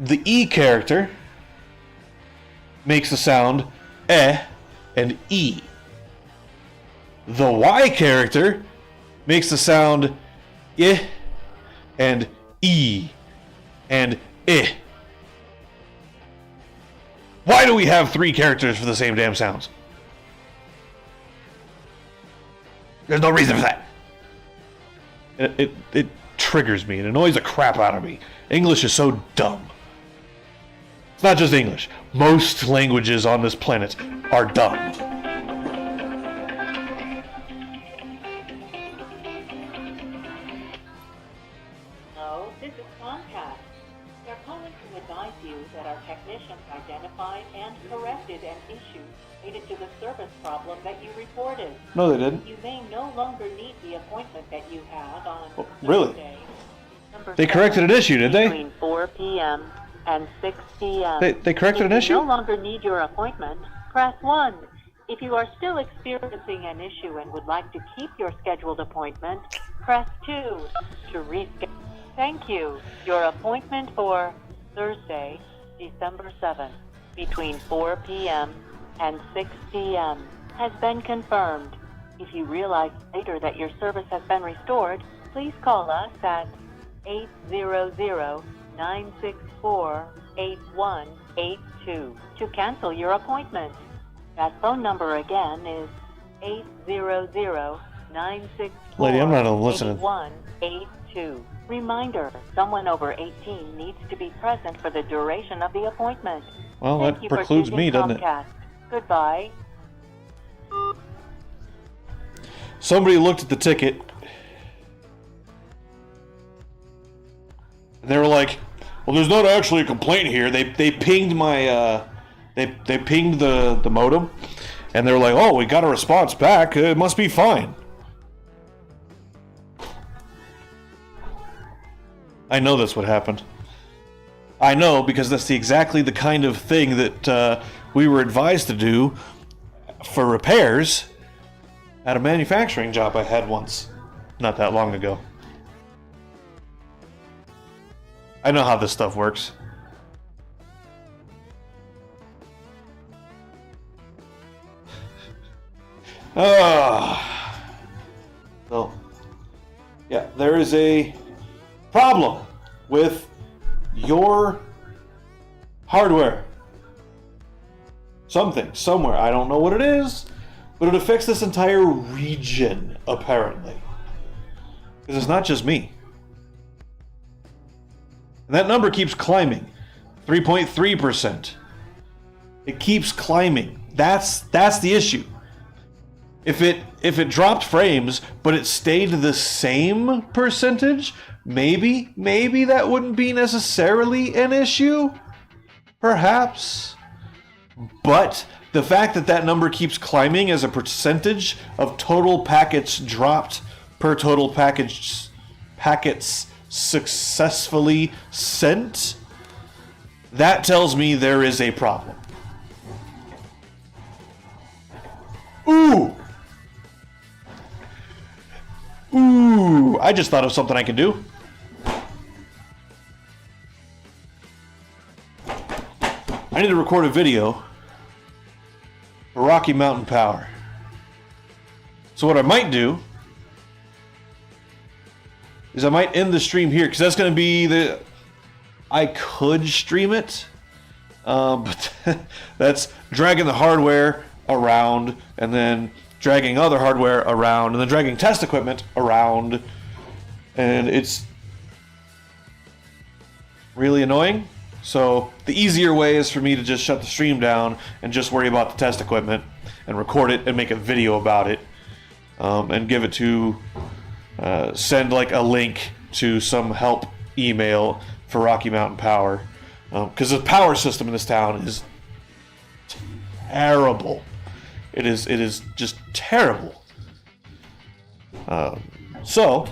The E character makes the sound eh and E. The Y character makes the sound I and E and I. Why do we have three characters for the same damn sounds? There's no reason for that. It triggers me. It annoys the crap out of me. English is so dumb. It's not just English. Most languages on this planet are dumb. Hello, this is Comcast. They're calling to advise you that our technicians identified and corrected an issue related to the service problem that you reported. No, they didn't. You may no longer need the appointment that you had on really? Thursday, December They corrected an issue, did they? Between 4 p.m. and 6 p.m. They corrected an issue? If you no longer need your appointment, press 1. If you are still experiencing an issue and would like to keep your scheduled appointment, press 2 to reschedule. Thank you. Your appointment for Thursday, December 7th, between 4 p.m. and 6 p.m. has been confirmed. If you realize later that your service has been restored, please call us at 800-964-8182 to cancel your appointment. That phone number again is 800-964-8182. Lady, I'm not listening. 82. Reminder, someone over 18 needs to be present for the duration of the appointment. Well, Thank that you for precludes choosing me, doesn't it? Comcast. Goodbye. Somebody looked at the ticket, and they were like, "Well, there's not actually a complaint here." They pinged my they pinged the modem, and they were like, "Oh, we got a response back. It must be fine." I know that's what happened. I know because that's exactly the kind of thing that we were advised to do for repairs at a manufacturing job I had once, not that long ago. I know how this stuff works. So, yeah, there is a problem with your hardware. Something, somewhere. I don't know what it is, but it affects this entire region, apparently. Because it's not just me. And that number keeps climbing. 3.3%. It keeps climbing. That's the issue. If it dropped frames, but it stayed the same percentage, maybe that wouldn't be necessarily an issue. Perhaps. But the fact that that number keeps climbing as a percentage of total packets dropped per total packets successfully sent, that tells me there is a problem. Ooh, I just thought of something I can do. I need to record a video for Rocky Mountain Power. So what I might do is I might end the stream here, because that's going to be the... I could stream it, but that's dragging the hardware around, and then dragging other hardware around, and then dragging test equipment around, and it's really annoying. So the easier way is for me to just shut the stream down and just worry about the test equipment and record it and make a video about it, and give it to send like a link to some help email for Rocky Mountain Power, because the power system in this town is terrible. It is just terrible. So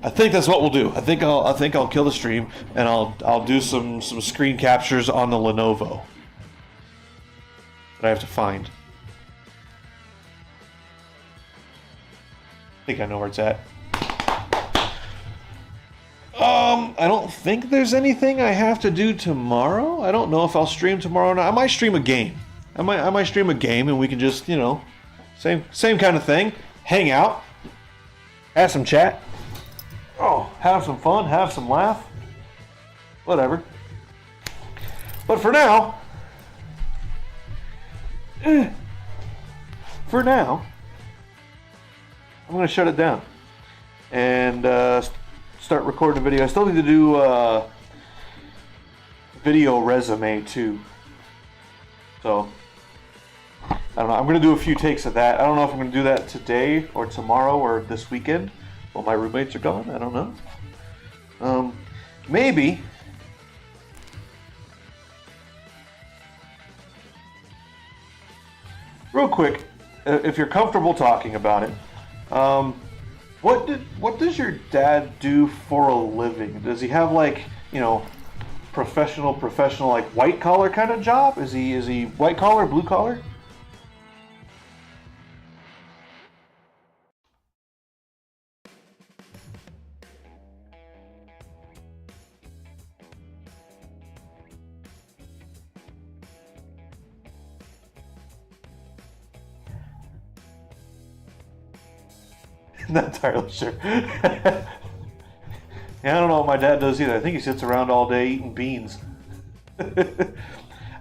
I think that's what we'll do. I think I'll kill the stream, and I'll do some screen captures on the Lenovo that I have to find. I think I know where it's at. I don't think there's anything I have to do tomorrow. I don't know if I'll stream tomorrow or not. I might stream a game. I might stream a game, and we can just, same kind of thing. Hang out, have some chat. Oh, have some fun, have some laugh. Whatever. But for now, I'm going to shut it down and start recording a video. I still need to do a video resume too. So, I don't know. I'm going to do a few takes of that. I don't know if I'm going to do that today or tomorrow or this weekend while my roommates are gone. I don't know. Maybe. Real quick, if you're comfortable talking about it, what does your dad do for a living? Does he have professional like white collar kind of job? Is he white collar, blue collar? Not entirely sure. Yeah, I don't know what my dad does either. I think he sits around all day eating beans.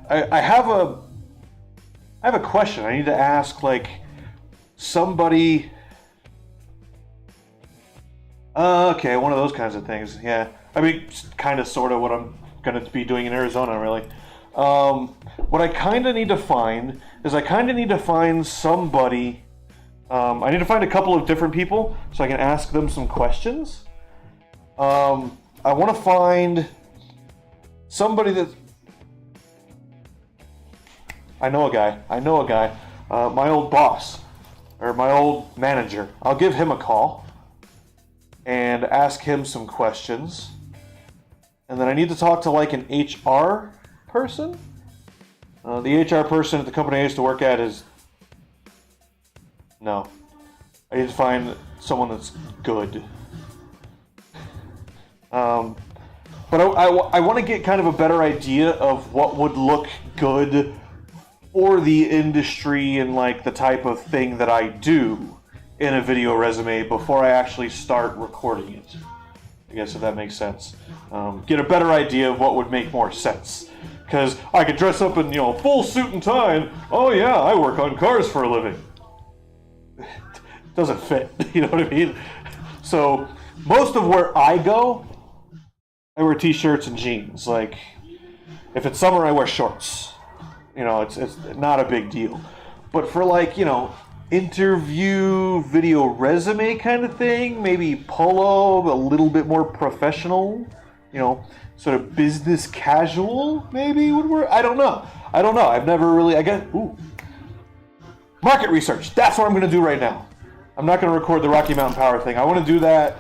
I have a question. I need to ask somebody Okay, one of those kinds of things. Yeah, I mean, kind of, sort of what I'm going to be doing in Arizona, really. What I kind of need to find is I kind of need to find somebody. I need to find a couple of different people so I can ask them some questions. I want to find somebody that. I know a guy. My old boss, or my old manager. I'll give him a call and ask him some questions. And then I need to talk to like an HR person. The HR person at the company I used to work at is... No. I need to find someone that's good. But I want to get kind of a better idea of what would look good for the industry and like the type of thing that I do in a video resume before I actually start recording it. I guess if that makes sense. Get a better idea of what would make more sense. Because I could dress up in, full suit and tie and, oh yeah, I work on cars for a living. Doesn't fit, you know what I mean? So, most of where I go, I wear t-shirts and jeans. Like, if it's summer, I wear shorts. It's not a big deal. But for like, interview, video resume kind of thing, maybe polo, a little bit more professional, sort of business casual, maybe would work. I don't know. I've never really, market research. That's what I'm going to do right now. I'm not going to record the Rocky Mountain Power thing. I want to do that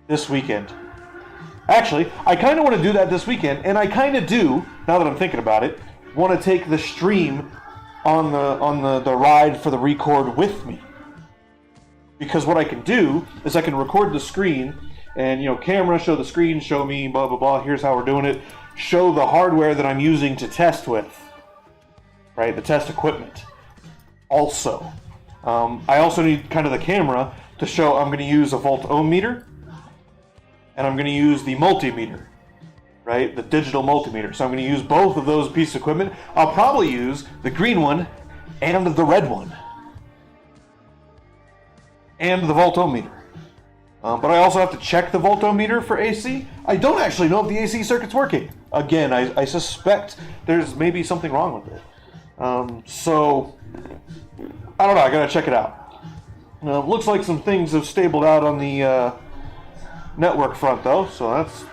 this weekend. Actually, I kind of want to do that this weekend, and I kind of do, now that I'm thinking about it, want to take the stream on the ride for the record with me. Because what I can do is I can record the screen and, camera, show the screen, show me, blah, blah, blah, here's how we're doing it, show the hardware that I'm using to test with, right, the test equipment. Also, I also need kind of the camera to show I'm going to use a volt ohm meter, and I'm going to use the multimeter, right? The digital multimeter. So I'm going to use both of those pieces of equipment. I'll probably use the green one and the red one. And the volt ohm meter. But I also have to check the volt ohm meter for AC. I don't actually know if the AC circuit's working. Again, I suspect there's maybe something wrong with it. So, I don't know. I got to check it out. Looks like some things have stabled out on the network front, though. So that's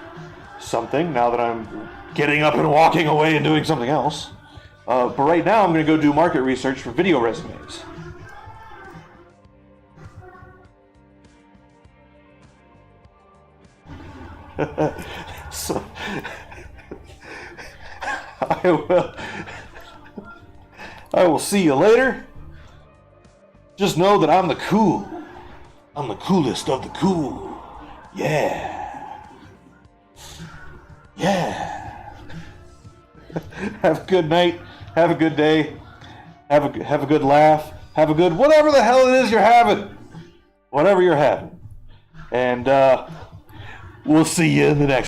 something now that I'm getting up and walking away and doing something else. But right now I'm going to go do market research for video resumes. So I will see you later. Just know that I'm the coolest of the cool. Yeah. Have a good night. Have a good day. Have a good laugh. Have a good whatever the hell it is you're having. Whatever you're having. And we'll see you in the next